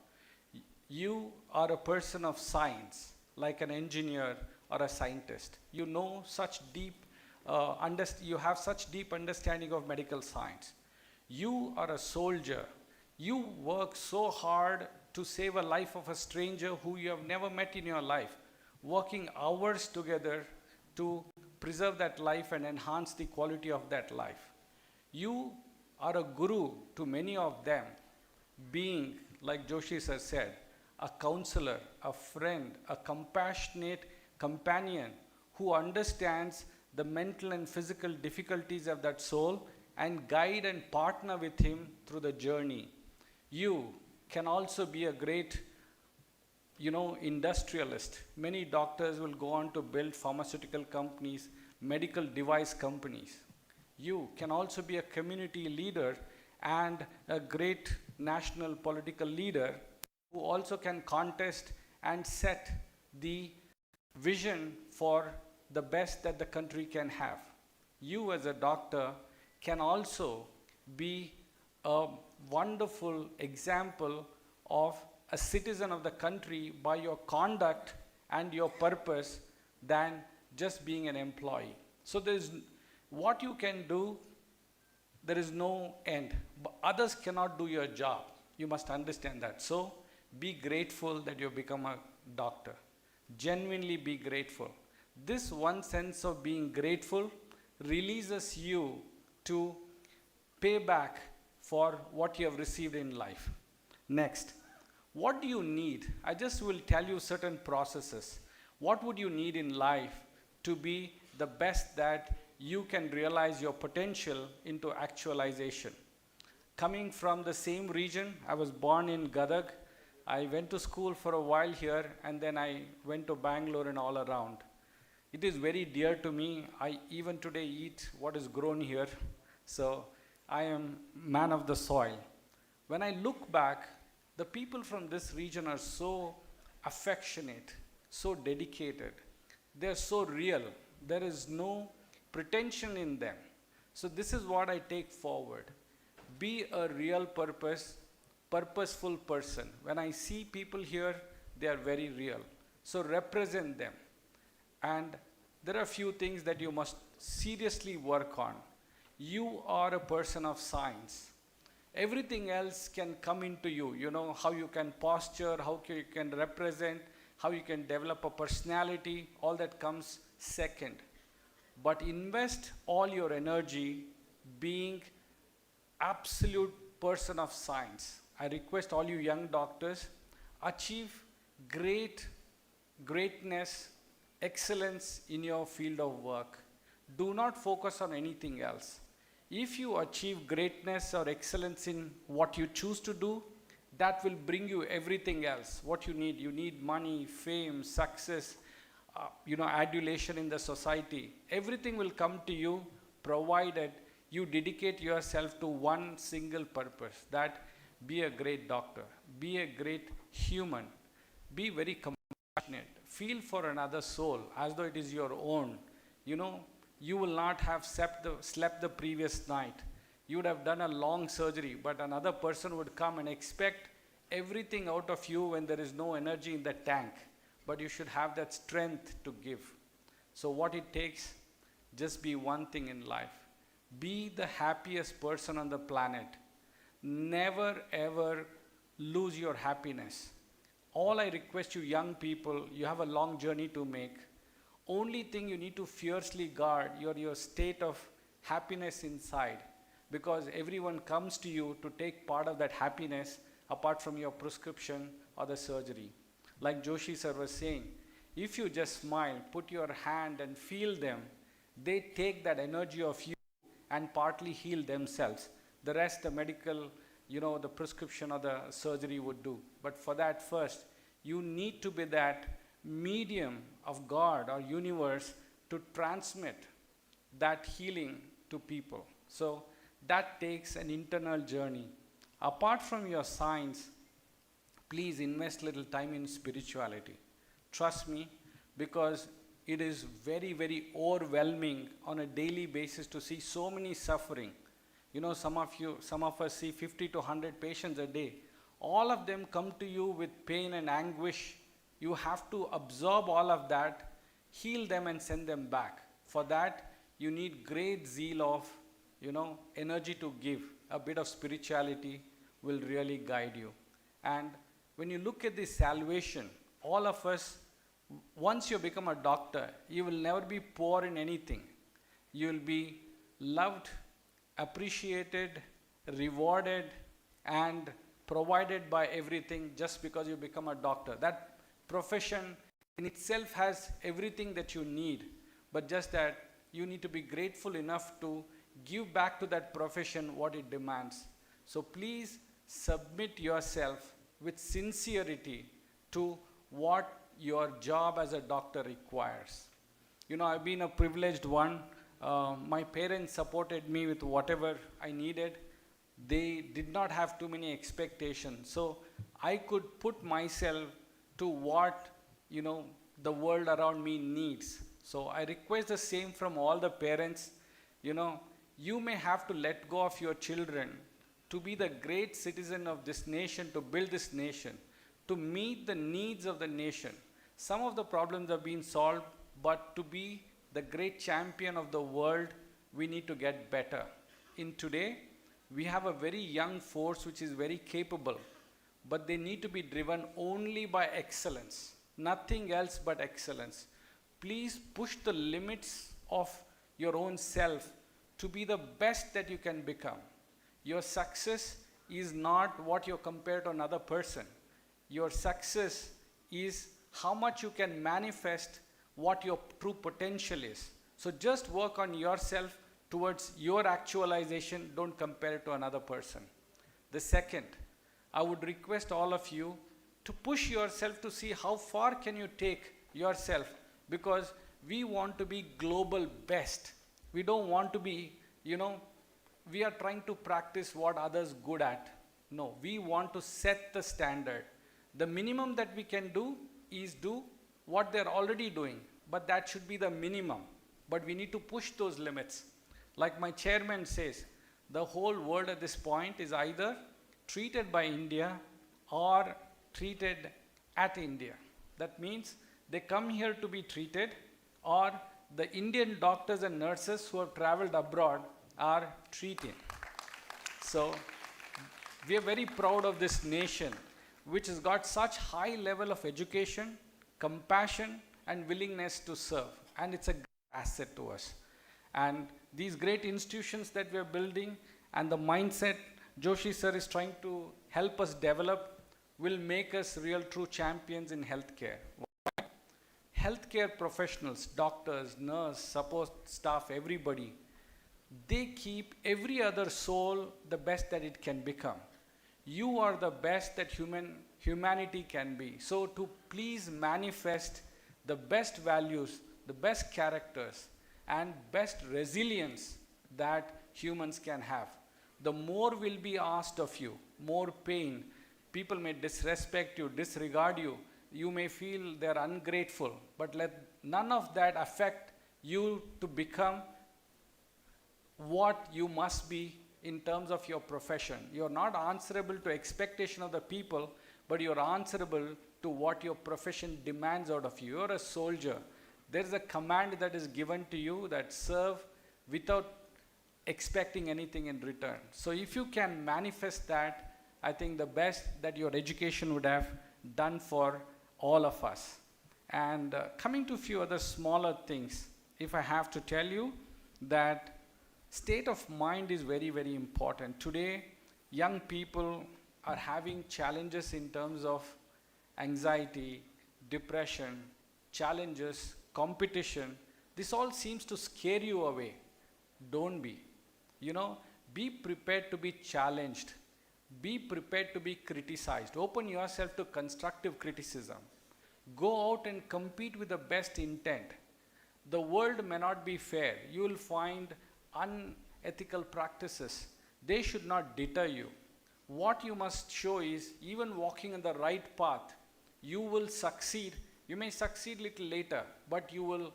You are a person of science, like an engineer or a scientist. You know such deep, you have such deep understanding of medical science. You are a soldier. You work so hard to save a life of a stranger who you have never met in your life, working hours together to preserve that life and enhance the quality of that life. You are a guru to many of them, being, like Joshi sir said, a counselor, a friend, a compassionate companion who understands the mental and physical difficulties of that soul and guide and partner with him through the journey. You can also be a great, industrialist. Many doctors will go on to build pharmaceutical companies, medical device companies. You can also be a community leader and a great national political leader who also can contest and set the vision for the best that the country can have. You as a doctor can also be a wonderful example of a citizen of the country by your conduct and your purpose than just being an employee. So there's what you can do, there is no end. But others cannot do your job. You must understand that. So be grateful that you become a doctor. Genuinely be grateful. This one sense of being grateful releases you to pay back for what you have received in life. Next, what do you need? I just will tell you certain processes. What would you need in life to be the best that you can realize your potential into actualization? Coming from the same region, I was born in Gadag. I went to school for a while here, and then I went to Bangalore and all around. It is very dear to me. I even today eat what is grown here. So I am man of the soil. When I look back, the people from this region are so affectionate, so dedicated. They're so real. There is no pretension in them. So this is what I take forward. Be a real purposeful person. When I see people here, they are very real. So represent them. And there are a few things that you must seriously work on. You are a person of science. Everything else can come into you. You know how you can posture, how you can represent, how you can develop a personality. All that comes second. But invest all your energy being absolute person of science. I request all you young doctors, achieve greatness, excellence in your field of work. Do not focus on anything else. If you achieve greatness or excellence in what you choose to do, that will bring you everything else. What you need money, fame, success, adulation in the society. Everything will come to you provided you dedicate yourself to one single purpose, that be a great doctor, be a great human, be very compassionate, feel for another soul as though it is your own. You will not have slept the previous night. You would have done a long surgery, but another person would come and expect everything out of you when there is no energy in the tank. But you should have that strength to give. So what it takes, just be one thing in life. Be the happiest person on the planet. Never ever lose your happiness. All I request you young people, you have a long journey to make. Only thing you need to fiercely guard your state of happiness inside, because everyone comes to you to take part of that happiness apart from your prescription or the surgery. Like Joshi sir was saying, if you just smile, put your hand and feel them, they take that energy of you and partly heal themselves. The rest, the medical the prescription or the surgery would do. But for that first, you need to be that medium of God or universe to transmit that healing to people. So that takes an internal journey. Apart from your science, please invest little time in spirituality. Trust me, because it is very, very overwhelming on a daily basis to see so many suffering. Some of us see 50 to 100 patients a day. All of them come to you with pain and anguish. You have to absorb all of that, heal them and send them back. For that, you need great zeal of, energy to give. A bit of spirituality will really guide you. And when you look at this salvation, all of us, once you become a doctor, you will never be poor in anything. You will be loved, appreciated, rewarded, and provided by everything just because you become a doctor. That profession in itself has everything that you need, but just that you need to be grateful enough to give back to that profession what it demands. So please submit yourself with sincerity to what your job as a doctor requires. I've been a privileged one. My parents supported me with whatever I needed. They did not have too many expectations. So I could put myself to what, the world around me needs. So I request the same from all the parents. You may have to let go of your children to be the great citizen of this nation, to build this nation, to meet the needs of the nation. Some of the problems have been solved, but to be the great champion of the world, we need to get better. In today, we have a very young force which is very capable, but they need to be driven only by excellence, nothing else but excellence. Please push the limits of your own self to be the best that you can become. Your success is not what you compare to another person. Your success is how much you can manifest what your true potential is. So just work on yourself towards your actualization. Don't compare it to another person. The second, I would request all of you to push yourself to see how far can you take yourself, because we want to be global best. We don't want to be, we are trying to practice what others good at. No, we want to set the standard. The minimum that we can do is do what they're already doing, but that should be the minimum. But we need to push those limits. Like my chairman says, the whole world at this point is either treated by India or treated at India. That means they come here to be treated, or the Indian doctors and nurses who have traveled abroad are treating. So we are very proud of this nation, which has got such high level of education, compassion, and willingness to serve. And it's a great asset to us. And these great institutions that we are building and the mindset Joshi sir is trying to help us develop will make us real true champions in healthcare. Healthcare professionals, doctors, nurse, support staff, everybody, they keep every other soul the best that it can become. You are the best that humanity can be. So to please manifest the best values, the best characters, and best resilience that humans can have. The more will be asked of you, more pain. People may disrespect you, disregard you. You may feel they're ungrateful, but let none of that affect you to become what you must be in terms of your profession. You're not answerable to expectation of the people, but you're answerable to what your profession demands out of you. You're a soldier. There's a command that is given to you that serve without expecting anything in return. So if you can manifest that, I think the best that your education would have done for all of us. And coming to a few other smaller things, if I have to tell you that state of mind is very, very important. Today, young people are having challenges in terms of anxiety, depression, challenges, competition. This all seems to scare you away. Don't be. Be prepared to be challenged. Be prepared to be criticized. Open yourself to constructive criticism. Go out and compete with the best intent. The world may not be fair. You will find unethical practices. They should not deter you. What you must show is, even walking on the right path, you will succeed. You may succeed little later, but you will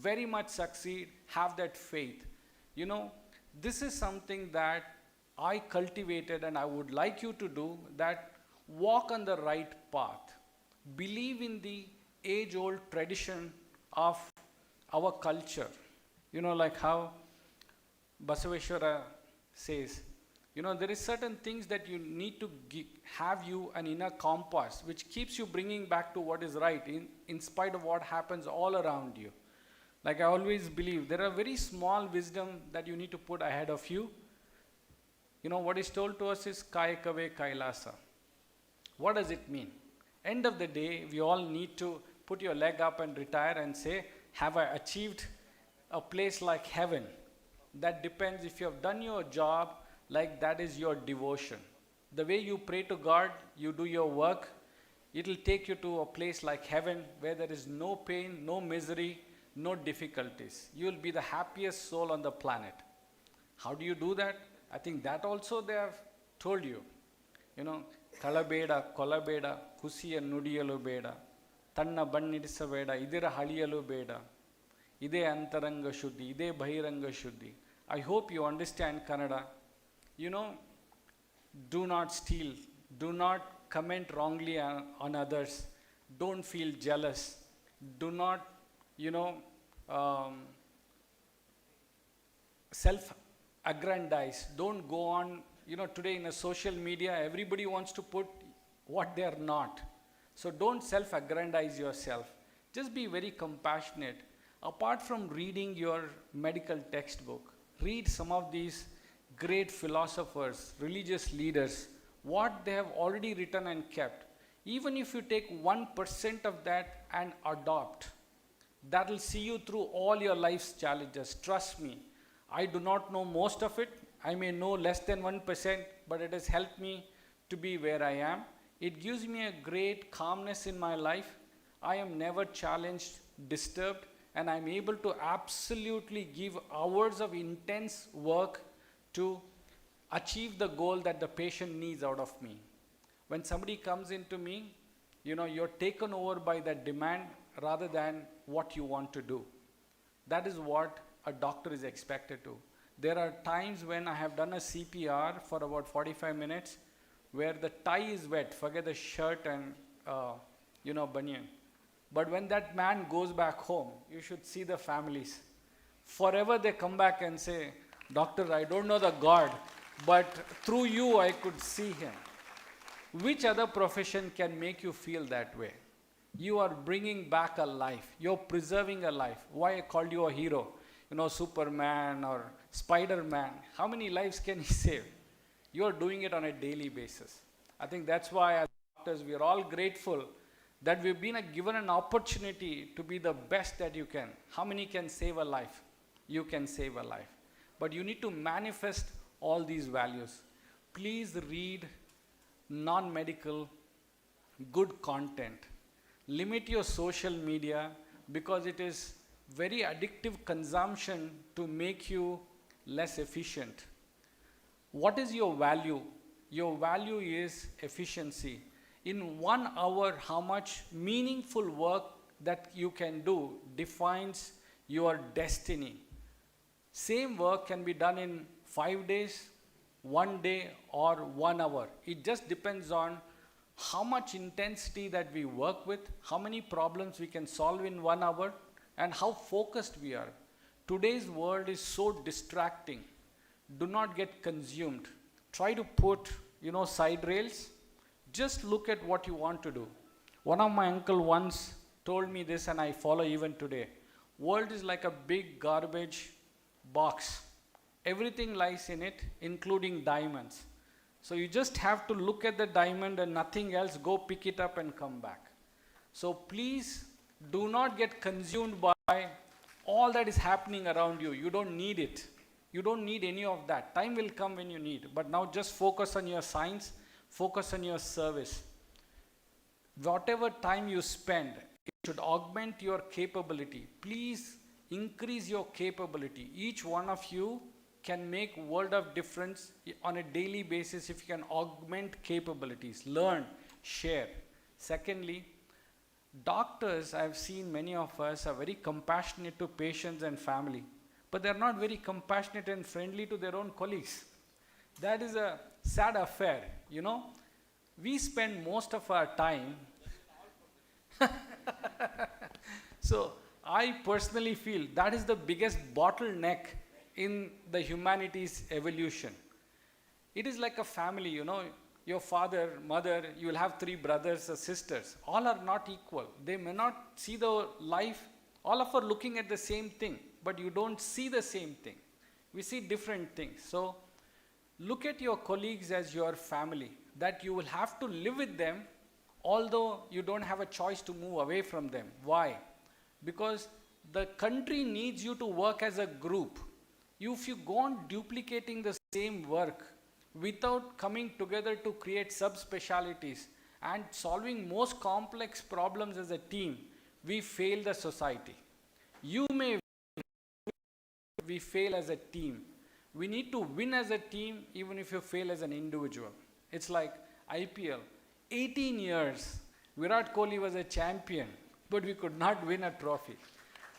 very much succeed. Have that faith. You know, this is something that I cultivated and I would like you to do, that walk on the right path. Believe in the age-old tradition of our culture. You know, like how Basaveshwara says, you know, there is certain things that you need to have you an inner compass which keeps you bringing back to what is right in spite of what happens all around you. Like I always believe, there are very small wisdom that you need to put ahead of you. You know, what is told to us is Kayakave Kailasa. What does it mean? End of the day, we all need to put your leg up and retire and say, have I achieved a place like heaven? That depends if you have done your job, like that is your devotion. The way you pray to God, you do your work, it will take you to a place like heaven where there is no pain, no misery, no difficulties. You will be the happiest soul on the planet. How do you do that? I think that also they have told you. You know, Kalabeda, Kolabeda, Kusiya Nudiyalu Beda, Tanna Bannidisaveda, Idira Haliyalu Beda, Ide Antaranga Shuddhi, Ide Bahiranga Shuddhi. I hope you understand Kannada. You know, do not steal, do not comment wrongly on others, don't feel jealous, do not, you know, self-aggrandize, don't go on, you know, today in a social media, everybody wants to put what they are not. So don't self-aggrandize yourself, just be very compassionate. Apart from reading your medical textbook, read some of these great philosophers, religious leaders, what they have already written and kept. Even if you take 1% of that and adopt, that will see you through all your life's challenges. Trust me, I do not know most of it. I may know less than 1%, but it has helped me to be where I am. It gives me a great calmness in my life. I am never challenged, disturbed, and I'm able to absolutely give hours of intense work to achieve the goal that the patient needs out of me. When somebody comes into me, you know, you're taken over by that demand rather than what you want to do. That is what a doctor is expected to. There are times when I have done a CPR for about 45 minutes where the tie is wet, forget the shirt and, you know, banyan. But when that man goes back home, you should see the families. Forever they come back and say, Doctor, I don't know the God, but through you I could see him. Which other profession can make you feel that way? You are bringing back a life. You're preserving a life. Why I called you a hero? You know, Superman or Spider-Man. How many lives can he save? You're doing it on a daily basis. I think that's why as doctors, we are all grateful that we've been given an opportunity to be the best that you can. How many can save a life? You can save a life. But you need to manifest all these values. Please read non-medical, good content. Limit your social media because it is very addictive consumption to make you less efficient. What is your value? Your value is efficiency. In 1 hour, how much meaningful work that you can do defines your destiny. Same work can be done in 5 days, 1 day, or 1 hour. It just depends on how much intensity that we work with, how many problems we can solve in 1 hour, and how focused we are. Today's world is so distracting. Do not get consumed. Try to put, you know, side rails. Just look at what you want to do. One of my uncle once told me this, and I follow even today. World is like a big garbage box. Everything lies in it, including diamonds. So you just have to look at the diamond and nothing else, go pick it up and come back. So please do not get consumed by all that is happening around you. You don't need it. You don't need any of that. Time will come when you need. But now just focus on your science, focus on your service. Whatever time you spend, it should augment your capability. Please increase your capability. Each one of you can make world of difference on a daily basis if you can augment capabilities, learn, share. Secondly, doctors, I've seen many of us are very compassionate to patients and family, but they're not very compassionate and friendly to their own colleagues. That is a sad affair, you know. We spend most of our time so I personally feel that is the biggest bottleneck in the humanities evolution. It is like a family, you know, your father, mother, you will have 3 brothers or sisters. All are not equal. They may not see the life, all of are looking at the same thing, but you don't see the same thing. We see different things. So look at your colleagues as your family, that you will have to live with them, although you don't have a choice to move away from them. Why? Because the country needs you to work as a group. If you go on duplicating the same work without coming together to create subspecialties and solving most complex problems as a team, we fail the society. You may we fail as a team. We need to win as a team even if you fail as an individual. It's like IPL. 18 years, Virat Kohli was a champion, but we could not win a trophy.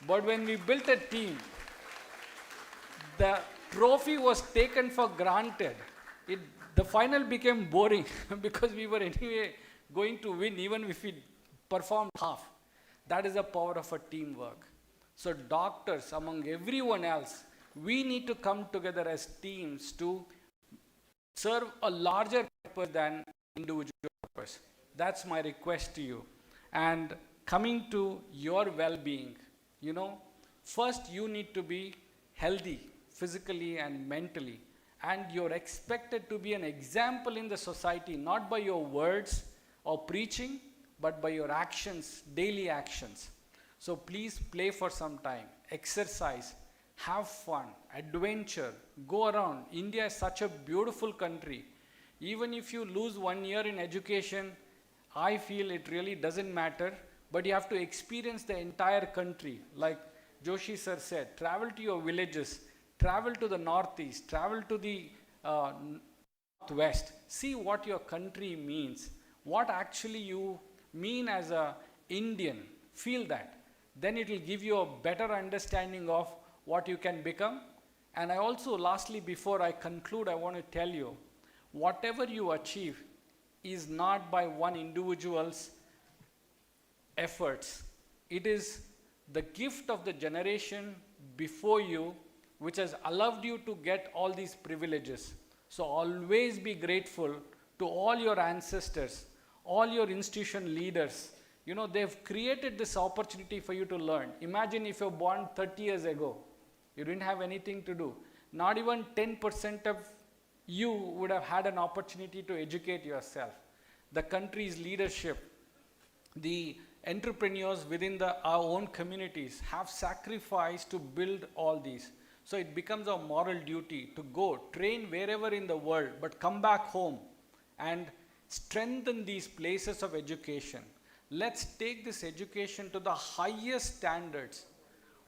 But when we built a team, the trophy was taken for granted. The final became boring because we were anyway going to win even if we performed half. That is the power of a teamwork. So doctors, among everyone else, we need to come together as teams to serve a larger purpose than individual purpose. That's my request to you. And coming to your well-being, you know, first you need to be healthy physically and mentally. And you're expected to be an example in the society, not by your words or preaching, but by your actions, daily actions. So please play for some time, exercise, have fun, adventure, go around. India is such a beautiful country. Even if you lose 1 year in education, I feel it really doesn't matter, but you have to experience the entire country. Like Joshi sir said, travel to your villages, travel to the northeast, travel to the northwest, see what your country means, what actually you mean as an Indian, feel that. Then it will give you a better understanding of what you can become. And I also, lastly, before I conclude, I want to tell you, whatever you achieve is not by one individual's efforts. It is the gift of the generation before you which has allowed you to get all these privileges. So always be grateful to all your ancestors, all your institution leaders. You know, they've created this opportunity for you to learn. Imagine if you're born 30 years ago, you didn't have anything to do. Not even 10% of you would have had an opportunity to educate yourself. The country's leadership, the entrepreneurs within our own communities have sacrificed to build all these. So it becomes a moral duty to go, train wherever in the world, but come back home and strengthen these places of education. Let's take this education to the highest standards.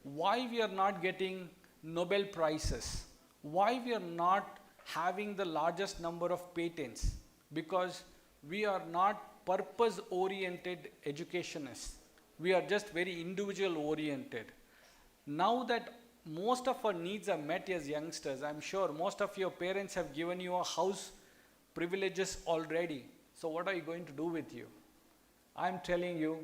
Why we are not getting Nobel Prizes? Why we are not having the largest number of patents? Because we are not purpose-oriented educationists. We are just very individual-oriented. Now that most of our needs are met as youngsters, I'm sure most of your parents have given you a house privileges already. So what are you going to do with you? I'm telling you,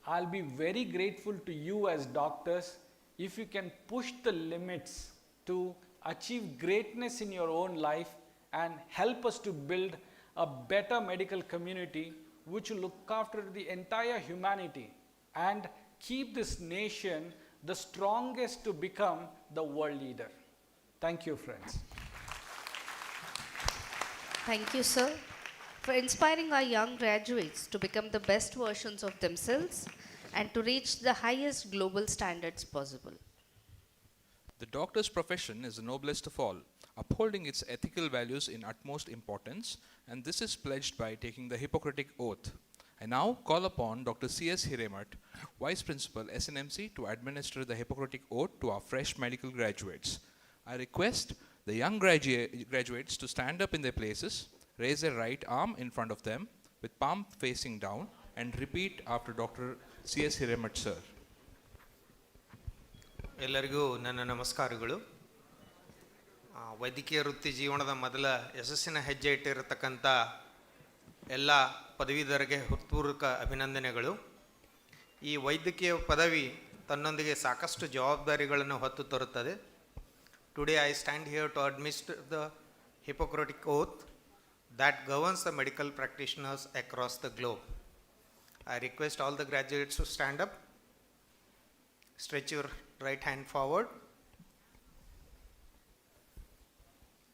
I'll be very grateful to you as doctors if you can push the limits to achieve greatness in your own life and help us to build a better medical community which will look after the entire humanity and keep this nation the strongest to become the world leader. Thank you, friends. Thank you, sir, for inspiring our young graduates to become the best versions of themselves and to reach the highest global standards possible. The doctor's profession is the noblest of all, upholding its ethical values in utmost importance, and this is pledged by taking the Hippocratic Oath. I now call upon Dr. C.S. Hiremat, Vice Principal, SNMC, to administer the Hippocratic Oath to our fresh medical graduates. I request the young graduates to stand up in their places, raise their right arm in front of them with palm facing down, and repeat after Dr. C.S. Hiremat, sir. ಎಲ್ಲರಿಗೂ ನನ್ನ ನಮಸ್ಕಾರಗಳು. ವೈದ್ಯಕೀಯ ವೃತ್ತಿ ಜೀವನದ ಮೊದಲ ಯಶಸ್ಸಿನ ಹೆಜ್ಜೆ ಇಟ್ಟಿರತಕ್ಕಂಥ ಎಲ್ಲ ಪದವೀಧರಿಗೆ ಹೃತ್ಪೂರ್ವಕ ಅಭಿನಂದನೆಗಳು. ಈ ವೈದ್ಯಕೀಯ ಪದವಿ ತನ್ನೊಂದಿಗೆ ಸಾಕಷ್ಟು ಜವಾಬ್ದಾರಿಗಳನ್ನು ಹೊತ್ತು ತರುತ್ತದೆ. Today I stand here to administer the Hippocratic oath that governs the medical practitioners across the globe. I request all the graduates to stand up. Stretch your right hand forward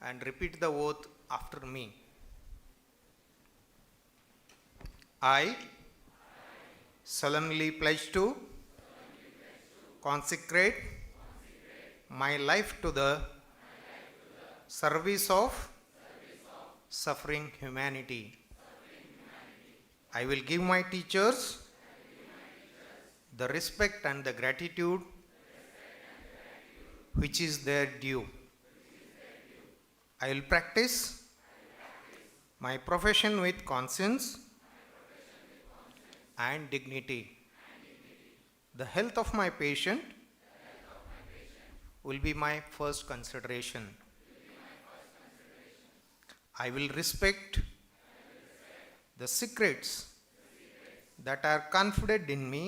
and repeat the oath after me. I solemnly pledge to consecrate my life to the service of suffering humanity. I will give my teachers the respect and the gratitude which is their due. I will practice my profession with conscience and dignity. The health of my patient will be my first consideration. I will respect the secrets that are confided in me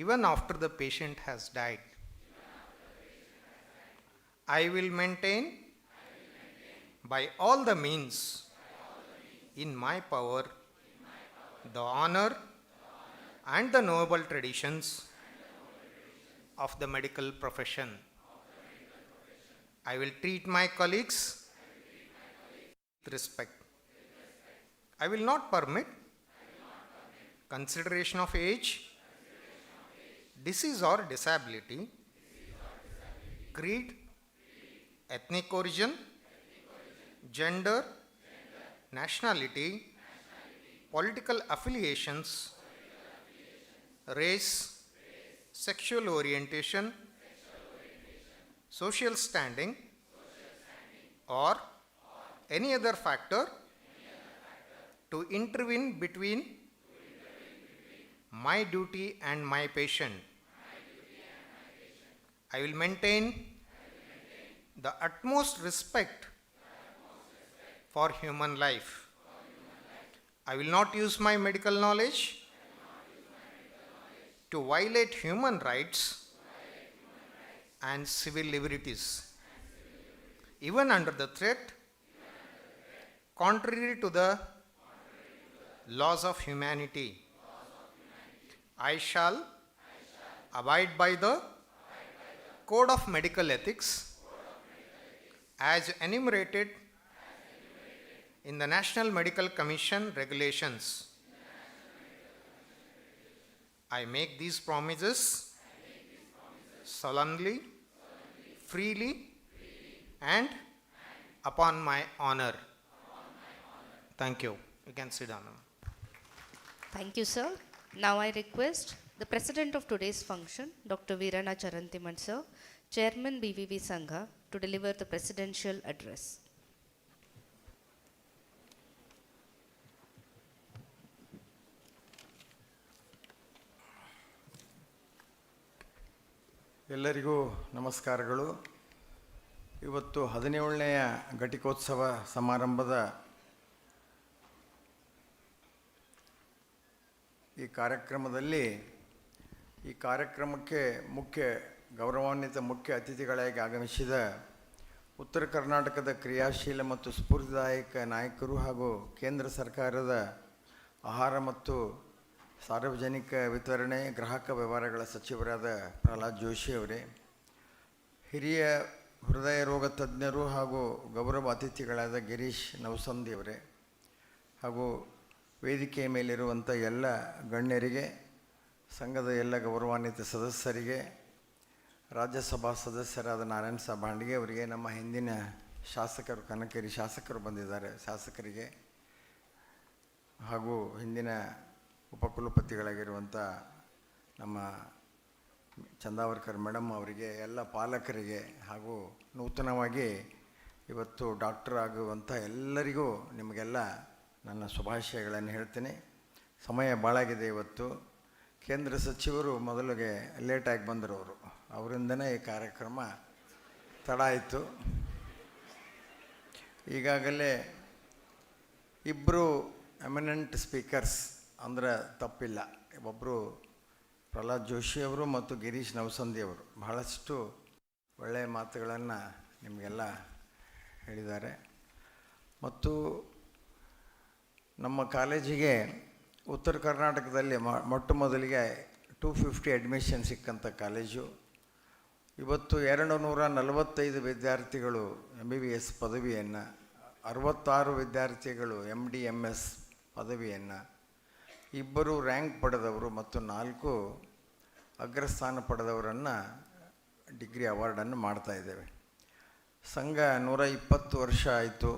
even after the patient has died. I will maintain by all the means in my power the honor and the noble traditions of the medical profession. I will treat my colleagues with respect. I will not permit consideration of age, disease or disability, creed, ethnic origin, gender, nationality, political affiliations, race, sexual orientation, social standing, or any other factor to intervene between my duty and my patient. I will maintain the utmost respect for human life. I will not use my medical knowledge to violate human rights and civil liberties, even under the threat contrary to the laws of humanity. I shall abide by the Code of Medical Ethics as enumerated in the National Medical Commission regulations. I make these promises solemnly, freely, and upon my honor. Thank you. You can sit down now. Thank you, sir. Now I request the president of today's function, Dr. Veerana Charantiman sir, Chairman BVV Sangha, to deliver the presidential address. ಎಲ್ಲರಿಗೂ ನಮಸ್ಕಾರಗಳು. ಇವತ್ತು 17ನೆಯ ಘಟಿಕೋತ್ಸವ ಸಮಾರಂಭದ ಈ ಕಾರ್ಯಕ್ರಮಕ್ಕೆ ಗೌರವಾನ್ವಿತ ಮುಖ್ಯ ಅತಿಥಿಗಳಾಗಿ ಆಗಮಿಸಿದ ಉತ್ತರ ಕರ್ನಾಟಕದ ಕ್ರಿಯಾಶೀಲ ಮತ್ತು ಸ್ಫೂರ್ತಿದಾಯಕ ನಾಯಕರು ಹಾಗೂ ಕೇಂದ್ರ ಸರ್ಕಾರದ ಆಹಾರ ಮತ್ತು ಸಾರ್ವಜನಿಕ ವಿತರಣೆ ಗ್ರಾಹಕ ವ್ಯವಹಾರಗಳ ಸಚಿವರಾದ ಪ್ರಹ್ಲಾದ್ ಜೋಶಿ ಅವರೇ, ಹಿರಿಯ ಹೃದಯ ರೋಗ ತಜ್ಞರು ಹಾಗೂ ಗೌರವ ಅತಿಥಿಗಳಾದ ಗಿರೀಶ್ ನವಸಂದಿ ಅವರೇ, ಹಾಗೂ ವೇದಿಕೆಯ ಮೇಲಿರುವಂಥ ಎಲ್ಲ ಗಣ್ಯರಿಗೆ, ಸಂಘದ ಎಲ್ಲ ಗೌರವಾನ್ವಿತ ಸದಸ್ಯರಿಗೆ, ರಾಜ್ಯಸಭಾ ಸದಸ್ಯರಾದ ನಾರಾಯಣ ಸಾಹೇಬ್ ಭಾಂಡ್ಗೆ ಅವರಿಗೆ, ನಮ್ಮ ಹಿಂದಿನ ಶಾಸಕರು ಕನಕೇರಿ ಶಾಸಕರು ಬಂದಿದ್ದಾರೆ, ಶಾಸಕರಿಗೆ ಹಾಗೂ ಹಿಂದಿನ ಉಪಕುಲಪತಿಗಳಾಗಿರುವಂಥ ನಮ್ಮ ಚಂದಾವರ್ಕರ್ ಮೇಡಮ್ ಅವರಿಗೆ, ಎಲ್ಲ ಪಾಲಕರಿಗೆ ಹಾಗೂ ನೂತನವಾಗಿ ಇವತ್ತು ಡಾಕ್ಟರ್ ಆಗುವಂಥ ಎಲ್ಲರಿಗೂ ನಿಮಗೆಲ್ಲ ನನ್ನ ಶುಭಾಶಯಗಳನ್ನು ಹೇಳ್ತೀನಿ. ಸಮಯ ಭಾಳಾಗಿದೆ. ಇವತ್ತು ಕೇಂದ್ರ ಸಚಿವರು ಮೊದಲಿಗೆ ಲೇಟಾಗಿ ಬಂದರು, ಅವರಿಂದನೇ ಈ ಕಾರ್ಯಕ್ರಮ ತಡ ಆಯಿತು. ಈಗಾಗಲೇ ಇಬ್ಬರು ಎಮಿನೆಂಟ್ ಸ್ಪೀಕರ್ಸ್ ಅಂದರೆ ತಪ್ಪಿಲ್ಲ, ಒಬ್ಬರು ಪ್ರಹ್ಲಾದ್ ಜೋಶಿ ಅವರು ಮತ್ತು ಗಿರೀಶ್ ನವಸಂದಿ ಅವರು ಬಹಳಷ್ಟು ಒಳ್ಳೆಯ ಮಾತುಗಳನ್ನು ನಿಮಗೆಲ್ಲ ಹೇಳಿದ್ದಾರೆ. ಮತ್ತು ನಮ್ಮ ಕಾಲೇಜಿಗೆ ಉತ್ತರ ಕರ್ನಾಟಕದಲ್ಲಿ ಮೊಟ್ಟ ಮೊದಲಿಗೆ 250 ಅಡ್ಮಿಷನ್ ಸಿಕ್ಕಂಥ ಕಾಲೇಜು. ಇವತ್ತು 245 ವಿದ್ಯಾರ್ಥಿಗಳು MBBS ಪದವಿಯನ್ನು, 66 ವಿದ್ಯಾರ್ಥಿಗಳು MD MS ಪದವಿಯನ್ನು, 2 ರ್ಯಾಂಕ್ ಪಡೆದವರು ಮತ್ತು 4 ಅಗ್ರಸ್ಥಾನ ಪಡೆದವರನ್ನು ಡಿಗ್ರಿ ಅವಾರ್ಡನ್ನು ಮಾಡ್ತಾಯಿದ್ದೇವೆ. ಸಂಘ 120 ವರ್ಷ ಆಯಿತು.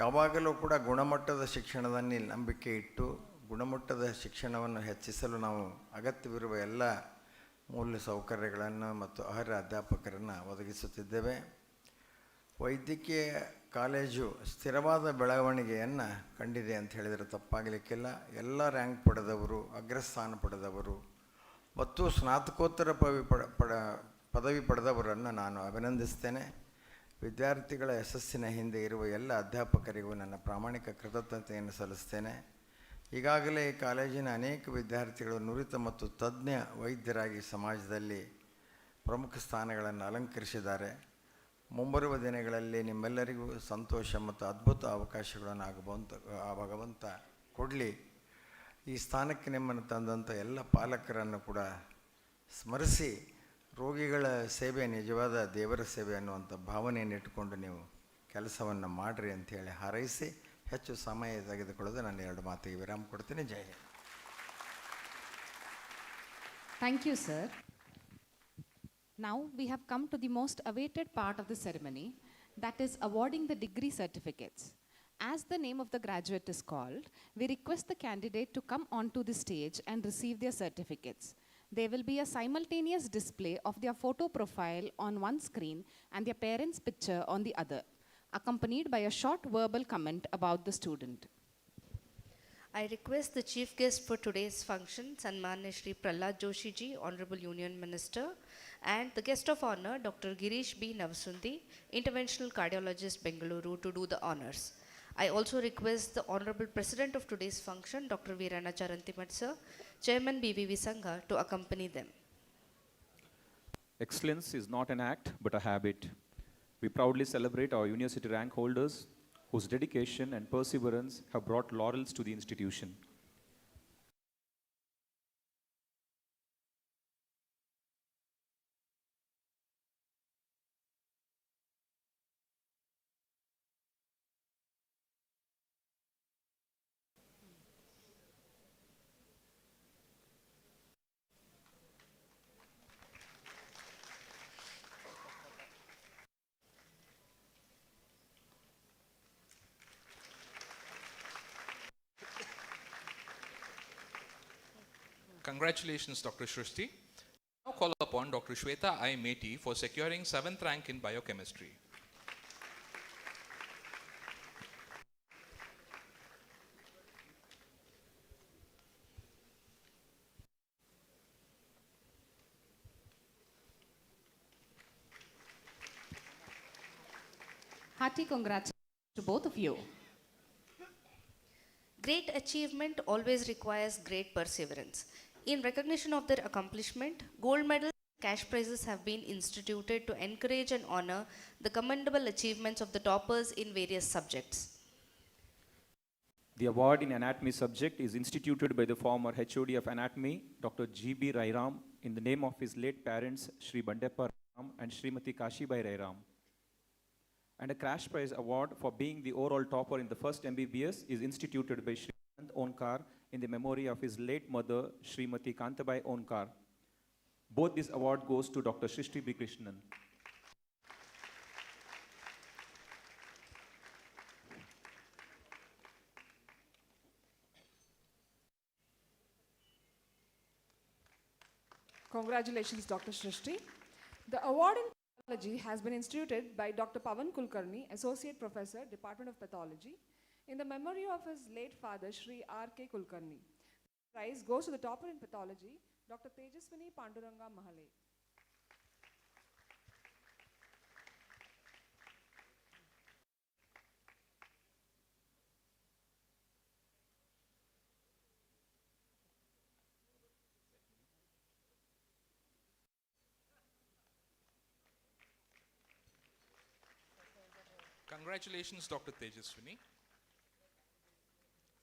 ಯಾವಾಗಲೂ ಕೂಡ ಗುಣಮಟ್ಟದ ಶಿಕ್ಷಣದಲ್ಲಿ ನಂಬಿಕೆ ಇಟ್ಟು ಗುಣಮಟ್ಟದ ಶಿಕ್ಷಣವನ್ನು ಹೆಚ್ಚಿಸಲು ನಾವು ಅಗತ್ಯವಿರುವ ಎಲ್ಲ ಮೂಲ ಸೌಕರ್ಯಗಳನ್ನು ಮತ್ತು ಅರ್ಹ ಅಧ್ಯಾಪಕರನ್ನು ಒದಗಿಸುತ್ತಿದ್ದೇವೆ. ವೈದ್ಯಕೀಯ ಕಾಲೇಜು ಸ್ಥಿರವಾದ ಬೆಳವಣಿಗೆಯನ್ನು ಕಂಡಿದೆ ಅಂತ ಹೇಳಿದರೆ ತಪ್ಪಾಗಲಿಕ್ಕಿಲ್ಲ. ಎಲ್ಲ ರ್ಯಾಂಕ್ ಪಡೆದವರು, ಅಗ್ರಸ್ಥಾನ ಪಡೆದವರು ಮತ್ತು ಸ್ನಾತಕೋತ್ತರ ಪದವಿ ಪಡೆದವರನ್ನು ನಾನು ಅಭಿನಂದಿಸ್ತೇನೆ. ವಿದ್ಯಾರ್ಥಿಗಳ ಯಶಸ್ಸಿನ ಹಿಂದೆ ಇರುವ ಎಲ್ಲ ಅಧ್ಯಾಪಕರಿಗೂ ನನ್ನ ಪ್ರಾಮಾಣಿಕ ಕೃತಜ್ಞತೆಯನ್ನು ಸಲ್ಲಿಸ್ತೇನೆ. ಈಗಾಗಲೇ ಈ ಕಾಲೇಜಿನ ಅನೇಕ ವಿದ್ಯಾರ್ಥಿಗಳು ನುರಿತ ಮತ್ತು ತಜ್ಞ ವೈದ್ಯರಾಗಿ ಸಮಾಜದಲ್ಲಿ ಪ್ರಮುಖ ಸ್ಥಾನಗಳನ್ನು ಅಲಂಕರಿಸಿದ್ದಾರೆ. ಮುಂಬರುವ ದಿನಗಳಲ್ಲಿ ನಿಮ್ಮೆಲ್ಲರಿಗೂ ಸಂತೋಷ ಮತ್ತು ಅದ್ಭುತ ಅವಕಾಶಗಳನ್ನು ಭಗವಂತ ಕೊಡಲಿ. ಈ ಸ್ಥಾನಕ್ಕೆ ನಿಮ್ಮನ್ನು ತಂದಂಥ ಎಲ್ಲ ಪಾಲಕರನ್ನು ಕೂಡ ಸ್ಮರಿಸಿ, ರೋಗಿಗಳ ಸೇವೆ ನಿಜವಾದ ದೇವರ ಸೇವೆ ಅನ್ನುವಂಥ ಭಾವನೆಯನ್ನು ಇಟ್ಟುಕೊಂಡು ನೀವು ಕೆಲಸವನ್ನು ಮಾಡಿರಿ ಅಂಥೇಳಿ ಹಾರೈಸಿ ಹೆಚ್ಚು ಸಮಯ ತೆಗೆದುಕೊಳ್ಳೋದು ನನ್ನ 2 ಮಾತಿಗೆ ವಿರಾಮ ಕೊಡ್ತೀನಿ. ಜೈ Hind. Thank you, sir. Now we have come to the most awaited part of the ceremony, that is awarding the degree certificates. As the name of the graduate is called, we request the candidate to come onto the stage and receive their certificates. There will be a simultaneous display of their photo profile on one screen and their parents' picture on the other, accompanied by a short verbal comment about the student. I request the chief guest for today's function, Sanmanya Shri Prahlad Joshi ji, Honorable Union Minister, and the guest of honor, Dr. Girish B. Navasundi, Interventional Cardiologist, Bengaluru, to do the honors. I also request the Honorable President of today's function, Dr. Veerana Charantimat sir, Chairman BVV Sangha, to accompany them. Excellence is not an act but a habit. We proudly celebrate our university rank holders whose dedication and perseverance have brought laurels to the institution. Congratulations, Dr. Shrishti. Now call upon Dr. Shweta I. Meti for securing 7th rank in biochemistry. Hearty congratulations to both of you. Great achievement always requires great perseverance. In recognition of their accomplishment, gold medals and cash prizes have been instituted to encourage and honor the commendable achievements of the toppers in various subjects. The award in anatomy subject is instituted by the former HOD of anatomy, Dr. G.B. Rairam, in the name of his late parents, Shri Bandeppa Rairam and Srimati Kashibai Rairam. And a cash prize award for being the overall topper in the first MBBS is instituted by Shri Anand Onkar in the memory of his late mother, Srimati Kantabai Onkar. Both this award goes to Dr. Shrishti B. Krishnan. Congratulations, Dr. Shrishti. The award in pathology has been instituted by Dr. Pavan Kulkarni, Associate Professor, Department of Pathology, in the memory of his late father, Shri R.K. Kulkarni. The prize goes to the topper in pathology, Dr. Tejaswini Panduranga Mahale. Congratulations, Dr. Tejaswini.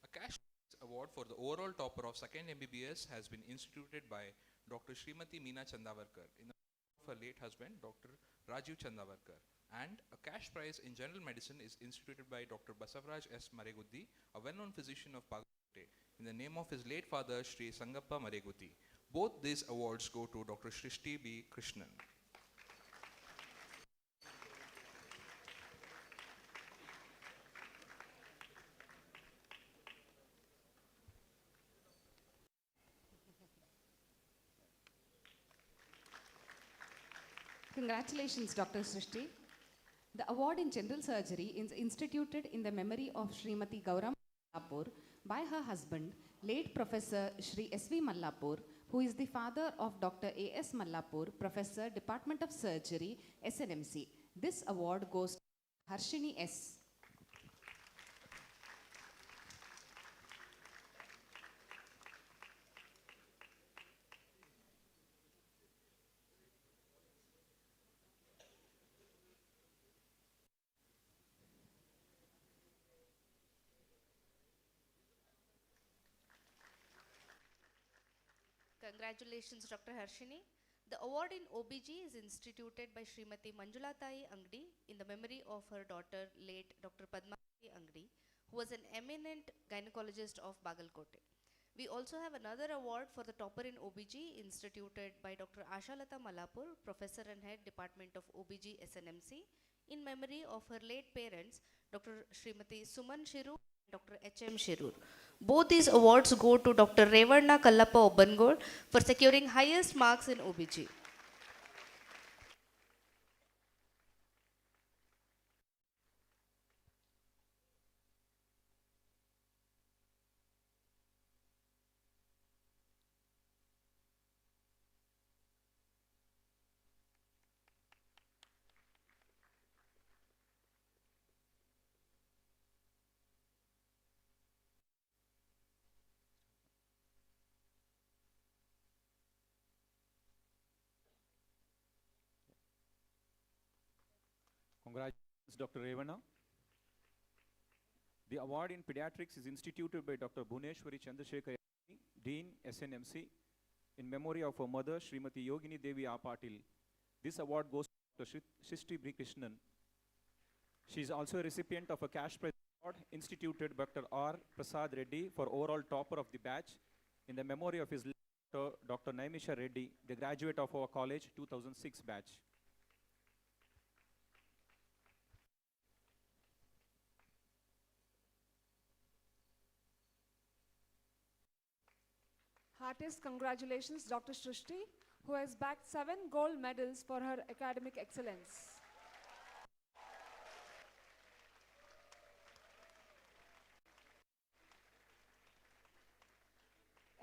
A cash award for the overall topper of 2nd MBBS has been instituted by Dr. Srimati Meena Chandavarkar in the name of her late husband, Dr. Rajiv Chandavarkar. And a cash prize in general medicine is instituted by Dr. Basavaraj S. Mareguddi, a well-known physician of Bagalkote, in the name of his late father, Shri Sangappa Mareguddi. Both these awards go to Dr. Shrishti B. Krishnan. Congratulations, Dr. Srishti. The award in general surgery is instituted in the memory of Srimati Gauram Mallapur by her husband, late Professor Shri S.V. Mallapur, who is the father of Dr. A.S. Mallapur, Professor, Department of Surgery, SNMC. This award goes to Harshini S. Congratulations, Dr. Harshini. The award in OBG is instituted by Srimati Manjulatai Angdi in the memory of her daughter, late Dr. Padmavati Angdi, who was an eminent gynecologist of Bagalkote. We also have another award for the topper in OBG instituted by Dr. Ashalata Mallapur, Professor and Head Department of OBG SNMC, in memory of her late parents, Dr. Srimati Suman Shiru and Dr. H.M. Shirur. Both these awards go to Dr. Revarna Kallappa Obbangod for securing highest marks in OBG. Congratulations, Dr. Revana. The award in pediatrics is instituted by Dr. Bhuneshwari Chandrasekhar, Dean, SNMC, in memory of her mother, Srimati Yogini Devi Apatil. This award goes to Dr. Shrishti B. Krishnan. She is also a recipient of a cash prize award instituted by Dr. R. Prasad Reddy for overall topper of the batch in the memory of his Dr. Naimisha Reddy, the graduate of our college 2006 batch. Heartiest congratulations, Dr. Shrishti, who has bagged 7 gold medals for her academic excellence.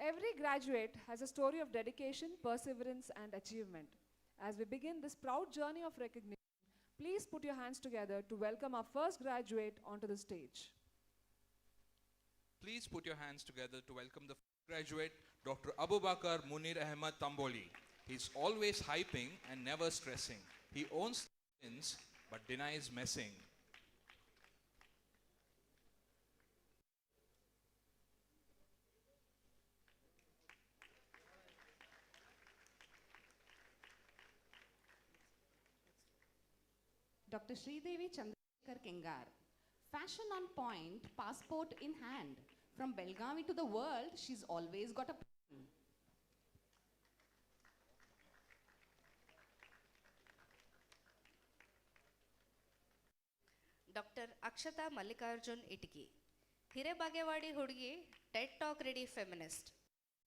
Every graduate has a story of dedication, perseverance, and achievement. As we begin this proud journey of recognition, please put your hands together to welcome our first graduate onto the stage. Please put your hands together to welcome the graduate, Dr. Abubakar Munir Ahmad Tamboli. He's always hyping and never stressing. He owns wins but denies messing. Dr. Sridevi Chandrasekhar Kengar. Fashion on point, passport in hand. From Belgavi to the world, she's always got a plan. Doctor Akshata Mallikarjun Itagi, Hirebagewadi ಹುಡುಗಿ, Ted talk ready feminist,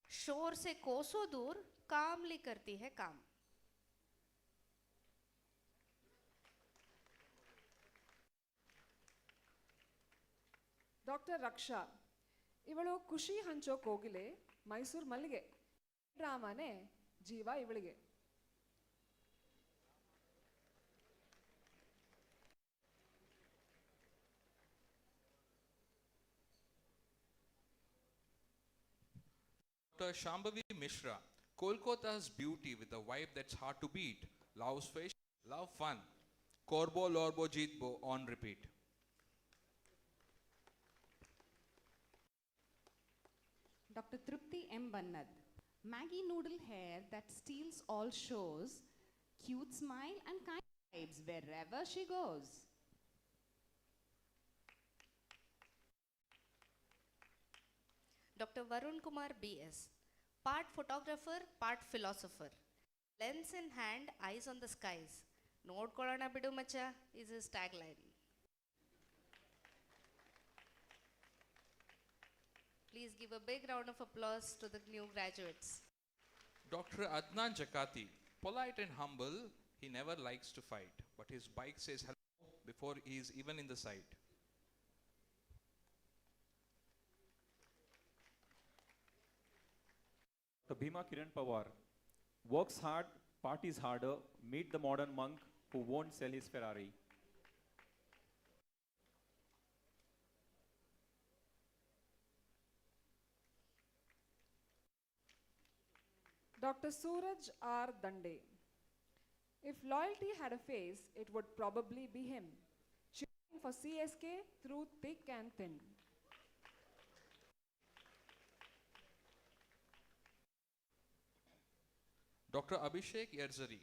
शोर से कोसों दूर कामली करती है काम. Doctor ರಕ್ಷಾ, ಇವಳು ಖುಷಿ ಹಂಚೋ ಕೋಗಿಲೆ, ಮೈಸೂರು ಮಲ್ಲಿಗೆ. ಡ್ರಾಮಾನೇ ಜೀವ ಇವಳಿಗೆ. Dr. Shambhavi Mishra, Kolkata's beauty with a vibe that's hard to beat. Loves fish, love fun. Korbo Lorbo Jeetbo on repeat. Dr. Trupti M. Bannad, Maggie noodle hair that steals all shows, cute smile and kind vibes wherever she goes. Dr. Varun Kumar B.S., part photographer, part philosopher. Lens in hand, eyes on the skies. Nodkolana bidu macha is his tagline. Please give a big round of applause to the new graduates. Dr. Adnan Jakati, polite and humble, he never likes to fight, but his bike says hello before he is even in the sight. Dr. Bhima Kiran Pawar, works hard, parties harder, meet the modern monk who won't sell his Ferrari. Dr. Suraj R. Dande, if loyalty had a face, it would probably be him, cheering for CSK through thick and thin. Dr. Abhishek Yerzari,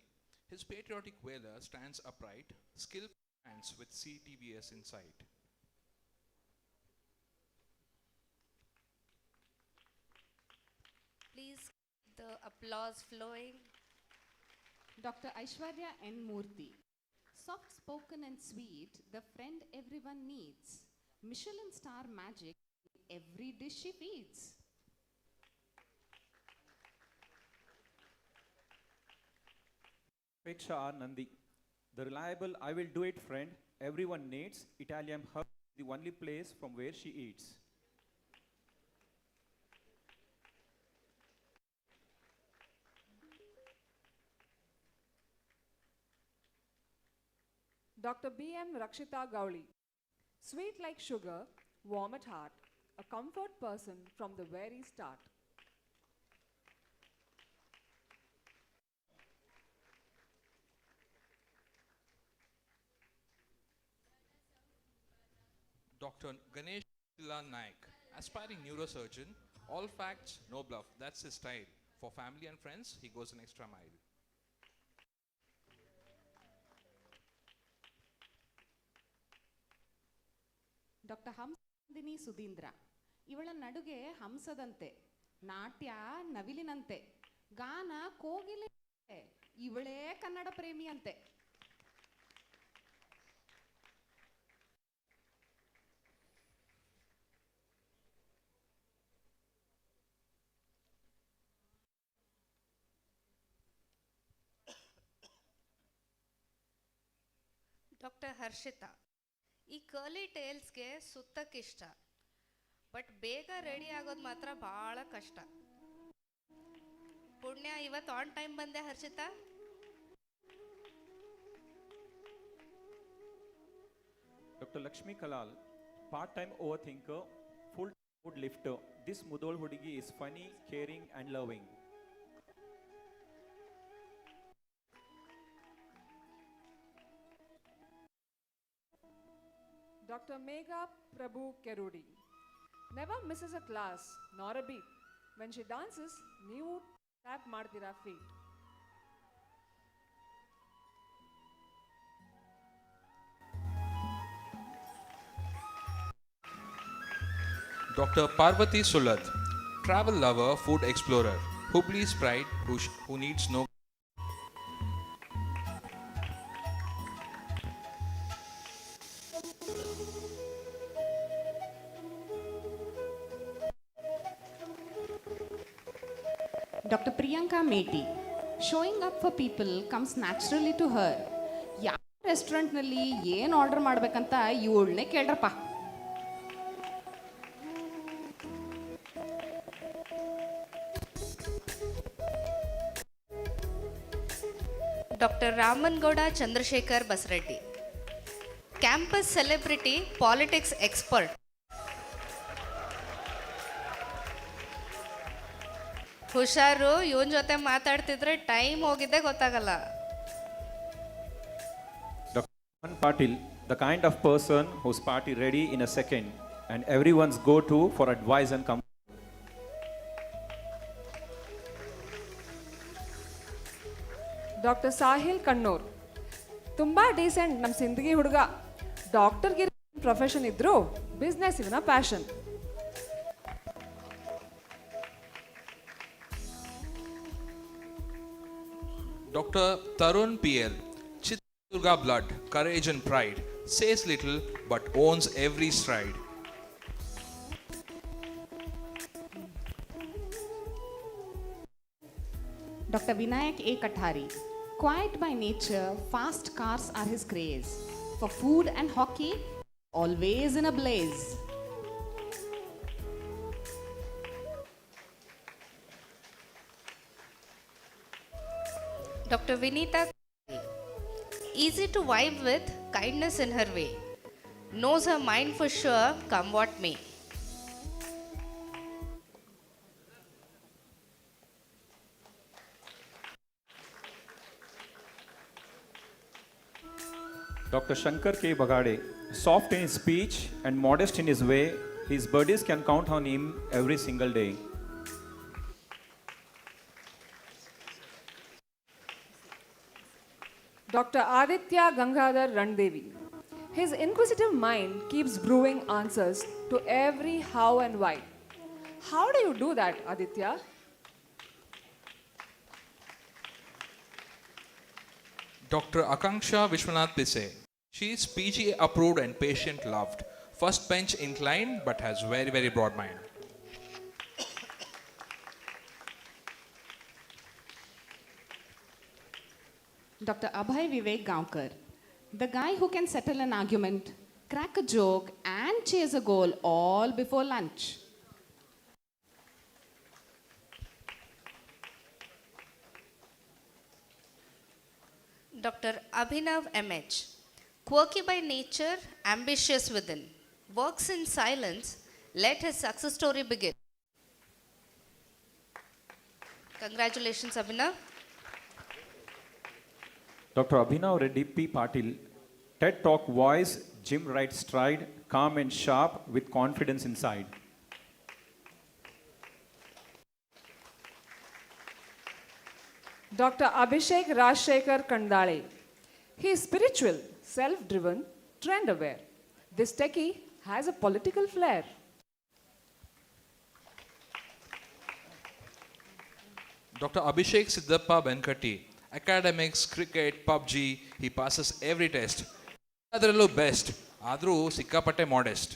his patriotic whaler stands upright, skilled hands with CTBS in sight. Please keep the applause flowing. Dr. Aishwarya N. Murthy, soft spoken and sweet, the friend everyone needs. Michelin star magic in every dish she feeds. Peksha R. Nandi, the reliable I will do it friend everyone needs. Italian hub, the only place from where she eats. Dr. B.M. Rakshita Gauli, sweet like sugar, warm at heart, a comfort person from the very start. Dr. Ganesh Naik, aspiring neurosurgeon, all facts, no bluff, that's his style. For family and friends, he goes an extra mile. Doctor Hamsanandini Sudhindra, ಇವಳ ನಡುಗೆ ಹಂಸದಂತೆ, ನಾಟ್ಯ ನವಿಲಿನಂತೆ, ಗಾನ ಕೋಗಿಲೆ, ಇವಳೇ Kannada ಪ್ರೇಮಿಯಂತೆ. Doctor Harshita, ಈ curly ಟೇಲ್ಸ್ಗೆ ಸುತ್ತಕ್ಕಿಷ್ಟ, but ಬೇಗ ready ಆಗೋದು ಮಾತ್ರ ಭಾಳ ಕಷ್ಟ. ಪುಣ್ಯ ಇವತ್ತು ಆನ್ ಟೈಮ್ ಬಂದೆ Harshita. Dr. Lakshmi Kalal, part-time overthinker, full-time mood lifter. This Mudol Hudigi is funny, caring and loving. Dr. Megha Prabhu Kerudi, never misses a class nor a beat. When she dances, ನೀವು tap ಮಾಡ್ತೀರಾ feet. Dr. Parvati Sulath, travel lover, food explorer, Hubli's pride, who needs no. Dr. Priyanka Meti. Showing up for people comes naturally to her. ಯಾವ ರೆಸ್ಟೋರೆಂಟ್ನಲ್ಲಿ ಏನು order ಮಾಡ್ಬೇಕಂತ ಇವಳನ್ನೇ ಕೇಳ್ರಪ್ಪ. Dr. Ramangowda Chandrasekhar Basreddy. Campus celebrity, politics expert. ಹುಷಾರು, ಇವನ್ ಜೊತೆ ಮಾತಾಡ್ತಿದ್ರೆ time ಹೋಗಿದ್ದೆ ಗೊತ್ತಾಗಲ್ಲ. Dr. Patil, the kind of person whose party ready in a second and everyone's go-to for advice and comfort. Doctor Sahil Kannur. ತುಂಬ decent ನಮ್ಮ ಸಿಂದಗಿ ಹುಡುಗ. ಡಾಕ್ಟರ್ಗೆ profession ಇದ್ದರೂ business ಇವನ passion. Dr. Tarun PL, Chitradurga blood, courage and pride, says little but owns every stride. Dr. Vinayak A. Kathari. Quiet by nature, fast cars are his craze. For food and hockey, always in a blaze. Dr. Vinita. Easy to vibe with, kindness in her way. Knows her mind for sure, come what may. Dr. Shankar K. Bagade, soft in his speech and modest in his way, his buddies can count on him every single day. Dr. Aditya Gangadhar Randevi. His inquisitive mind keeps brewing answers to every how and why. How do you do that, Aditya? Dr. Akanksha Vishwanath Pise. She is PG approved and patient loved. First bench inclined but has very, very broad mind. Dr. Abhay Vivek Gaonkar. The guy who can settle an argument, crack a joke and chase a goal all before lunch. Dr. Abhinav MH. Quirky by nature, ambitious within. Works in silence, let his success story begin. Congratulations, Abhinav. Dr. Abhinav Reddy P. Patil, TED Talk voice, gym right stride, calm and sharp with confidence inside. Dr. Abhishek Rajshekhar Kandale. He is spiritual, self-driven, trend-aware. This techie has a political flair. Dr. Abhishek Siddhappa Venkati. Academics, cricket, PUBG, he passes every test. ಅದರಲ್ಲೂ best, ಆದರೂ ಸಿಕ್ಕಾಪಟ್ಟೆ modest.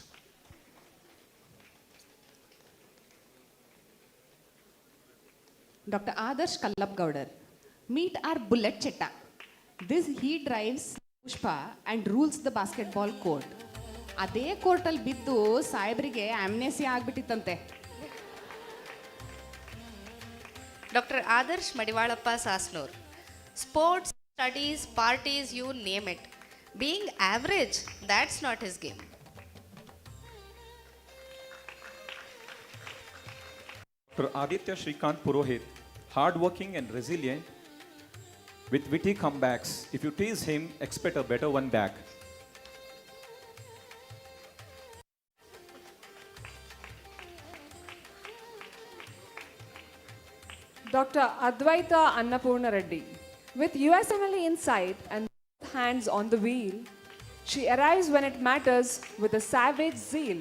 Dr. Adarsh Kallapgaudar. Meet our bullet chetta. This he drives Pushpa and rules the basketball court. ಅದೇ ಕೋರ್ಟಲ್ಲಿ ಬಿದ್ದು ಸಾಹೇಬ್ರಿಗೆ ಆಮ್ನೇಸಿಯಾ ಆಗ್ಬಿಟ್ಟಿತ್ತಂತೆ. Dr. Adarsh Madivalappa Sasnoor. Sports, studies, parties, you name it. Being average, that's not his game. Dr. Aditya Shrikant Purohit, hardworking and resilient, with witty comebacks. If you tease him, expect a better one back. Dr. Advaita Annapurna Reddy. With USMLE in sight and hands on the wheel, she arrives when it matters with a savage zeal.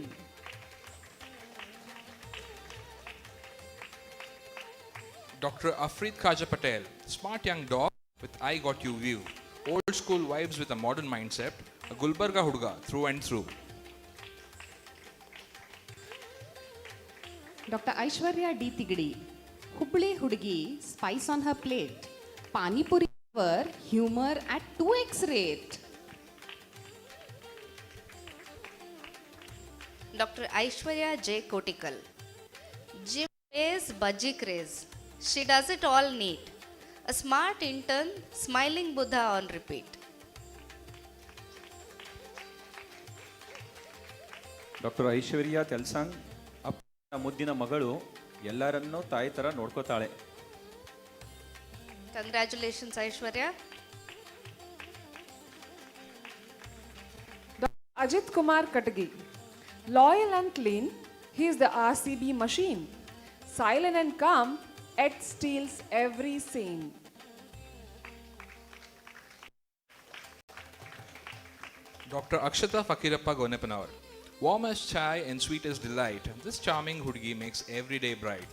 Dr. Afreed Khaja Patel, smart young dog with I got you view. Old school vibes with a modern mindset, a Gulbarga Hudga through and through. Dr. Aishwarya D. Tigidi. Hubli Hudgi, spice on her plate. Pani Puri lover, humor at 2x rate. Dr. Aishwarya J. Kotikal. Gym craze, budgie craze. She does it all neat. A smart intern, smiling Buddha on repeat. Doctor Aishwarya Telsang ಅಪ್ಪನ ಮುದ್ದಿನ ಮಗಳು ಎಲ್ಲರನ್ನೂ ತಾಯಿ ಥರ ನೋಡ್ಕೋತಾಳೆ. Congratulations, Aishwarya. Ajit Kumar Katagi. Loyal and clean, he is the RCB machine. Silent and calm, it steals every scene. Dr. Akshata Fakirappa Gonepanawar. Warm as chai and sweet as delight, this charming Hudgi makes every day bright.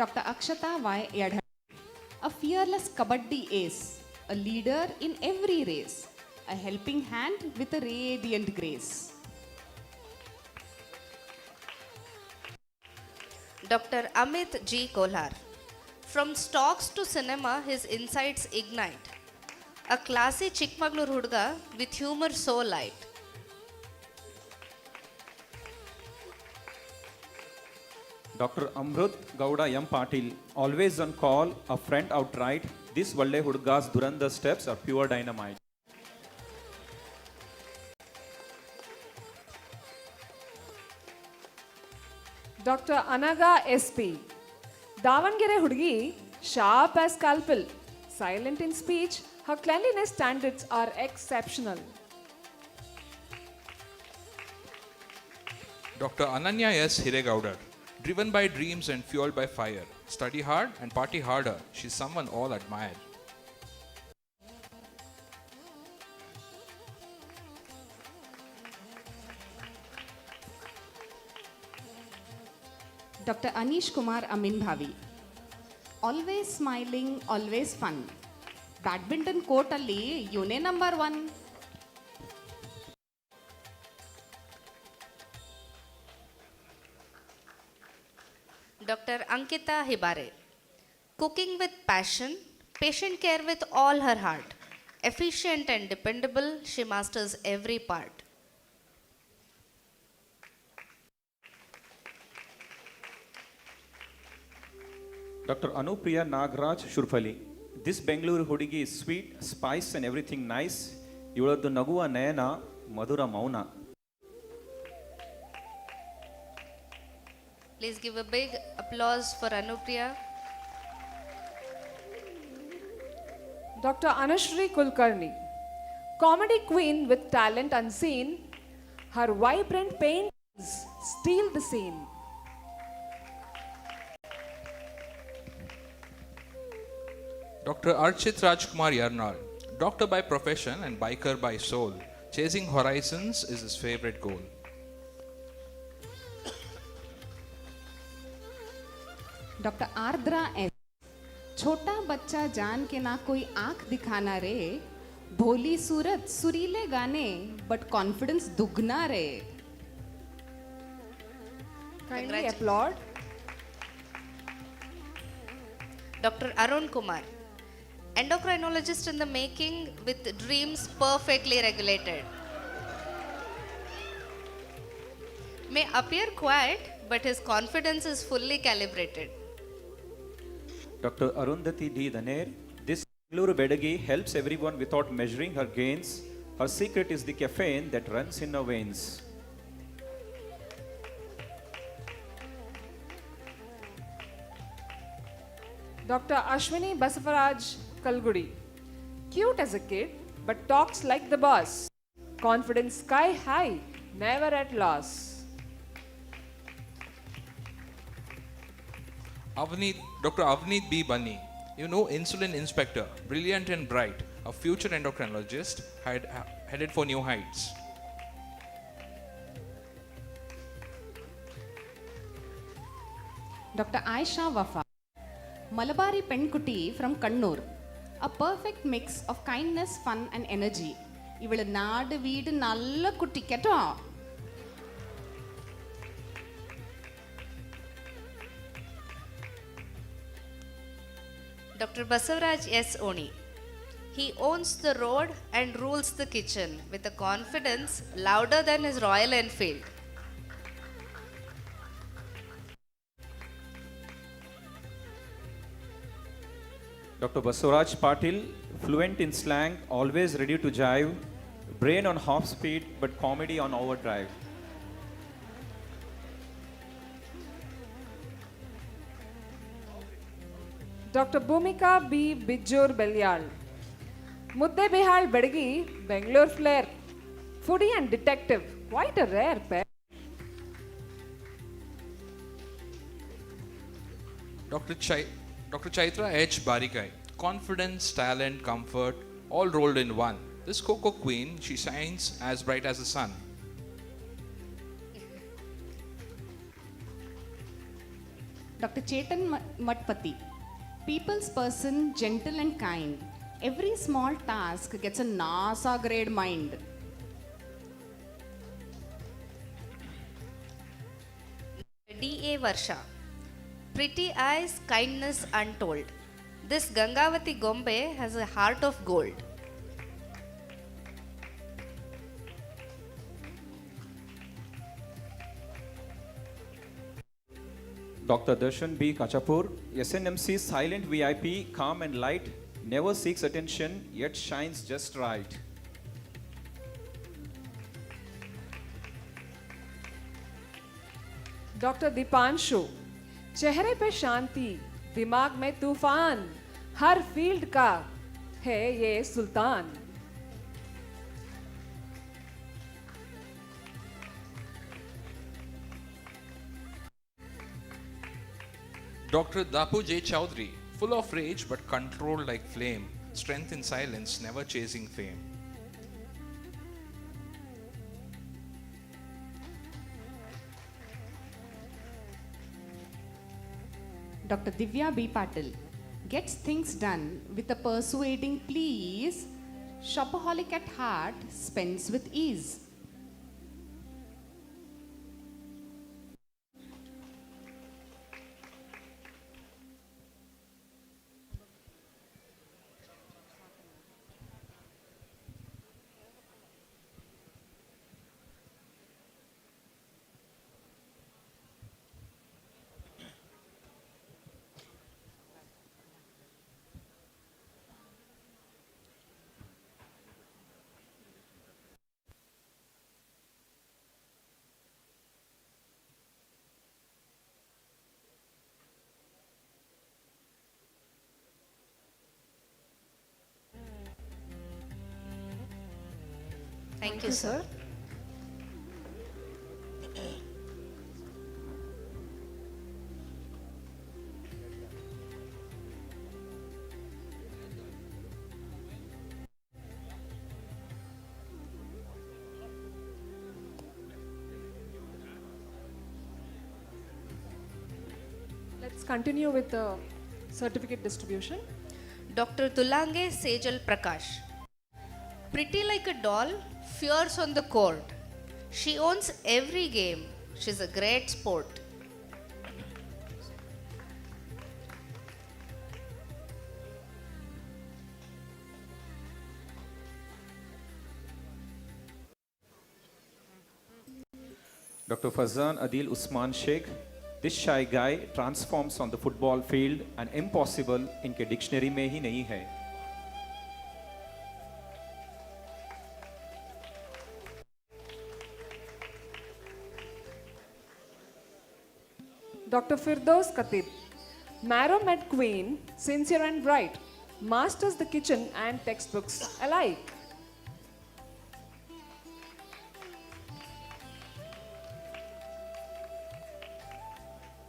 Dr. Akshata Y. Yadhar. A fearless kabaddi ace, a leader in every race, a helping hand with a radiant grace. Dr. Amit G. Kolhar. From stocks to cinema, his insights ignite. A classy Chikmagalur Hudga with humor so light. Doctor Amrit Gowda M Patil, always on call, a friend outright, this ಒಳ್ಳೆ ಹುಡುಗಾಸ್ ದುರಂದ steps are pure dynamite. Dr. Anaga SP. Davangere Hudgi, sharp as scalpel. Silent in speech, her cleanliness standards are exceptional. Dr. Ananya S. Hiregaudar. Driven by dreams and fueled by fire. Study hard and party harder. She's someone all admire. Dr. Anish Kumar Amin Bhavi. Always smiling, always fun. Badminton court alli ಇವನೇ number 1. Dr. Ankita Hibare. Cooking with passion, patient care with all her heart. Efficient and dependable, she masters every part. Doctor Anupriya Nagaraj ಶುರ್ಫಲಿ. This Bengaluru ಹುಡುಗಿ is sweet, spice and everything nice. ಇವಳದ್ದು ನಗುವ ನಯನ ಮಧುರ ಮೌನ. Please give a big applause for Anupriya. Dr. Anashri Kulkarni. Comedy queen with talent unseen, her vibrant paintings steal the scene. Dr. Archit Rajkumar Yarnal. Doctor by profession and biker by soul. Chasing horizons is his favorite goal. Dr. Ardra S. छोटा बच्चा जान के ना कोई आंख दिखाना रे, भोली सूरत सुरीले गाने बट कॉन्फिडेंस दुगना रे. Kindly applaud. Dr. Arun Kumar. Endocrinologist in the making with dreams perfectly regulated. May appear quiet, but his confidence is fully calibrated. Dr. Arundhati D. Dhaner. This Bengaluru Bedagi helps everyone without measuring her gains. Her secret is the caffeine that runs in her veins. Dr. Ashwini Basavaraj Kalgudi. Cute as a kid, but talks like the boss. Confidence sky high, never at loss. Dr. Avneet B. Bunny. You know, insulin inspector, brilliant and bright, a future endocrinologist headed for new heights. Dr. Aisha Wafa. Malabari Penkuti from Kannur. A perfect mix of kindness, fun and energy. ಇವಳ ನಾಡು ವೀಡು ನಲ್ಲ ಕುಟ್ಟಿ ಕೆಟೋ Dr. Basavaraj S. Oni. He owns the road and rules the kitchen with a confidence louder than his Royal Enfield. Dr. Basavaraj Patil, fluent in slang, always ready to jive, brain on half speed but comedy on overdrive. Dr. Bhumika B. Bijur Belyal. Mudde Bihal Bedagi, Bangalore flair. Foodie and detective. Quite a rare pair. Dr. Chaitra H. Barikai. Confidence, talent, comfort, all rolled in one. This Coco Queen, she shines as bright as the sun. Dr. Chetan Matpati. People's person, gentle and kind. Every small task gets a NASA grade mind. D.A. Varsha. Pretty eyes, kindness untold. This Gangavati Gombe has a heart of gold. Dr. Darshan B. Kachapur, SNMC silent VIP, calm and light, never seeks attention, yet shines just right. Dr. Dipanshu. चेहरे पे शांति, दिमाग में तूफान, हर field का है ये सुल्तान. Dr. Dapu J. Chowdhury, full of rage but controlled like flame, strength in silence, never chasing fame. Dr. Divya B. Patil gets things done with a persuading please. Shopaholic at heart, spends with ease. Thank you, sir. Let's continue with the certificate distribution. Dr. Tulange Sejal Prakash. Pretty like a doll, fierce on the court. She owns every game. She's a great sport. Dr. Fazan Adil Usman Sheikh, this shy guy transforms on the football field and impossible इनके dictionary में ही नहीं है. Dr. Firdaus Khatib. Marrow-met queen, sincere and bright, masters the kitchen and textbooks alike.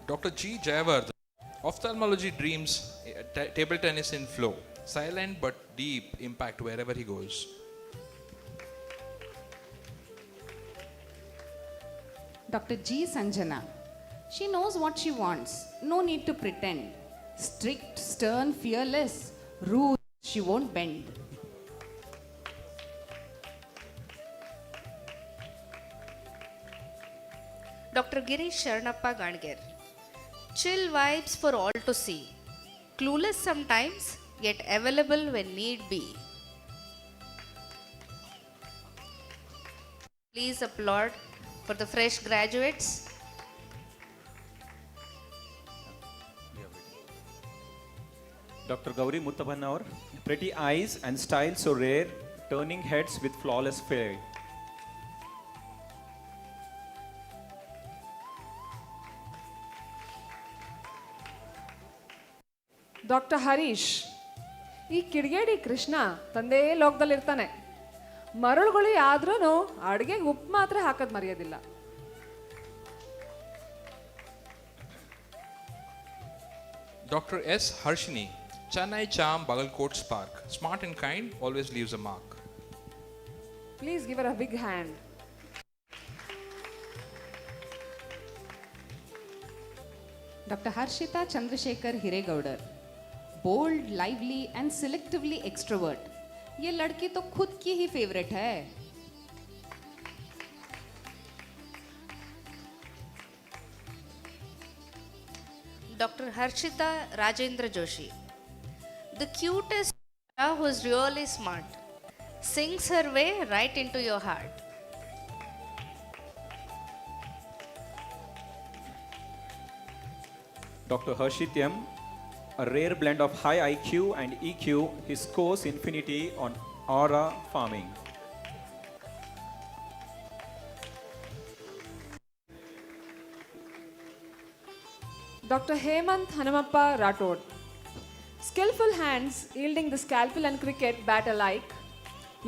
Dr. G. Jayavardhan, ophthalmology dreams, table tennis in flow, silent but deep impact wherever he goes. Dr. G. Sanjana. She knows what she wants. No need to pretend. Strict, stern, fearless. Rules she won't bend. Dr. Girish Sharanappa Gandger. Chill vibes for all to see. clueless sometimes, yet available when need be. Please applaud for the fresh graduates. Dr. Gauri Muttabannaur, pretty eyes and style so rare, turning heads with flawless flair. Doctor Harish, ಈ ಕಿಡಿಗೇಡಿ ಕೃಷ್ಣ ತಂದೆ ಲೋಕದಲ್ಲಿರ್ತಾನೆ. ಮರಳುಗಳು ಆದ್ರೂ ಅಡುಗೆಗೆ ಉಪ್ಪು ಮಾತ್ರ ಹಾಕೋದು ಮರೆಯೋದಿಲ್ಲ. Dr. S. Harshini, Chennai Charm, Bagalkote Spark. Smart and kind, always leaves a mark. Please give her a big hand. Dr. Harshita Chandrasekhar Hiregaudar, bold, lively and selectively extrovert. ये लड़की तो खुद की ही फेवरेट है. Dr. Harshita Rajendra Joshi, the cutest who is really smart, sings her way right into your heart. Dr. Harshityam, a rare blend of high IQ and EQ, he scores infinity on aura farming. Dr. Hemant Hanamappa Rathod, skillful hands yielding the scalpel and cricket bat alike.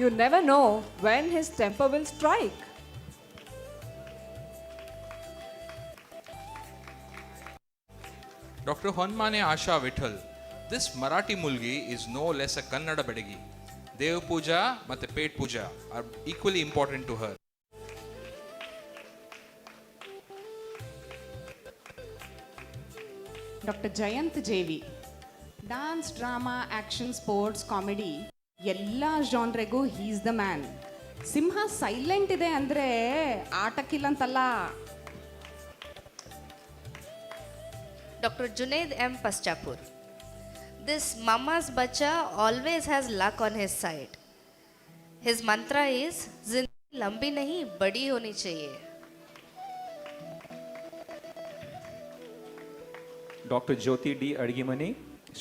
You never know when his temper will strike. Dr. Honmane Asha Vithal, this Marathi Mulgi is no less a Kannada Bedagi. Dev Puja matte Pet Puja are equally important to her. Dr. Jayant JV, dance, drama, action, sports, comedy, ಎಲ್ಲ ಜಾನ್ರೆಗೂ he is the man. Simha silent ಇದೆ ಅಂದರೆ ಆಟಕ್ಕಿಲ್ಲಂತಲ್ಲ. Dr. Junaid M. Paschapur, this mama's bacha always has luck on his side. His mantra is zindagi lambi nahi badi honi chahiye. Dr. Jyoti D. Adgimani,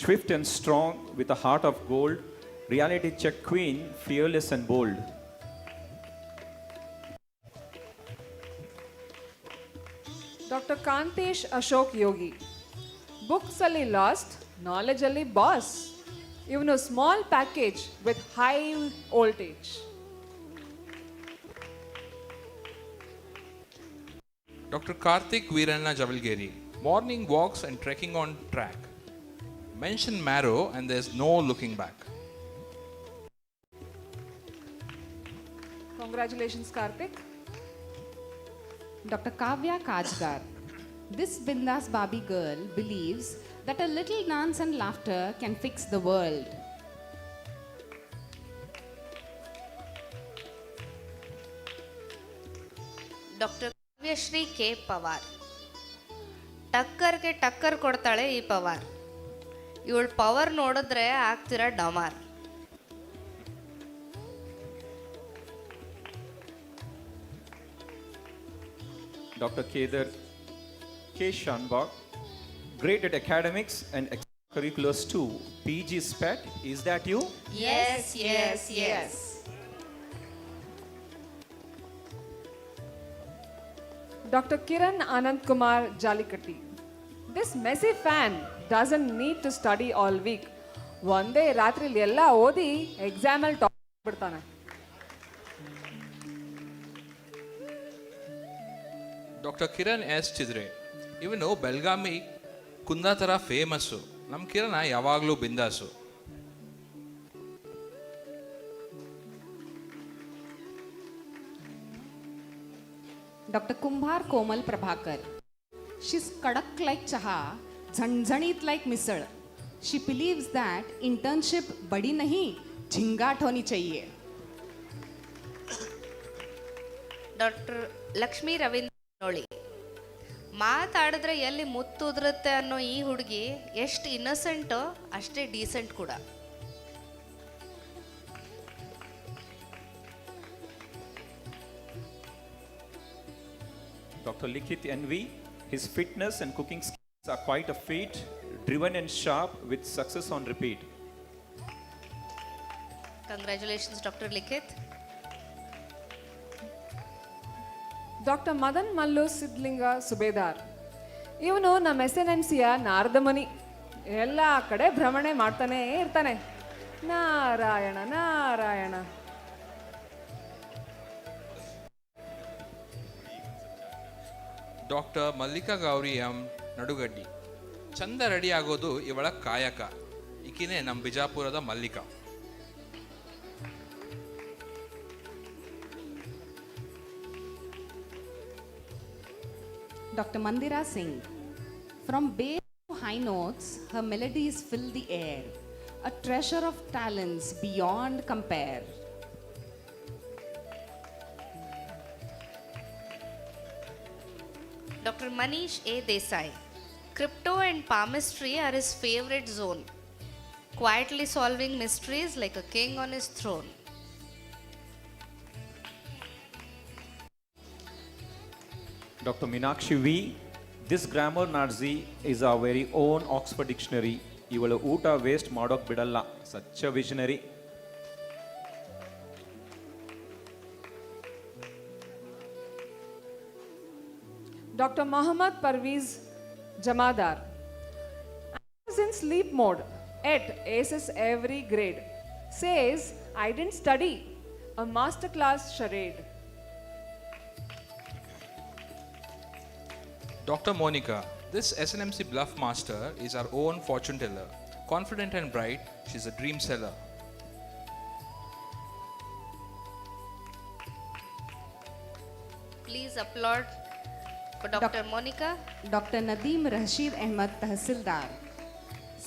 swift and strong with a heart of gold, reality check queen, fearless and bold. Dr. Kantesh Ashok Yogi, books ಅಲ್ಲಿ last, knowledge ಅಲ್ಲಿ boss. ಇವನು small package with high voltage. Dr. Karthik Veeranna Javalgeri, morning walks and trekking on track. Mention marrow and there's no looking back. Congratulations, Karthik. Dr. Kavya Kajgar, this Bindas Barbie girl believes that a little dance and laughter can fix the world. Dr. Kavyashri K. Pawar, ಟಕ್ಕರ್ಗೆ ಟಕ್ಕರ್ ಕೊಡ್ತಾಳೆ ಈ ಪವಾರ್. ಇವಳ power ನೋಡಿದ್ರೆ ಆಗ್ತಿರ ಡಮಾರ್. Dr. Kedar K. Shanbag, great at academics and extracurriculars too. PG SPET, is that you? Yes, yes, yes. Dr. Kiran Anand Kumar Jalikatti, this messy fan doesn't need to study all week. ಒಂದೇ ರಾತ್ರಿಲಿ ಎಲ್ಲ ಓದಿ ಎಕ್ಸಾಮಲ್ಲಿ top ಬಿಡ್ತಾನೆ. Dr. Kiran S. Chidre, ಇವನು ಬೆಳಗಾವಿ ಕುಂದ ಥರ famous. ನಮ್ಮ ಕಿರಣ ಯಾವಾಗಲೂ ಬಿಂದಾಸು. Dr. Kumbhar Komal Prabhakar, she's kadak like chaha, zanzanit like misal. She believes that internship badi nahi, jhingat honi chahiye. Dr. Lakshmi Ravindra Noli, ಮಾತಾಡಿದ್ರೆ ಎಲ್ಲಿ ಮುತ್ತುದ್ರುತ್ತೆ ಅನ್ನೋ ಈ ಹುಡುಗಿ ಎಷ್ಟು ಇನ್ನಸೆಂಟೋ ಅಷ್ಟೇ ಡೀಸೆಂಟ್ ಕೂಡ. Dr. Likhit NV, his fitness and cooking skills are quite a feat, driven and sharp with success on repeat. Congratulations, Dr. Likhit. Doctor Madan Mallu Sidlinga Subedar, ಇವನು ನಮ್ಮ SNMCಯ ನಾರದಮುನಿ. ಎಲ್ಲ ಕಡೆ ಭ್ರಮಣೆ ಮಾಡ್ತಾನೇ ಇರ್ತಾನೆ. ನಾರಾಯಣ ನಾರಾಯಣ. Doctor Mallika Gauri M Nadugaddi. ಚಂದ ರೆಡಿ ಆಗೋದು ಇವಳ ಕಾಯಕ. ಈಕಿನೇ ನಮ್ಮ ಬಿಜಾಪುರದ Mallika. Dr. Mandira Singh. From bass to high notes, her melodies fill the air, a treasure of talents beyond compare. Dr. Manish A. Desai. Crypto and palmistry are his favorite zone, quietly solving mysteries like a king on his throne. Dr. Meenakshi V, this grammar Nazi is our very own Oxford dictionary. Ivala Uta waste Madok Bidalla, such a visionary. Dr. Muhammad Parvez Jamadar. Is in sleep mode, yet aces every grade. Says, I didn't study. A masterclass charade. Dr. Monica, this SNMC bluff master is our own fortune teller. Confident and bright, she's a dream seller. Please applaud for Dr. Monica. Dr. Nadeem Rashid Ahmad Tahsildar.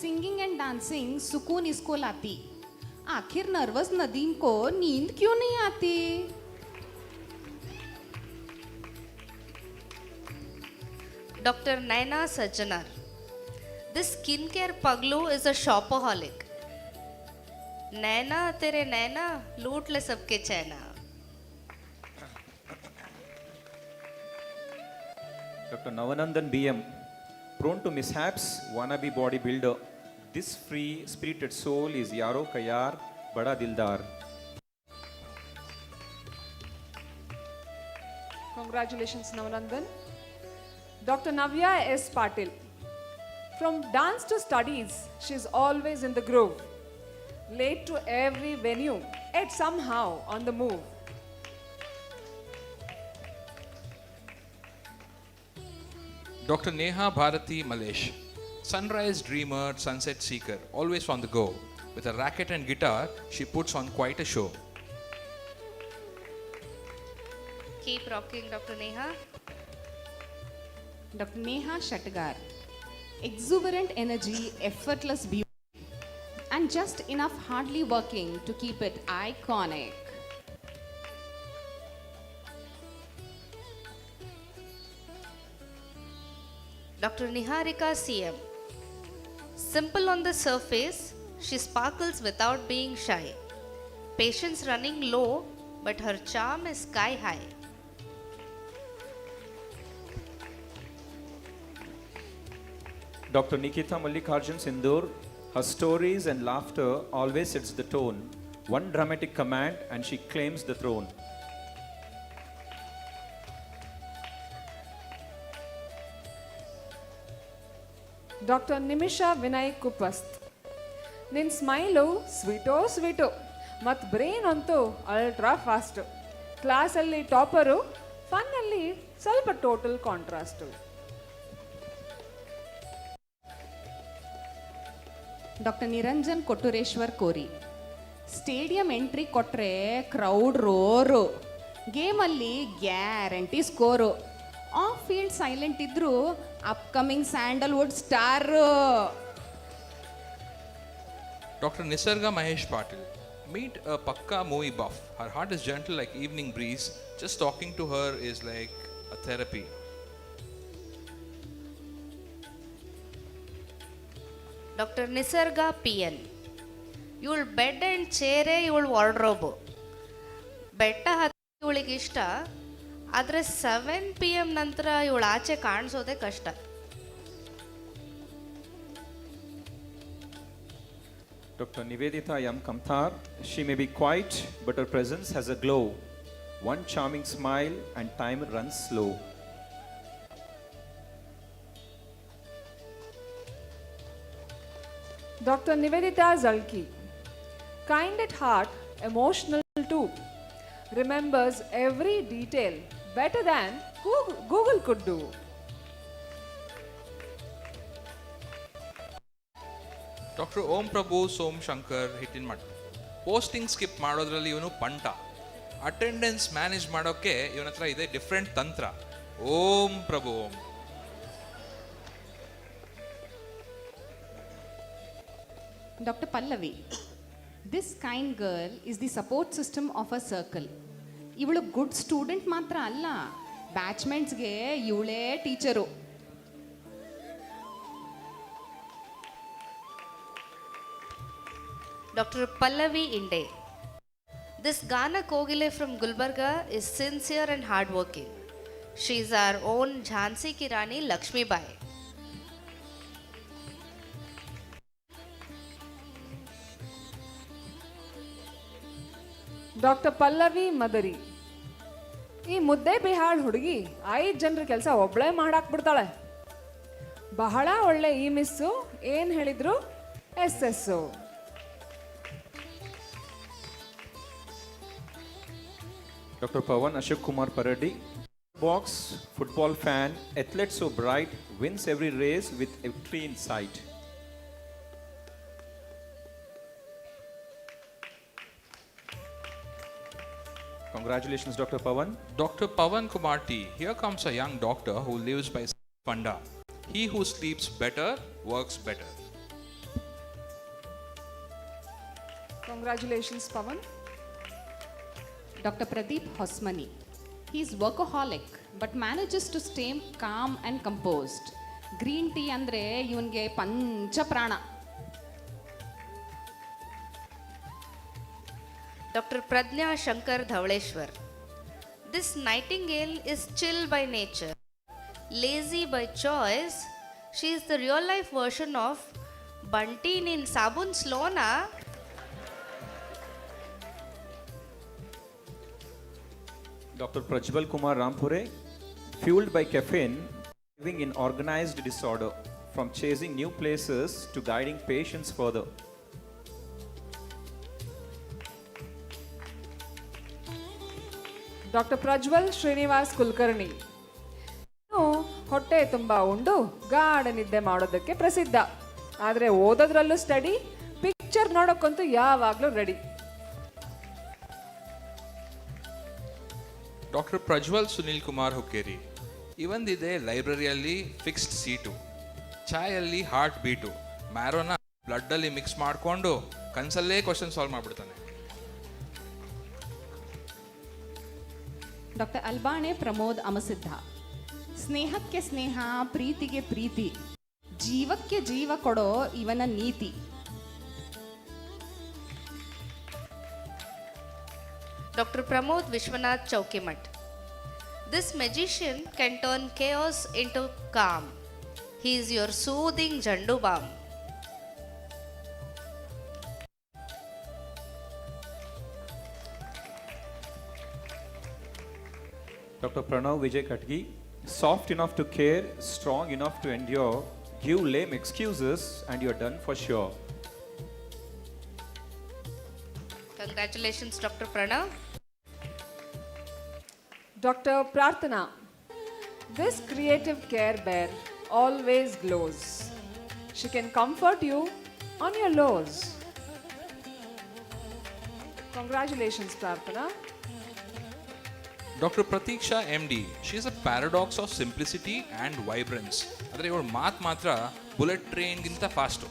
Singing and dancing सुकून इसको लाती. आखिर nervous Nadeem को नींद क्यों नहीं आती? Dr. Naina Sajjanar. This skincare paglu is a shopaholic. नैना तेरे नैना लूट ले सबके चैना. Dr. Navanandan BM, prone to mishaps, wannabe bodybuilder. This free spirited soul is Yaro Kayar Bada Dildar. Congratulations, Navanandan. Dr. Navya S. Patil. From dance to studies, she's always in the groove. Late to every venue, yet somehow on the move. Dr. Neha Bharati Malesh. Sunrise dreamer, sunset seeker, always on the go. With a racket and guitar, she puts on quite a show. Keep rocking, Dr. Neha. Dr. Neha Shatgar. Exuberant energy, effortless beauty, and just enough hardly working to keep it iconic. Dr. Niharika CM. Simple on the surface, she sparkles without being shy. Patience running low, but her charm is sky high. Dr. Nikita Mallikarjun Sindur, her stories and laughter always sets the tone. One dramatic command and she claims the throne. Dr. Nimisha Vinay Kupast. ನಿನ್ನ smile sweet ಮತ್ತು brain ಅಂತೂ ultra fast. ಕ್ಲಾಸಲ್ಲಿ topper, ಫನ್ನಲ್ಲಿ ಸ್ವಲ್ಪ total contrast. Dr. Niranjan Kottureshwar Kori. Stadium entry ಕೊಟ್ಟರೆ crowd roar, ಗೇಮಲ್ಲಿ guarantee score. Off field silent ಇದ್ದರೂ upcoming Sandalwood star. Dr. Nisarga Mahesh Patil. Meet a pakka movie buff. Her heart is gentle like evening breeze. Just talking to her is like a therapy. Dr. Nisarga PN. ಇವಳು bed and ಚೇರೇ ಇವಳು wardrobe. ಬೆಟ್ಟ ಹತ್ತಿ ಇವಳಿಗೆ ಇಷ್ಟ, ಆದರೆ 7 PM ನಂತರ ಇವಳು ಆಚೆ ಕಾಣಿಸೋದೇ ಕಷ್ಟ. Dr. Nivedita M. Kamthar, she may be quiet, but her presence has a glow. One charming smile and time runs slow. Dr. Nivedita Zalki, kind at heart, emotional too, remembers every detail better than Google could do. Doctor Om Prabhu Som Shankar Hittinmath, posting skip ಮಾಡೋದ್ರಲ್ಲಿ ಇವನು ಪಂಟ, attendance manage ಮಾಡೋಕ್ಕೆ ಇವನ ಹತ್ರ ಇದೆ different ತಂತ್ರ. ಓಂ ಪ್ರಭು ಓಂ. Dr. Pallavi, this kind girl is the support system of a circle. ಇವಳು good student ಮಾತ್ರ ಅಲ್ಲ, ಬ್ಯಾಚ್ಮೆಂಟ್ಸ್ಗೆ ಇವಳೇ teacher. Dr. Pallavi Inde. This Gana Kogile from Gulbarga is sincere and hardworking. She is our own Jhansi ki Rani Lakshmi Bai. Dr. Pallavi Madari, ಈ ಮುದ್ದೆ ಬಿಹಾಳ್ ಹುಡುಗಿ 5 ಜನರ ಕೆಲಸ ಒಬ್ಬಳೇ ಮಾಡಾಕ್ಬಿಡ್ತಾಳೆ. ಬಹಳ ಒಳ್ಳೆ ಈ ಮಿಸ್ಸು, ಏನು ಹೇಳಿದ್ರು SS. Dr. Pawan Ashok Kumar Paradi, box, football fan, athlete so bright, wins every race with victory in sight. Congratulations, Dr. Pawan. Dr. Pawan Kumar T. Here comes a young doctor who lives by Panda. He who sleeps better works better. Congratulations, Pawan. Dr. Pradeep Hosmani. He is workaholic but manages to stay calm and composed. Green tea andre ಇವನಿಗೆ ಪಂಚಪ್ರಾಣ. Dr. Pradnya Shankar Dhavaleshwar. This nightingale is chill by nature, lazy by choice. She is the real life version of Bunteen in Sabun Slona. Dr. Prajwal Kumar Rampure, fueled by caffeine, living in organized disorder, from chasing new places to guiding patients further. Dr. Prajwal Srinivas Kulkarni, ಹೊಟ್ಟೆ ತುಂಬ ಉಂಡು ಗಾಢ ನಿದ್ದೆ ಮಾಡೋದಕ್ಕೆ ಪ್ರಸಿದ್ಧ, ಆದರೆ ಓದೋದ್ರಲ್ಲೂ study, picture ನೋಡೋಕ್ಕಂತೂ ಯಾವಾಗಲೂ ರೆಡಿ. ಡಾಕ್ಟರ್ ಪ್ರಜ್ವಲ್ ಸುನಿಲ್ ಕುಮಾರ್ ಹುಕ್ಕೇರಿ, ಇವಂದಿದೆ ಲೈಬ್ರರಿಯಲ್ಲಿ ಫಿಕ್ಸ್ಡ್ ಸೀಟು, ಚಾಯಲ್ಲಿ ಹಾರ್ಟ್ ಬೀಟು, ಮ್ಯಾರೋನ ಬ್ಲಡ್ಡಲ್ಲಿ ಮಿಕ್ಸ್ ಮಾಡಿಕೊಂಡು ಕನ್ಸಲ್ಲೇ ಕ್ವಶನ್ ಸಾಲ್ವ್ ಮಾಡಿಬಿಡ್ತಾನೆ. ಡಾಕ್ಟರ್ ಅಲ್ಬಾಣೆ ಪ್ರಮೋದ್ ಅಮಸಿದ್ಧ, ಸ್ನೇಹಕ್ಕೆ ಸ್ನೇಹ, ಪ್ರೀತಿಗೆ ಪ್ರೀತಿ, ಜೀವಕ್ಕೆ ಜೀವ ಕೊಡೋ ಇವನ ನೀತಿ. Dr. Pramod Vishwanath Chaukimat. This magician can turn chaos into calm. He is your soothing Jandu Balm. Dr. Pranav Vijay Katgi, soft enough to care, strong enough to endure, give lame excuses and you're done for sure. Congratulations, Dr. Pranav. Dr. Prarthana, this creative care bear always glows. She can comfort you on your lows. Congratulations, Prarthana. Doctor Prateeksha MD, she is a paradox of simplicity and vibrance. ಆದರೆ ಇವಳ ಮಾತು ಮಾತ್ರ bullet ಟ್ರೈನ್ಗಿಂತ fast.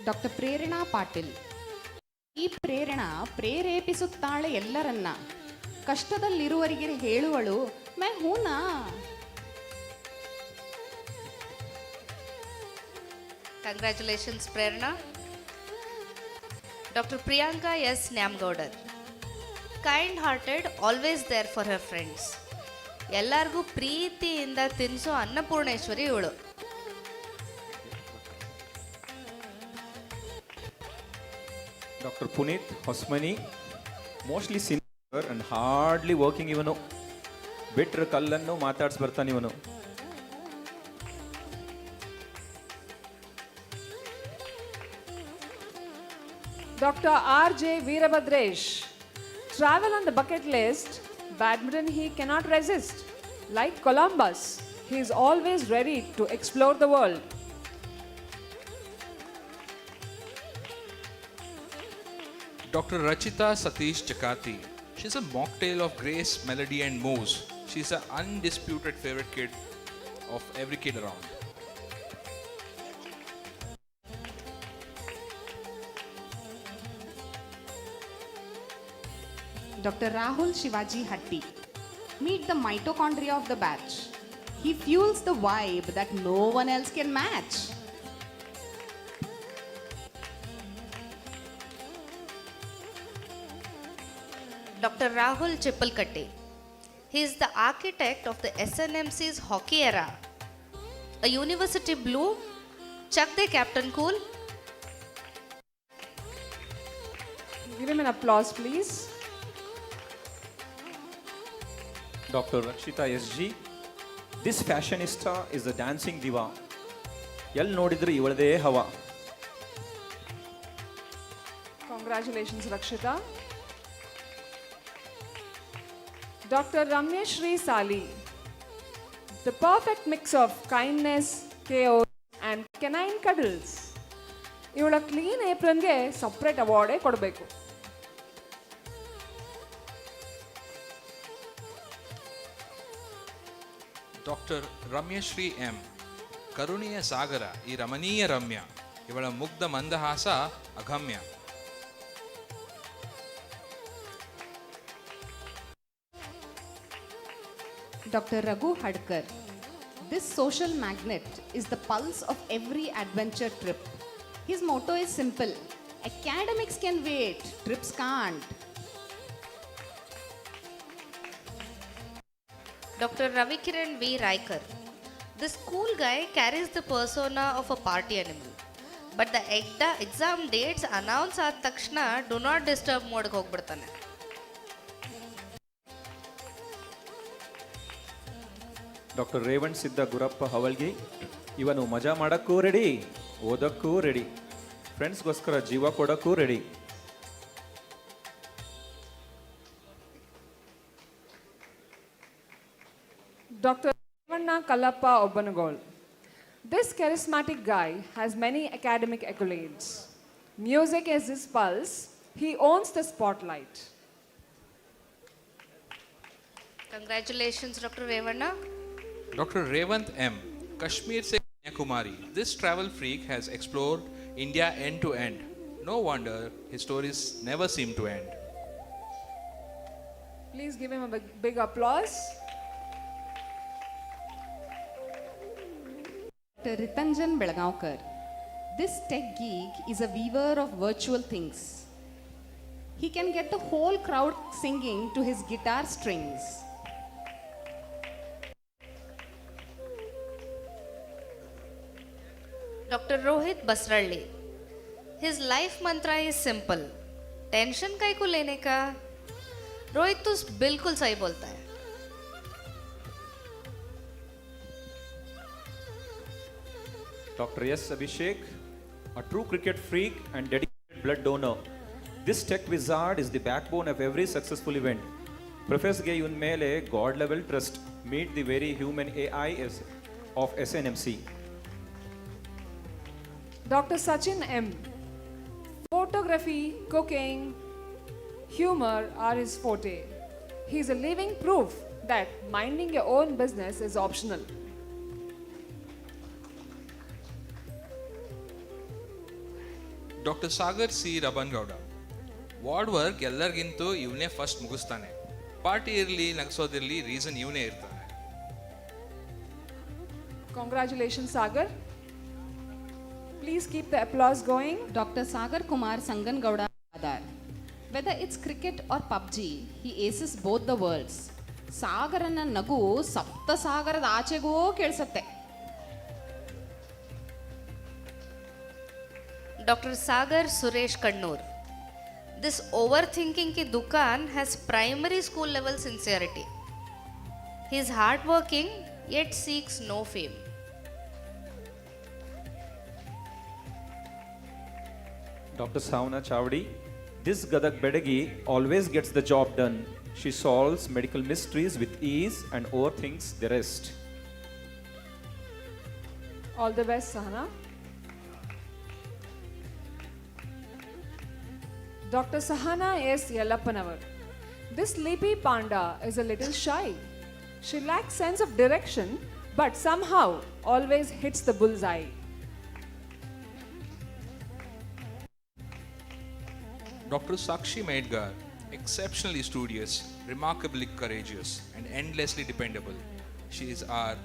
Doctor ಪ್ರೇರಣಾ ಪಾಟೀಲ್, ಈ ಪ್ರೇರಣಾ ಪ್ರೇರೇಪಿಸುತ್ತಾಳೆ ಎಲ್ಲರನ್ನ, ಕಷ್ಟದಲ್ಲಿರುವವರಿಗೆ ಹೇಳುವಳು ಮೈ ಹೂನಾ. Congratulations, Prerna. Dr. Priyanka S. Nyamgaudar. Kind-hearted, always there for her friends. ಎಲ್ಲರಿಗೂ ಪ್ರೀತಿಯಿಂದ ತಿನ್ಸೋ ಅನ್ನಪೂರ್ಣೇಶ್ವರಿ ಇವಳು. Dr. Puneet Hosmani, mostly senior and hardly working ಇವನು. ಬಿಟ್ರ ಕಲ್ಲನ್ನು ಮಾತಾಡ್ಸ್ ಬರ್ತಾನೆ ಇವನು. Dr. R.J. Veerabhadresh. Travel on the bucket list, badminton he cannot resist. Like Columbus, he is always ready to explore the world. Dr. Rachita Satish Chakati. She's a mocktail of grace, melody and moves. She's an undisputed favorite kid of every kid around. Dr. Rahul Shivaji Hatti. Meet the mitochondria of the batch. He fuels the vibe that no one else can match. Dr. Rahul Chippalkatti. He is the architect of the SNMC's hockey era. A university blue, Chuck the Captain Cool. Give him an applause, please. Dr. Rakshita S.G. This fashionista is a dancing diva. ಎಲ್ಲಿ ನೋಡಿದ್ರು ಇವಳದೇ ಹವಾ. Congratulations, Rakshita. Dr. Ramyashri Sali. The perfect mix of kindness, chaos and canine cuddles. ಇವಳ clean ಏಪ್ರನ್ಗೆ separate ಅವಾರ್ಡೇ ಕೊಡಬೇಕು. Doctor Ramyashree M. ಕರುಣೆಯ ಸಾಗರ ಈ ರಮಣೀಯ ರಮ್ಯ, ಇವಳ ಮುಗ್ಧ ಮಂದಹಾಸ ಅಗಮ್ಯ. Dr. Raghu Hadkar. This social magnet is the pulse of every adventure trip. His motto is simple: academics can wait, trips can't. Dr. Ravikiran V. Raikar. This cool guy carries the persona of a party animal. But the exam dates announce ಆದ ತಕ್ಷಣ do not disturb ಮೋಡ್ಗೆ ಹೋಗ್ಬಿಡ್ತಾನೆ. Doctor Revan ಸಿದ್ಧ ಗುರಪ್ಪ ಹವಲ್ಗಿ. ಇವನು ಮಜಾ ಮಾಡೋಕ್ಕೂ ready, ಓದಕ್ಕೂ ready, ಫ್ರೆಂಡ್ಸ್ಗೋಸ್ಕರ ಜೀವ ಕೊಡೋಕ್ಕೂ ready. Dr. Ravanna Kallappa Obbanagol. This charismatic guy has many academic accolades. Music is his pulse. He owns the spotlight. Congratulations, Dr. Revanna. Dr. Revant M. Kashmir se Kanyakumari. This travel freak has explored India end to end. No wonder his stories never seem to end. Please give him a big applause. Dr. Ritanjan Belgaonkar. This tech geek is a weaver of virtual things. He can get the whole crowd singing to his guitar strings. Dr. Rohit Basralli. His life mantra is simple. Tension काय को लेने का. रोहित तो बिल्कुल सही बोलता है. Dr. S. Abhishek, a true cricket freak and dedicated blood donor. This tech wizard is the backbone of every successful event. Professor Gay Unmele, God level trust. Meet the very human AI of SNMC. Dr. Sachin M. Photography, cooking, humor are his forte. He is a living proof that minding your own business is optional. Dr. Sagar C. Rabangauda. Ward work ಎಲ್ಲರಿಗಿಂತೂ ಇವನೇ first ಮುಗಿಸ್ತಾನೆ. Party ಇರಲಿ ನಗಿಸೋದಿರಲಿ reason ಇವನೇ ಇರ್ತಾನೆ. Congratulations, Sagar. Please keep the applause going. Dr. Sagar Kumar Sangangauda Adar. Whether it's cricket or PUBG, he aces both the worlds. ಸಾಗರನ ನಗು ಸಪ್ತ ಸಾಗರದ ಆಚೆಗೂ ಕೇಳಿಸುತ್ತೆ. Dr. Sagar Suresh Kannur. This overthinking ki dukan has primary school level sincerity. He is hardworking yet seeks no fame. Dr. Sauna Chavdi, this Gadak Bedagi always gets the job done. She solves medical mysteries with ease and overthinks the rest. All the best, Sahana. Dr. Sahana S. Yellapanavar. This sleepy panda is a little shy. She lacks sense of direction, but somehow always hits the bullseye. Dr. Sakshi Maidgar, exceptionally studious, remarkably courageous, and endlessly dependable. She is our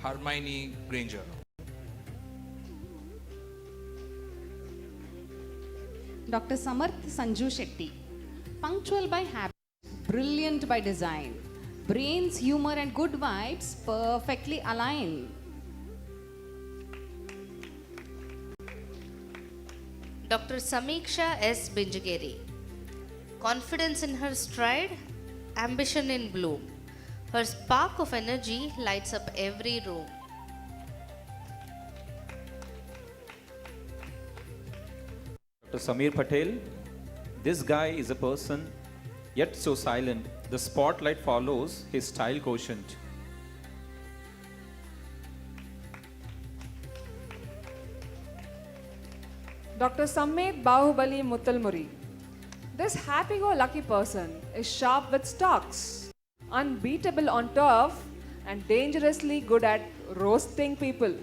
Hermione Granger. Dr. Samarth Sanju Shetty, punctual by habit, brilliant by design, brains, humor and good vibes perfectly align. Dr. Samiksha S. Binjageri. Confidence in her stride, ambition in bloom. Her spark of energy lights up every room. Dr. Samir Patel, this guy is a person yet so silent. The spotlight follows his style quotient. Dr. Sammed Bahubali Muttalmuri. This happy-go-lucky person is sharp with stocks, unbeatable on turf, and dangerously good at roasting people.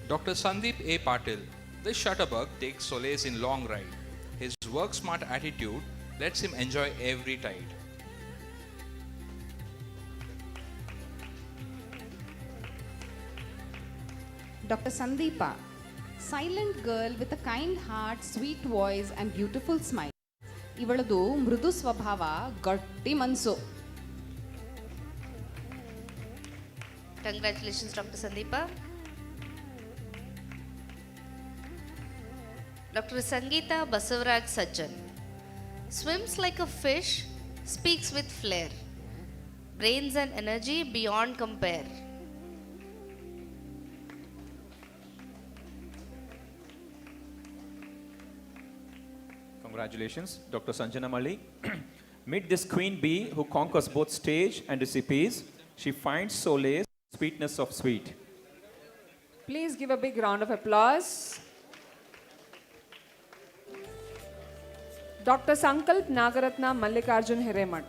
Dr. Sandeep A. Patil, this shutterbug takes solace in long ride. His work-smart attitude lets him enjoy every tide. Dr. Sandeepa, silent girl with a kind heart, sweet voice and beautiful smile. ಇವಳದು ಮೃದು ಸ್ವಭಾವ, ಗಟ್ಟಿ ಮನಸ್ಸು. Congratulations, Dr. Sandeepa. Dr. Sangeeta Basavaraj Sajjan. Swims like a fish, speaks with flair. Brains and energy beyond compare. Congratulations, Dr. Sanjana Mali. Meet this queen bee who conquers both stage and recipes. She finds solace, sweetness of sweet. Please give a big round of applause. Dr. Sankalp Nagaratna Mallikarjun Hiremat.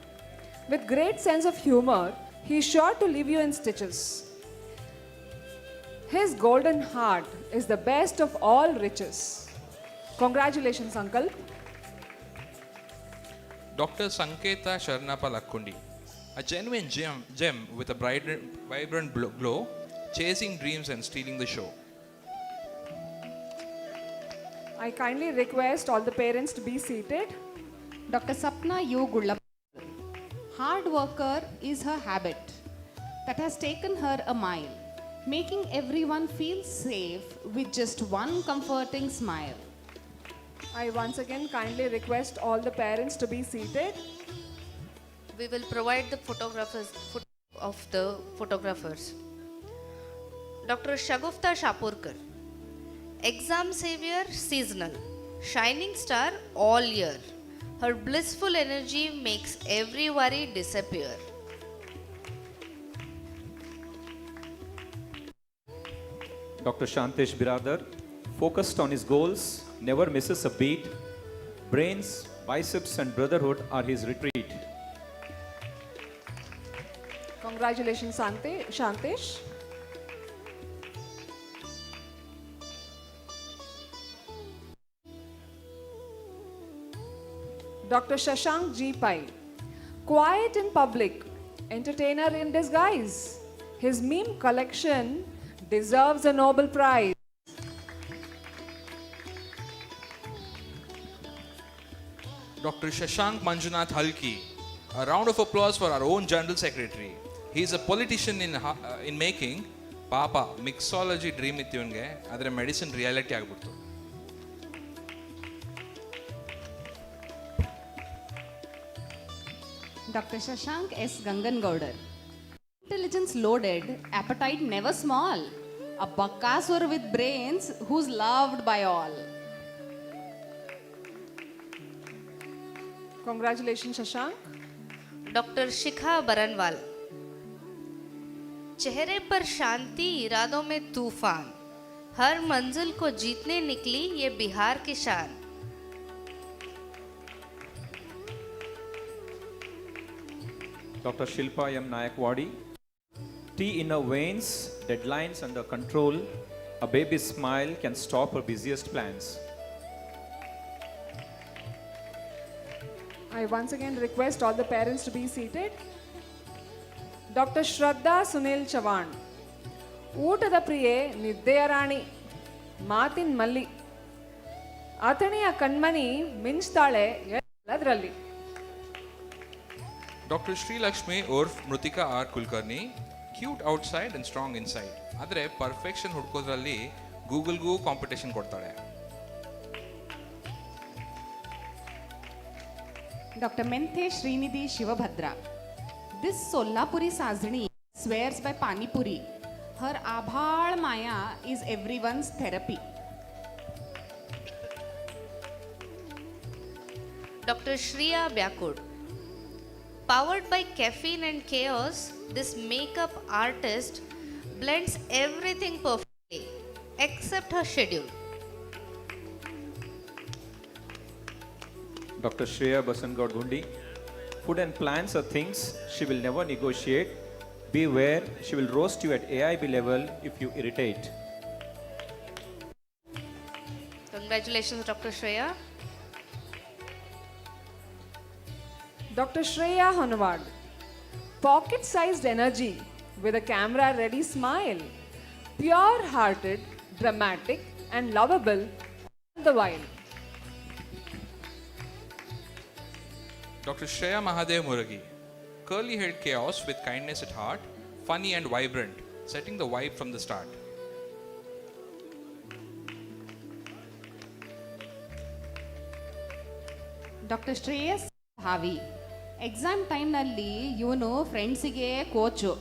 With great sense of humor, he is sure to leave you in stitches. His golden heart is the best of all riches. Congratulations, Sankalp. Dr. Sanketa Sharnapa Lakkundi, a genuine gem with a vibrant glow, chasing dreams and stealing the show. I kindly request all the parents to be seated. Dr. Sapna U. Gullap. Hard worker is her habit that has taken her a mile, making everyone feel safe with just one comforting smile. I once again kindly request all the parents to be seated. We will provide the of the photographers. Dr. Shagufta Shapurkar. Exam savior seasonal, shining star all year. Her blissful energy makes every worry disappear. Dr. Shantesh Biradar, focused on his goals, never misses a beat. Brains, biceps and brotherhood are his retreat. Congratulations, Shantesh. Dr. Shashank G. Pai. Quiet in public, entertainer in disguise. His meme collection deserves a Nobel Prize. Dr. Shashank Manjunath Halki. A round of applause for our own General Secretary. He is a politician in making. Papa, mixology dream itti ಇವನಿಗೆ ಆದರೆ medicine reality ಆಗ್ಬಿಡ್ತು. Dr. Shashank S. Gangangaudar. Intelligence loaded, appetite never small. A Bakasur with brains who's loved by all. Congratulations, Shashank. Doctor Shikha Barnwal. चेहरे पर शांति, इरादों में तूफान, हर मंजिल को जीतने निकली ये बिहार की शान. Dr. Shilpa M. Nayakwadi. Tea in her veins, deadlines under control. A baby's smile can stop her busiest plans. I once again request all the parents to be seated. Dr. Shraddha Sunil Chavan. ಊಟದ ಪ್ರಿಯೆ, ನಿದ್ದೆಯ ರಾಣಿ, ಮಾತಿನ ಮಲ್ಲಿ, ಅಥಣಿಯ ಕಣ್ಮಣಿ ಮಿಂಚ್ತಾಳೆ ಎಲ್ಲದರಲ್ಲಿ. Dr. Sri Lakshmi Urf Mrutika R. Kulkarni. Cute outside and strong inside. ಆದರೆ perfection ಹುಡ್ಕೋದ್ರಲ್ಲಿ ಗೂಗಲ್ಗೂ competition ಕೊಡ್ತಾಳೆ. Dr. Menthe Srinidhi Shivabhadra. This Solapuri Sazini swears by Pani Puri. Her Abhal Maya is everyone's therapy. Dr. Shriya Byakud. Powered by caffeine and chaos, this makeup artist blends everything perfectly except her schedule. Dr. Shreya Basangaud Gundi. Food and plans are things she will never negotiate. Beware, she will roast you at AIB level if you irritate. Congratulations, Dr. Shreya. Dr. Shreya Honwad. Pocket-sized energy with a camera-ready smile. Pure-hearted, dramatic and lovable all the while. Dr. Shreya Mahadev Muragi. Curly-haired chaos with kindness at heart, funny and vibrant, setting the vibe from the start. Dr. Shreyas Bhavi. Exam ಟೈಮ್ನಲ್ಲಿ ಇವನು ಫ್ರೆಂಡ್ಸಿಗೆ coach.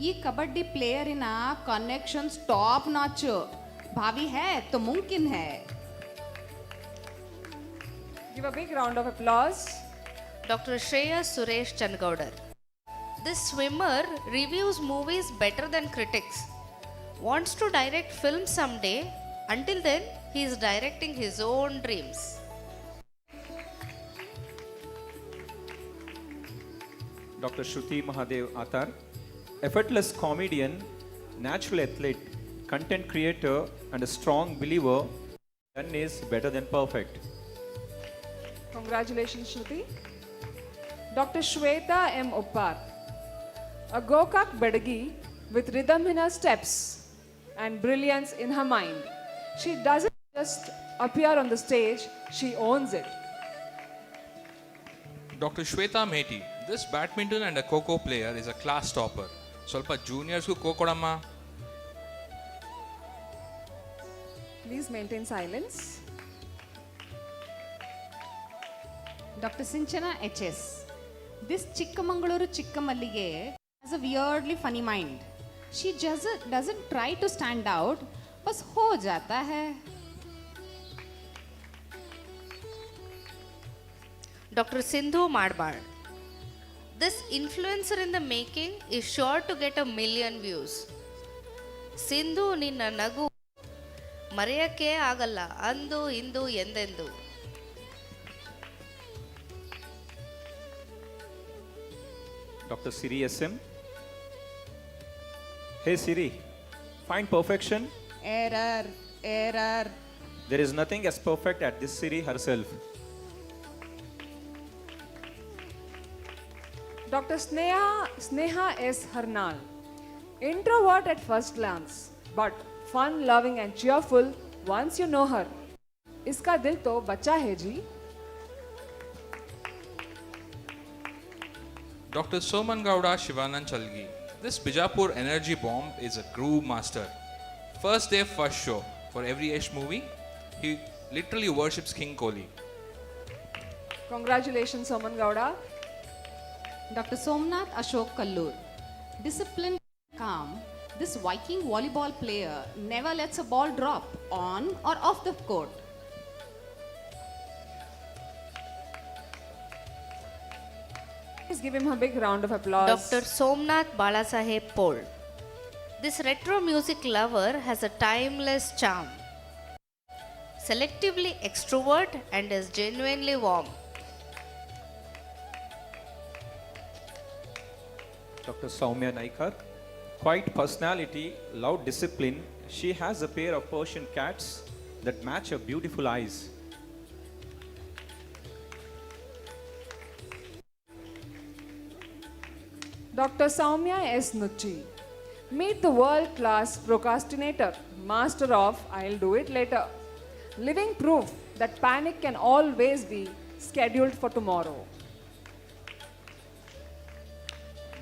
ಈ kabaddi ಪ್ಲೇಯರಿನ connections top ನಾಚು. ಭಾವಿ high ತೋ ಮುಮ್ಕಿನ್ high. Give a big round of applause. Dr. Shreya Suresh Changaudar. This swimmer reviews movies better than critics. Wants to direct films someday. Until then, he is directing his own dreams. Dr. Shruti Mahadev Atar. Effortless comedian, natural athlete, content creator and a strong believer. Done is better than perfect. Congratulations, Shruti. Dr. Shweta M. Uppar. A Gokak Bedagi with rhythm in her steps and brilliance in her mind. She doesn't just appear on the stage, she owns it. Dr. Shweta Mehti. This badminton and a Coco player is a class topper. Solpa juniors who Kokodama. Please maintain silence. Dr. Sinchana HS. This Chikkamangaluru Chikkamallige has a weirdly funny mind. She doesn't try to stand out, बस हो जाता है. Dr. Sindhu Madbad. This influencer in the making is sure to get 1 million views. Sindhu ನಿನ್ನ ನಗು ಮರೆಯಕ್ಕೆ ಆಗಲ್ಲ ಅಂದು ಇಂದು ಎಂದೆಂದು. Dr. Siri SM. Hey Siri, find perfection. Error. There is nothing as perfect as this Siri herself. Dr. Sneha S. Harnal. Introvert at first glance, but fun-loving and cheerful once you know her. इसका दिल तो बच्चा है जी. Dr. Soman Gowda Shivanand Chalgi. This Bijapur energy bomb is a groove master. First day, first show. For every Yash movie, he literally worships King Kohli. Congratulations, Soman Gowda. Dr. Somnath Ashok Kallur. Disciplined, calm, this Viking volleyball player never lets a ball drop on or off the court. Please give him a big round of applause. Dr. Somnath Balasaheb Pol. This retro music lover has a timeless charm. Selectively extrovert and is genuinely warm. Dr. Soumya Naikar. Quiet personality, loud discipline. She has a pair of Persian cats that match her beautiful eyes. Dr. Soumya S. Nucci. Meet the world-class procrastinator, master of I'll do it later. Living proof that panic can always be scheduled for tomorrow.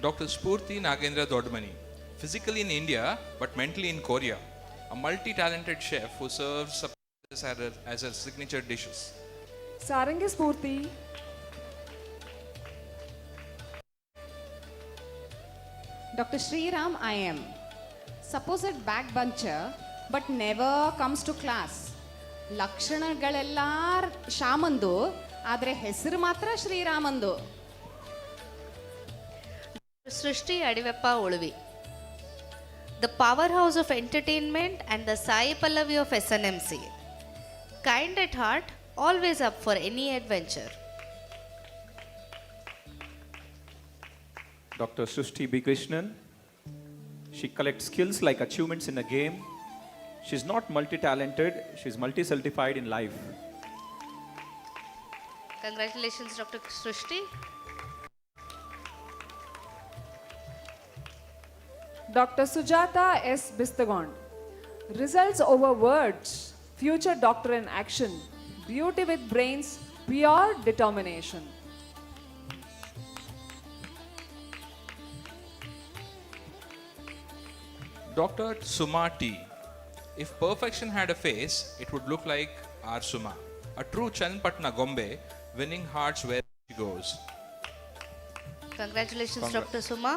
Dr. Spurti Nagendra Dodmani. Physically in India, but mentally in Korea. A multi-talented chef who serves as her signature dishes. Sarangi Spurti. Dr. Sriram IM. Supposed backbencher, but never comes to class. ಲಕ್ಷಣಗಳೆಲ್ಲ ಶ್ಯಾಮಂದು ಆದರೆ ಹೆಸರು ಮಾತ್ರ ಶ್ರೀರಾಮಂದು. Srishti Adiveppa Uluvi. The powerhouse of entertainment and the Sai Pallavi of SNMC. Kind at heart, always up for any adventure. Dr. Srushti B. Krishnan. She collects skills like achievements in a game. She's not multi-talented, she's multi-certified in life. Congratulations, Dr. Srishti. Dr. Sujata S. Bistagon. Results over words, future doctor in action, beauty with brains, pure determination. Dr. Suma T. If perfection had a face, it would look like our Suma. A true Chalpatna Gombe, winning hearts where she goes. Congratulations, Dr. Suma.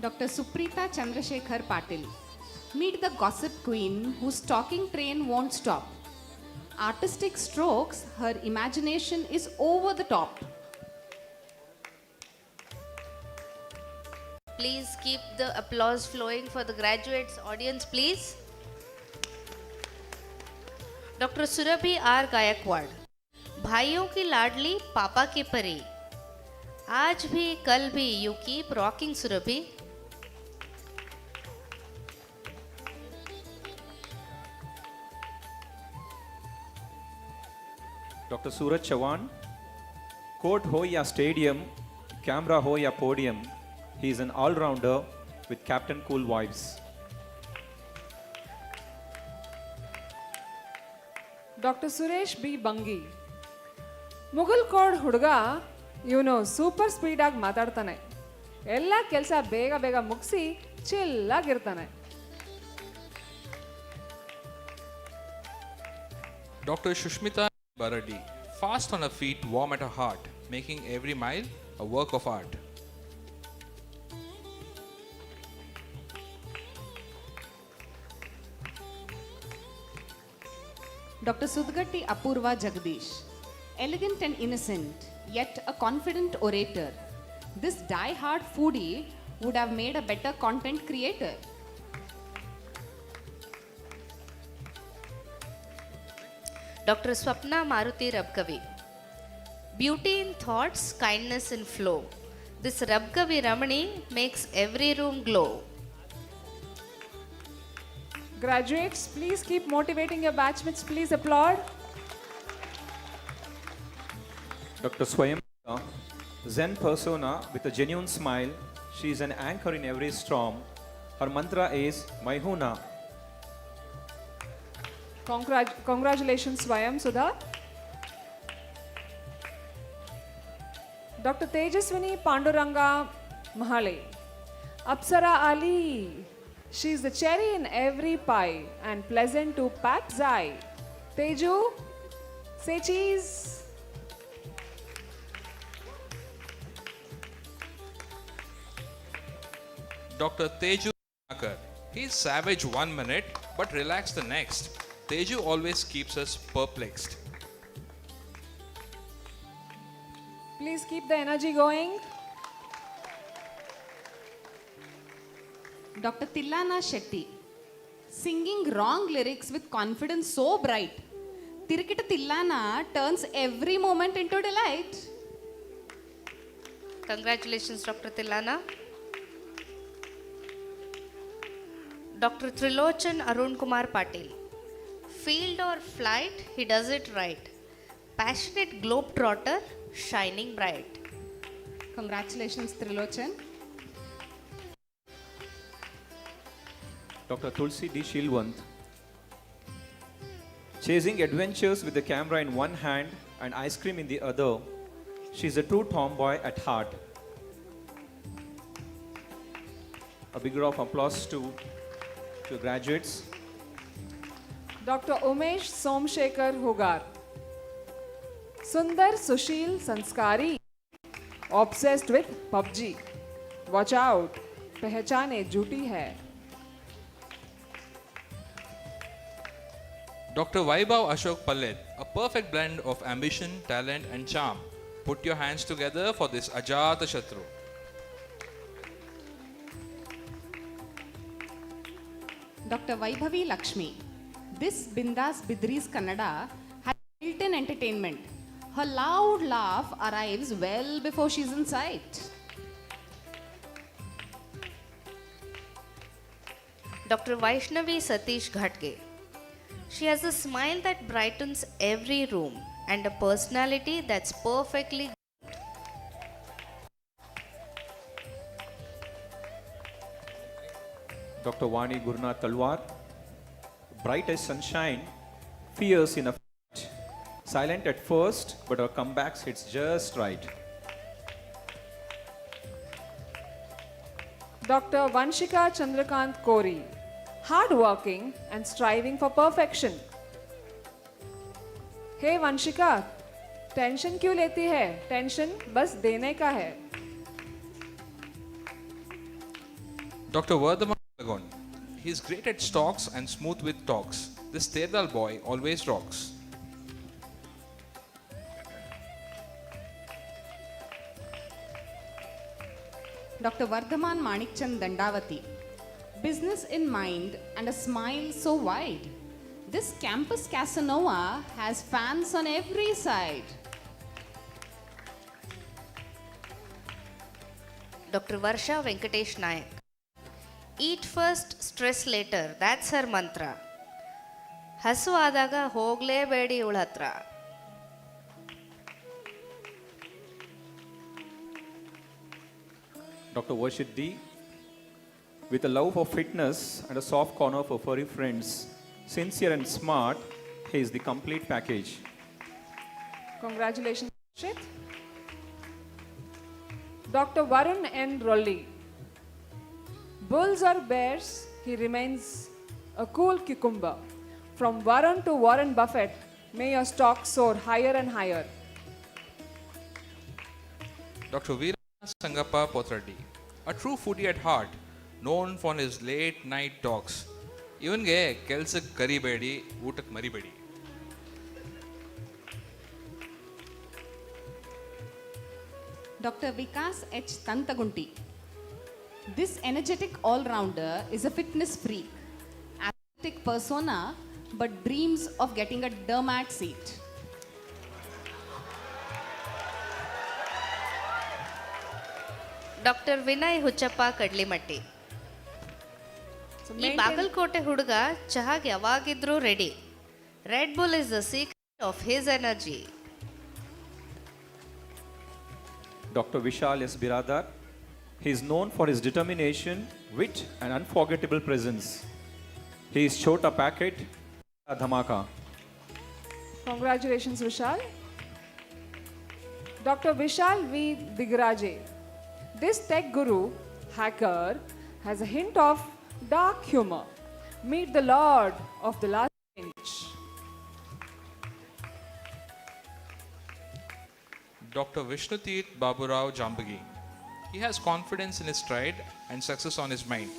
Dr. Suprita Chandrasekhar Patil. Meet the gossip queen whose talking train won't stop. Artistic strokes, her imagination is over the top. Please keep the applause flowing for the graduates. Audience, please. Dr. Surabhi R. Gayakwad. भाइयों की लाडली पापा की परी. आज भी कल भी you keep rocking Surabhi. Dr. Suraj Chavan. Court ho ya stadium, camera ho ya podium. He is an all-rounder with Captain Cool vibes. Dr. Suresh B. Bangi. Mugalkhod ಹುಡುಗ ಇವನು ಸೂಪರ್ ಸ್ಪೀಡಾಗಿ ಮಾತಾಡ್ತಾನೆ, ಎಲ್ಲ ಕೆಲಸ ಬೇಗ ಬೇಗ ಮುಗಿಸಿ ಚಿಲ್ಲಾಗಿರ್ತಾನೆ. Dr. Shushmita Baradi. Fast on her feet, warm at her heart, making every mile a work of art. Dr. Sudgatti Apurva Jagdish. Elegant and innocent, yet a confident orator. This die-hard foodie would have made a better content creator. Dr. Swapna Maruti Rabkavi. Beauty in thoughts, kindness in flow. This Rabkavi Ramani makes every room glow. Graduates, please keep motivating your batchmates. Please applaud. Dr. Swayam, Zen persona with a genuine smile, she is an anchor in every storm. Her mantra is Maihuna. Congratulations, Swayam Sudha. Dr. Tejaswini Panduranga Mahale. Apsara Ali. She is the cherry in every pie and pleasant to Pat's eye. Teju, say cheese. Dr. Teju Navanagar. He's savage 1 minute but relaxed the next. Teju always keeps us perplexed. Please keep the energy going. Dr. Tillana Shetty, singing wrong lyrics with confidence so bright. Tirikita Tillana turns every moment into delight. Congratulations, Dr. Tillana. Dr. Trilochan Arun Kumar Patil. Field or flight, he does it right. Passionate globetrotter, shining bright. Congratulations, Trilochan. Dr. Tulsi D. Shilwant, chasing adventures with the camera in one hand and ice cream in the other, she's a true tomboy at heart. A big round of applause to graduates. Dr. Umesh Somshekar Hugar. Sundar Sushil Sanskari. Obsessed with PUBG. Watch out. पहचाने झूठी है. Dr. Vaibhav Ashok Pallet, a perfect blend of ambition, talent and charm. Put your hands together for this Ajata Shatru. Dr. Vaibhavi Lakshmi, this Bindas Bidri's Kannada has built-in entertainment. Her loud laugh arrives well before she's in sight. Dr. Vaishnavi Satish Ghatge. She has a smile that brightens every room and a personality that's perfectly good. Dr. Vani Gurnath Talwar, bright as sunshine, fierce in a fight, silent at first, but her comebacks hits just right. Dr. Vanshika Chandrakant Kori, hardworking and striving for perfection. Hey Vanshika, tension क्यों लेती है? Tension बस देने का है. Dr. Vardhaman Lagon. He's great at stocks and smooth with talks. This Terdal boy always rocks. Dr. Vardhaman Manikchand Dandavati, business in mind and a smile so wide. This campus Casanova has fans on every side. Dr. Varsha Venkatesh Nayak. Eat first, stress later. That's her mantra. ಹಸು ಆದಾಗ ಹೋಗಲೇಬೇಡಿ ಇವಳ ಹತ್ರ. Dr. Varshit D, with a love for fitness and a soft corner for furry friends, sincere and smart, he is the complete package. Congratulations, Shit. Dr. Varun N. Rolli. Bulls or bears, he remains a cool cucumber. From Varun to Warren Buffett, may your stock soar higher and higher. Dr. Veerasangappa Potraddi, a true foodie at heart, known for his late night talks. ಇವನ್ಗೆ ಕೆಲ್ಸಕ್ಕೆ ಕರಿಬೇಡಿ, ಊಟಕ್ಕೆ ಮರಿಬೇಡಿ. Dr. Vikas H. Tantagunti. This energetic all-rounder is a fitness freak, athletic persona, but dreams of getting a dermat seat. Dr. Vinay Huchappa Kadlimatti. ಈ ಬಾಗಲಕೋಟೆ ಹುಡುಗ ಚಹಾಗೆ ಯಾವಾಗಿದ್ರೂ ready. Red Bull is the secret of his energy. Dr. Vishal S. Biradar. He is known for his determination, wit, and unforgettable presence. He is Chota Packet Dhamaka. Congratulations, Vishal. Dr. Vishal V. Digraje. This tech guru, hacker, has a hint of dark humor. Meet the Lord of the last bench. Dr. Vishnutit Baburao Jambagi. He has confidence in his stride and success on his mind.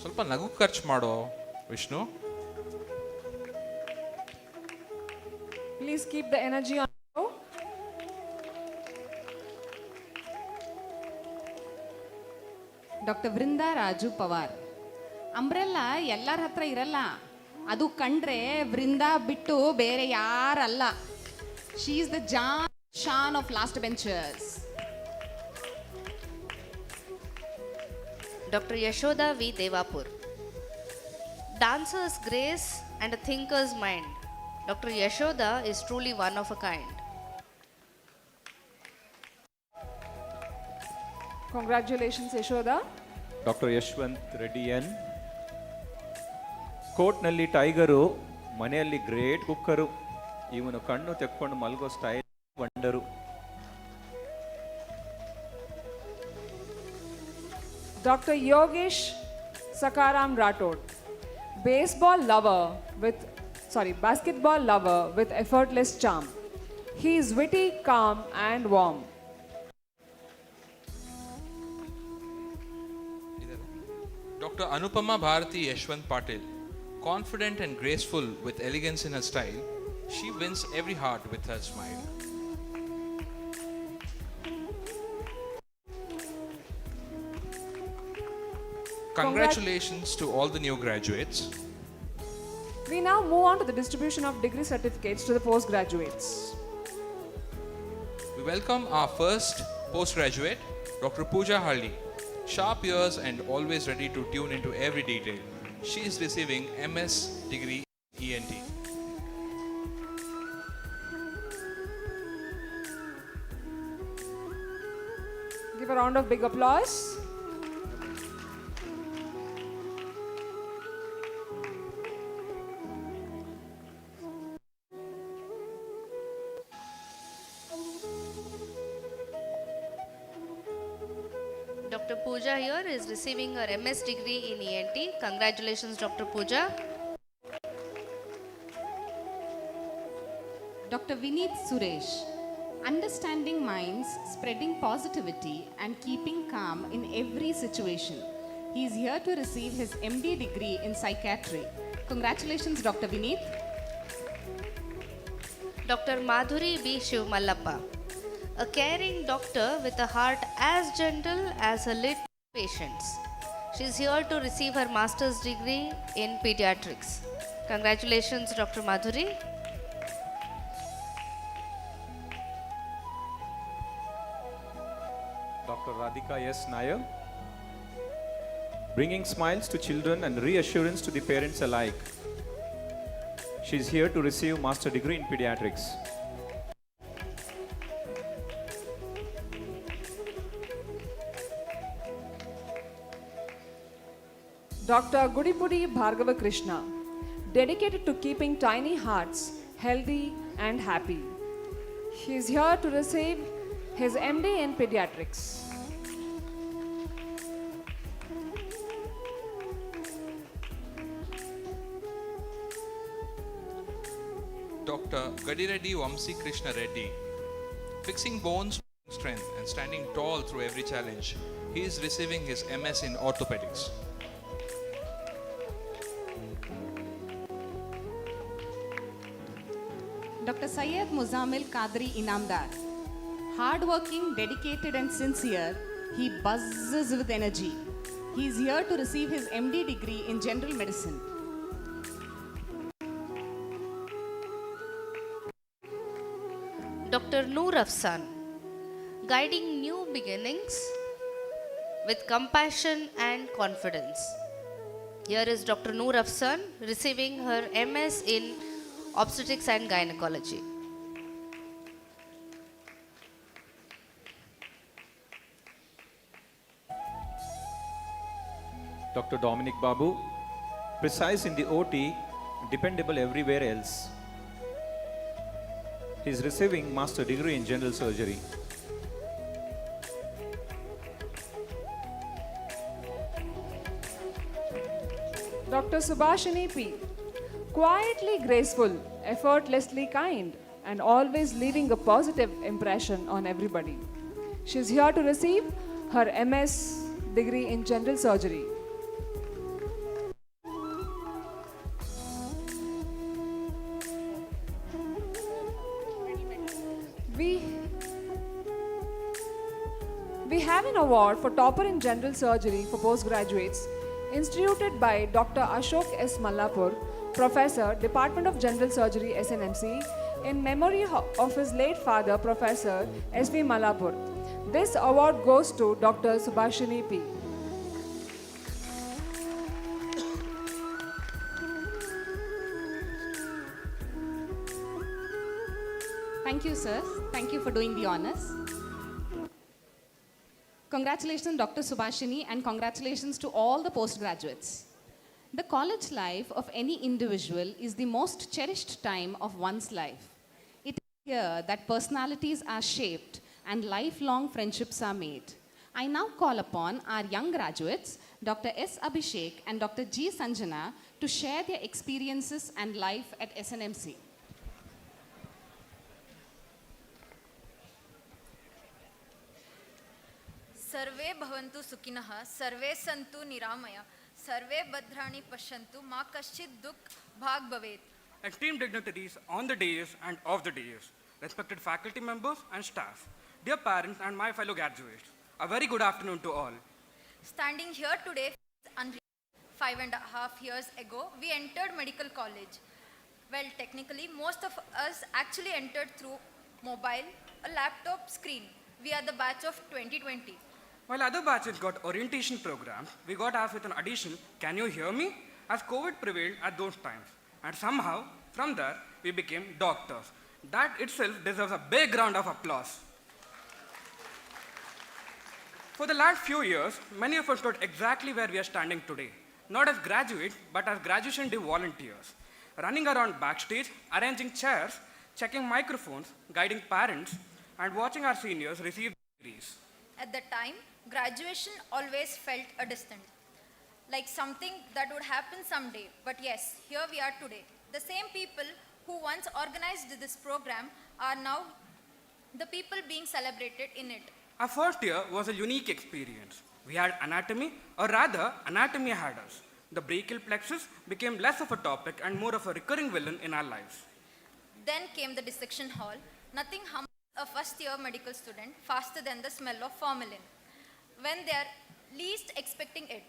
ಸ್ವಲ್ಪ ನಗು ಖರ್ಚು ಮಾಡೋ Vishnu. Please keep the energy on. Doctor Vrinda Raju Pawar. Umbrella ಎಲ್ಲರ ಹತ್ರ ಇರಲ್ಲ, ಅದು ಕಂಡ್ರೆ ವೃಂದಾ ಬಿಟ್ಟು ಬೇರೆ ಯಾರಲ್ಲ. ಶಿ ಈಸ್ ದ ಶಾನ್ of last benchers. Dr. Yashoda V. Devapur. Dancer's grace and a thinker's mind. Dr. Yashoda is truly one of a kind. Congratulations, Yashoda. Dr. Yashwant Reddy N. ಕೋರ್ಟ್ನಲ್ಲಿ ಟೈಗರು, ಮನೆಯಲ್ಲಿ great cooker, ಇವನು ಕಣ್ಣು ತೆಕ್ಕೊಂಡು ಮಲ್ಗೋ style ವಂಡರು. Dr. Yogesh Sakaram Rathod. Basketball lover with effortless charm. He is witty, calm and warm. Dr. Anupama Bharati Yashwant Patil. Confident and graceful with elegance in her style, she wins every heart with her smile. Congratulations to all the new graduates. We now move on to the distribution of degree certificates to the postgraduates. We welcome our first postgraduate, Dr. Pooja Halli. Sharp ears and always ready to tune into every detail. She is receiving MS degree ENT. Give a round of big applause. Dr. Pooja here is receiving her MS degree in ENT. Congratulations, Dr. Pooja. Dr. Vineet Suresh. Understanding minds, spreading positivity and keeping calm in every situation. He is here to receive his MD degree in psychiatry. Congratulations, Dr. Vineet. Dr. Madhuri B. Shivmallappa. A caring doctor with a heart as gentle as her lit patients. She is here to receive her master's degree in pediatrics. Congratulations, Dr. Madhuri. Dr. Radhika S. Nair. Bringing smiles to children and reassurance to the parents alike. She is here to receive master degree in pediatrics. Dr. Gudipudi Bhargava Krishna, dedicated to keeping tiny hearts healthy and happy. He is here to receive his MD in pediatrics. Dr. Gadireddy Vamsi Krishna Reddy. Fixing bones, strength and standing tall through every challenge. He is receiving his MS in orthopedics. Dr. Syed Muzamil Kadri Inamdar. Hardworking, dedicated and sincere, he buzzes with energy. He is here to receive his MD degree in general medicine. Dr. Noor Afsan, guiding new beginnings with compassion and confidence. Here is Dr. Noor Afsan receiving her MS in obstetrics and gynecology. Dr. Dominic Babu, precise in the OT, dependable everywhere else. He is receiving master degree in general surgery. Dr. Subhashini P. Quietly graceful, effortlessly kind, and always leaving a positive impression on everybody. She is here to receive her MS degree in general surgery. We have an award for topper in general surgery for postgraduates instituted by Dr. Ashok S. Mallapur, Professor, Department of General Surgery, SNMC, in memory of his late father, Professor S.V. Mallapur. This award goes to Dr. Subhashini P. Thank you, sir. Thank you for doing the honors. Congratulations, Dr. Subhashini, and congratulations to all the postgraduates. The college life of any individual is the most cherished time of one's life. It is here that personalities are shaped and lifelong friendships are made. I now call upon our young graduates, Dr. S. Abhishek and Dr. G. Sanjana, to share their experiences and life at SNMC. सर्वे भवन्तु सुखिनः सर्वे सन्तु निरामया सर्वे भद्राणि पश्यन्तु मा कश्चित् दुःख भाग भवेत्. Esteemed dignitaries on the dais and off the dais, respected faculty members and staff, dear parents and my fellow graduates, a very good afternoon to all. Standing here today, 5.5 years ago, we entered medical college. Well, technically, most of us actually entered through mobile, a laptop screen. We are the batch of 2020. While other batches got orientation programs, we got asked with an addition, "Can you hear me?" as COVID prevailed at those times. And somehow, from there, we became doctors. That itself deserves a big round of applause. For the last few years, many of us stood exactly where we are standing today, not as graduates, but as Graduation Day volunteers, running around backstage, arranging chairs, checking microphones, guiding parents, and watching our seniors receive degrees. At the time, graduation always felt a distant, like something that would happen someday. But yes, here we are today. The same people who once organized this program are now the people being celebrated in it. Our first year was a unique experience. We had anatomy, or rather, anatomy had us. The brachial plexus became less of a topic and more of a recurring villain in our lives. Then came the dissection hall. Nothing humbles a first-year medical student faster than the smell of formalin, when they are least expecting it.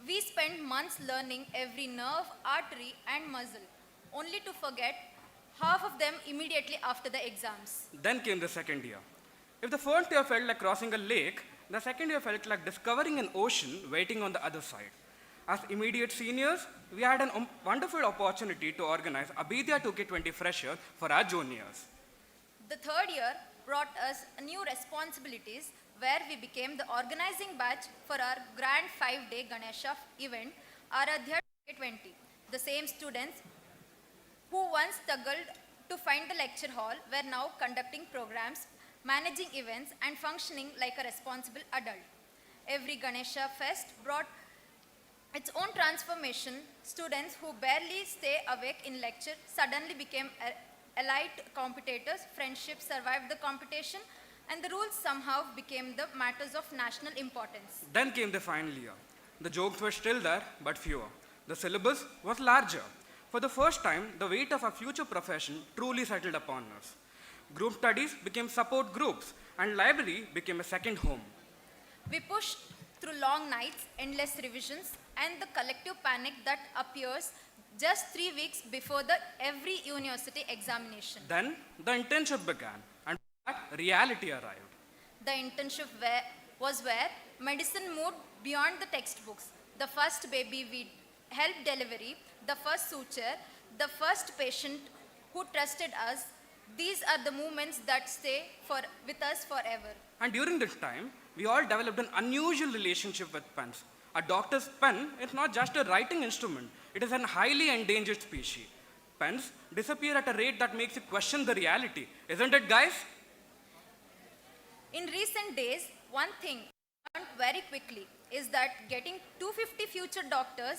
We spent months learning every nerve, artery, and muscle, only to forget half of them immediately after the exams. Then came the second year. If the first year felt like crossing a lake, the second year felt like discovering an ocean waiting on the other side. As immediate seniors, we had a wonderful opportunity to organize a Abhidya 2K20 fresher for our juniors. The third year brought us new responsibilities, where we became the organizing batch for our grand 5-day Ganesha event, Aradhya 2020. The same students who once struggled to find the lecture hall were now conducting programs, managing events, and functioning like a responsible adult. Every Ganesha fest brought its own transformation. Students who barely stay awake in lecture suddenly became elite competitors. Friendships survived the competition, and the rules somehow became the matters of national importance. Then came the final year. The jokes were still there, but fewer. The syllabus was larger. For the first time, the weight of our future profession truly settled upon us. Group studies became support groups, and library became a second home. We pushed through long nights, endless revisions, and the collective panic that appears just 3 weeks before every university examination. Then the internship began, and reality arrived. The internship was where medicine moved beyond the textbooks. The first baby we helped delivery, the first suture, the first patient who trusted us. These are the moments that stay with us forever. And during this time, we all developed an unusual relationship with pens. A doctor's pen is not just a writing instrument, it is an highly endangered species. Pens disappear at a rate that makes you question the reality, isn't it, guys? In recent days, one thing I learned very quickly is that getting 250 future doctors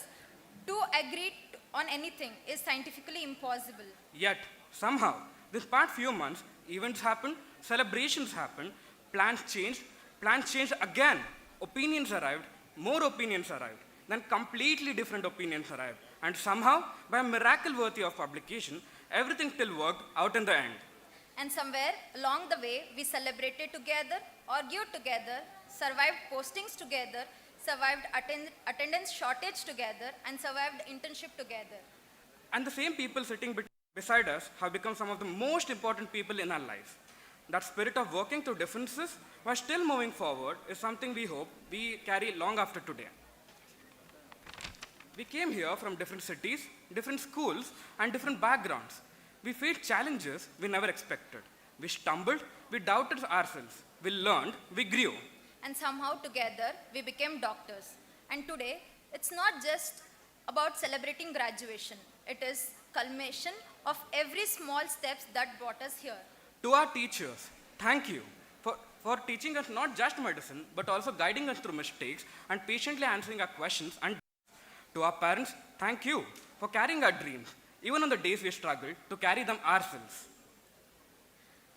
to agree on anything is scientifically impossible. Yet, somehow, this past few months, events happened, celebrations happened, plans changed again, opinions arrived, more opinions arrived, then completely different opinions arrived. And somehow, by a miracle worthy of publication, everything still worked out in the end. And somewhere along the way, we celebrated together, argued together, survived postings together, survived attendance shortage together, and survived internship together. And the same people sitting beside us have become some of the most important people in our lives. That spirit of working through differences while still moving forward is something we hope we carry long after today. We came here from different cities, different schools, and different backgrounds. We faced challenges we never expected. We stumbled, we doubted ourselves, we learned, we grew. And somehow together, we became doctors. And today, it's not just about celebrating graduation. It is culmination of every small steps that brought us here. To our teachers, thank you for teaching us not just medicine, but also guiding us through mistakes and patiently answering our questions. And to our parents, thank you for carrying our dreams, even on the days we struggled to carry them ourselves.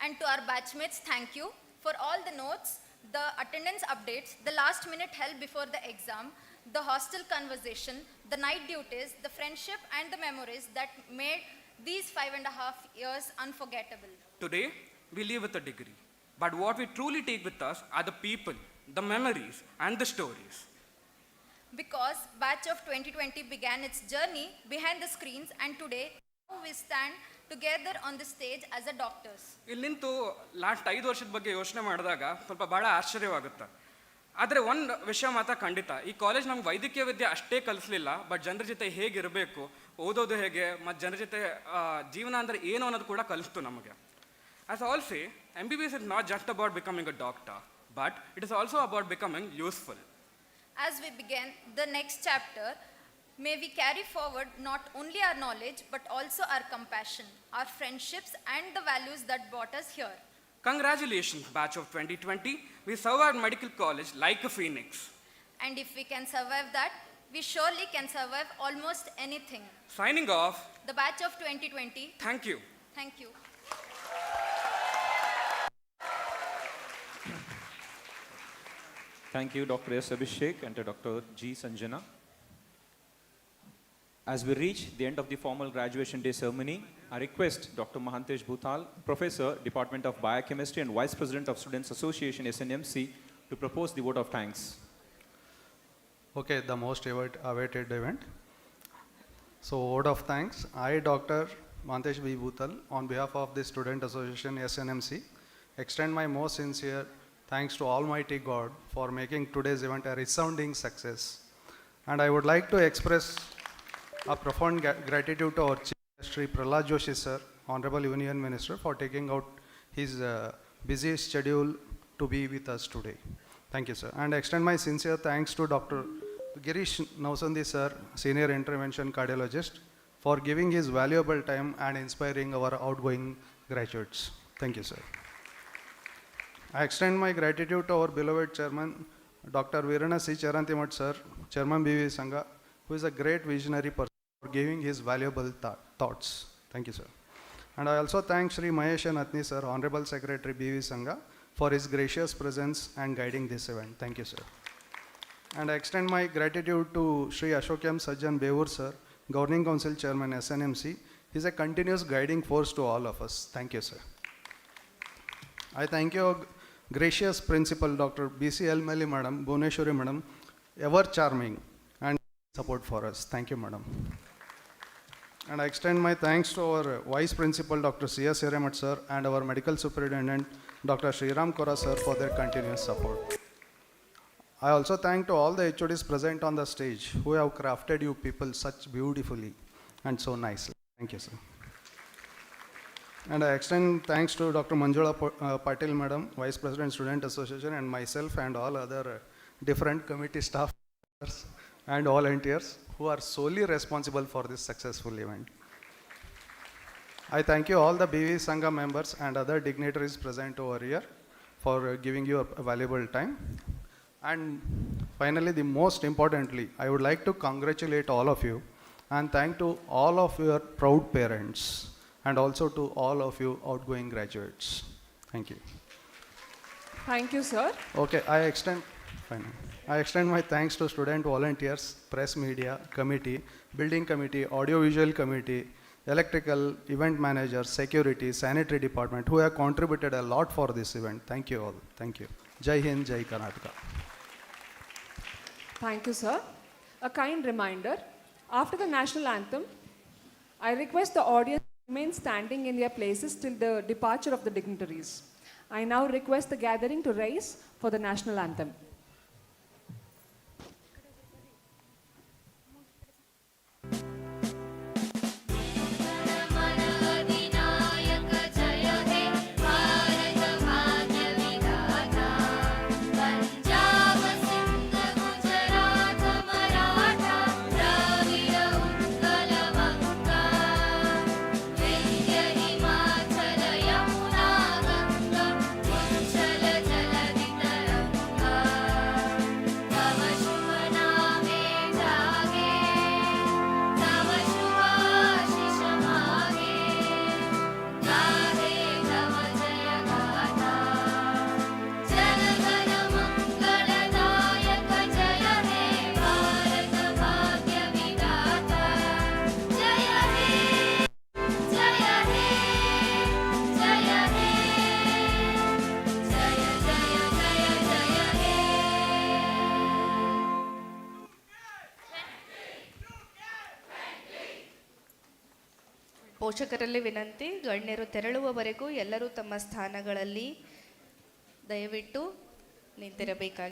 And to our batchmates, thank you for all the notes, the attendance updates, the last minute help before the exam, the hostel conversation, the night duties, the friendship and the memories that made these 5.5 years unforgettable. Today, we leave with a degree. But what we truly take with us are the people, the memories, and the stories. Because batch of 2020 began its journey behind the screens, and today we stand together on the stage as a doctors. ಇಲ್ಲಿ ನಿಂತು last 5 ವರ್ಷದ ಬಗ್ಗೆ ಯೋಚನೆ ಮಾಡಿದಾಗ ಸ್ವಲ್ಪ ಬಹಳ ಆಶ್ಚರ್ಯವಾಗುತ್ತೆ. ಆದರೆ ಒಂದು ವಿಷಯ ಮಾತ್ರ ಖಂಡಿತ, ಈ ಕಾಲೇಜ್ ನಮ್ಗೆ ವೈದ್ಯಕೀಯ ವಿದ್ಯೆ ಅಷ್ಟೇ ಕಲಿಸಲಿಲ್ಲ, ಬಟ್ ಜನರ ಜೊತೆ ಹೇಗಿರಬೇಕು, ಓದೋದು ಹೇಗೆ, ಮತ್ತು ಜನರ ಜೊತೆ ಜೀವನ ಅಂದರೆ ಏನು ಅನ್ನೋದು ಕೂಡ ಕಲಿಸ್ತು ನಮಗೆ. As I all say, MBBS is not just about becoming a doctor, but it is also about becoming useful. As we begin the next chapter, may we carry forward not only our knowledge, but also our compassion, our friendships, and the values that brought us here. Congratulations, batch of 2020. We survived medical college like a phoenix. And if we can survive that, we surely can survive almost anything. Signing off. The batch of 2020. Thank you. Thank you. Thank you, Dr. S. Abhishek and to Dr. G. Sanjana. As we reach the end of the formal graduation day ceremony, I request Dr. Mahantesh Bhutal, Professor, Department of Biochemistry and Vice President of Students Association, SNMC, to propose the vote of thanks. Okay, the most awaited event. So, vote of thanks. I, Dr. Mahantesh B. Bhutal, on behalf of the Student Association, SNMC, extend my most sincere thanks to Almighty God for making today's event a resounding success. And I would like to express a profound gratitude to our Chief Guest, Shri Prahlad Joshi Sir, Honorable Union Minister, for taking out his busy schedule to be with us today. Thank you, sir. And extend my sincere thanks to Dr. Girish Nausandi Sir, Senior Intervention Cardiologist, for giving his valuable time and inspiring our outgoing graduates. Thank you, sir. I extend my gratitude to our beloved Chairman, Dr. Veerana C. Charantimat Sir, Chairman BV Sangha, who is a great visionary person for giving his valuable thoughts. Thank you, sir. And I also thank Shri Mahesh Natni Sir, Honorable Secretary BV Sangha, for his gracious presence and guiding this event. Thank you, sir. And I extend my gratitude to Shri Ashokyam Sajjan Bevur Sir, Governing Council Chairman SNMC. He is a continuous guiding force to all of us. Thank you, sir. I thank you, gracious Principal Dr. B.C. Elmeli Madam, Bhuneshwari Madam, ever charming and support for us. Thank you, Madam. And I extend my thanks to our Vice Principal Dr. C.S. Hiremat Sir and our Medical Superintendent Dr. Sriram Kora Sir for their continuous support. I also thank to all the HODs present on the stage who have crafted you people such beautifully and so nicely. Thank you, sir. And I extend thanks to Dr. Manjula Patil Madam, Vice President Student Association, and myself and all other different committee staff and volunteers who are solely responsible for this successful event. I thank you all the BV Sangha members and other dignitaries present over here for giving you a valuable time. And finally, the most importantly, I would like to congratulate all of you and thank to all of your proud parents and also to all of you outgoing graduates. Thank you. Thank you, sir. Okay, I extend my thanks to student volunteers, press media committee, building committee, audiovisual committee, electrical, event managers, security, sanitary department, who have contributed a lot for this event. Thank you all. Thank you. Jai Hind, Jai Karnataka. Thank you, sir. A kind reminder, after the national anthem, I request the audience to remain standing in their places till the departure of the dignitaries. I now request the gathering to rise for the national anthem. ಪೋಷಕರಲ್ಲಿ ವಿನಂತಿ, ಗಣ್ಯರು ತೆರಳುವವರೆಗೂ ಎಲ್ಲರೂ ತಮ್ಮ ಸ್ಥಾನಗಳಲ್ಲಿ ದಯವಿಟ್ಟು ನಿಂತಿರಬೇಕಾಗಿ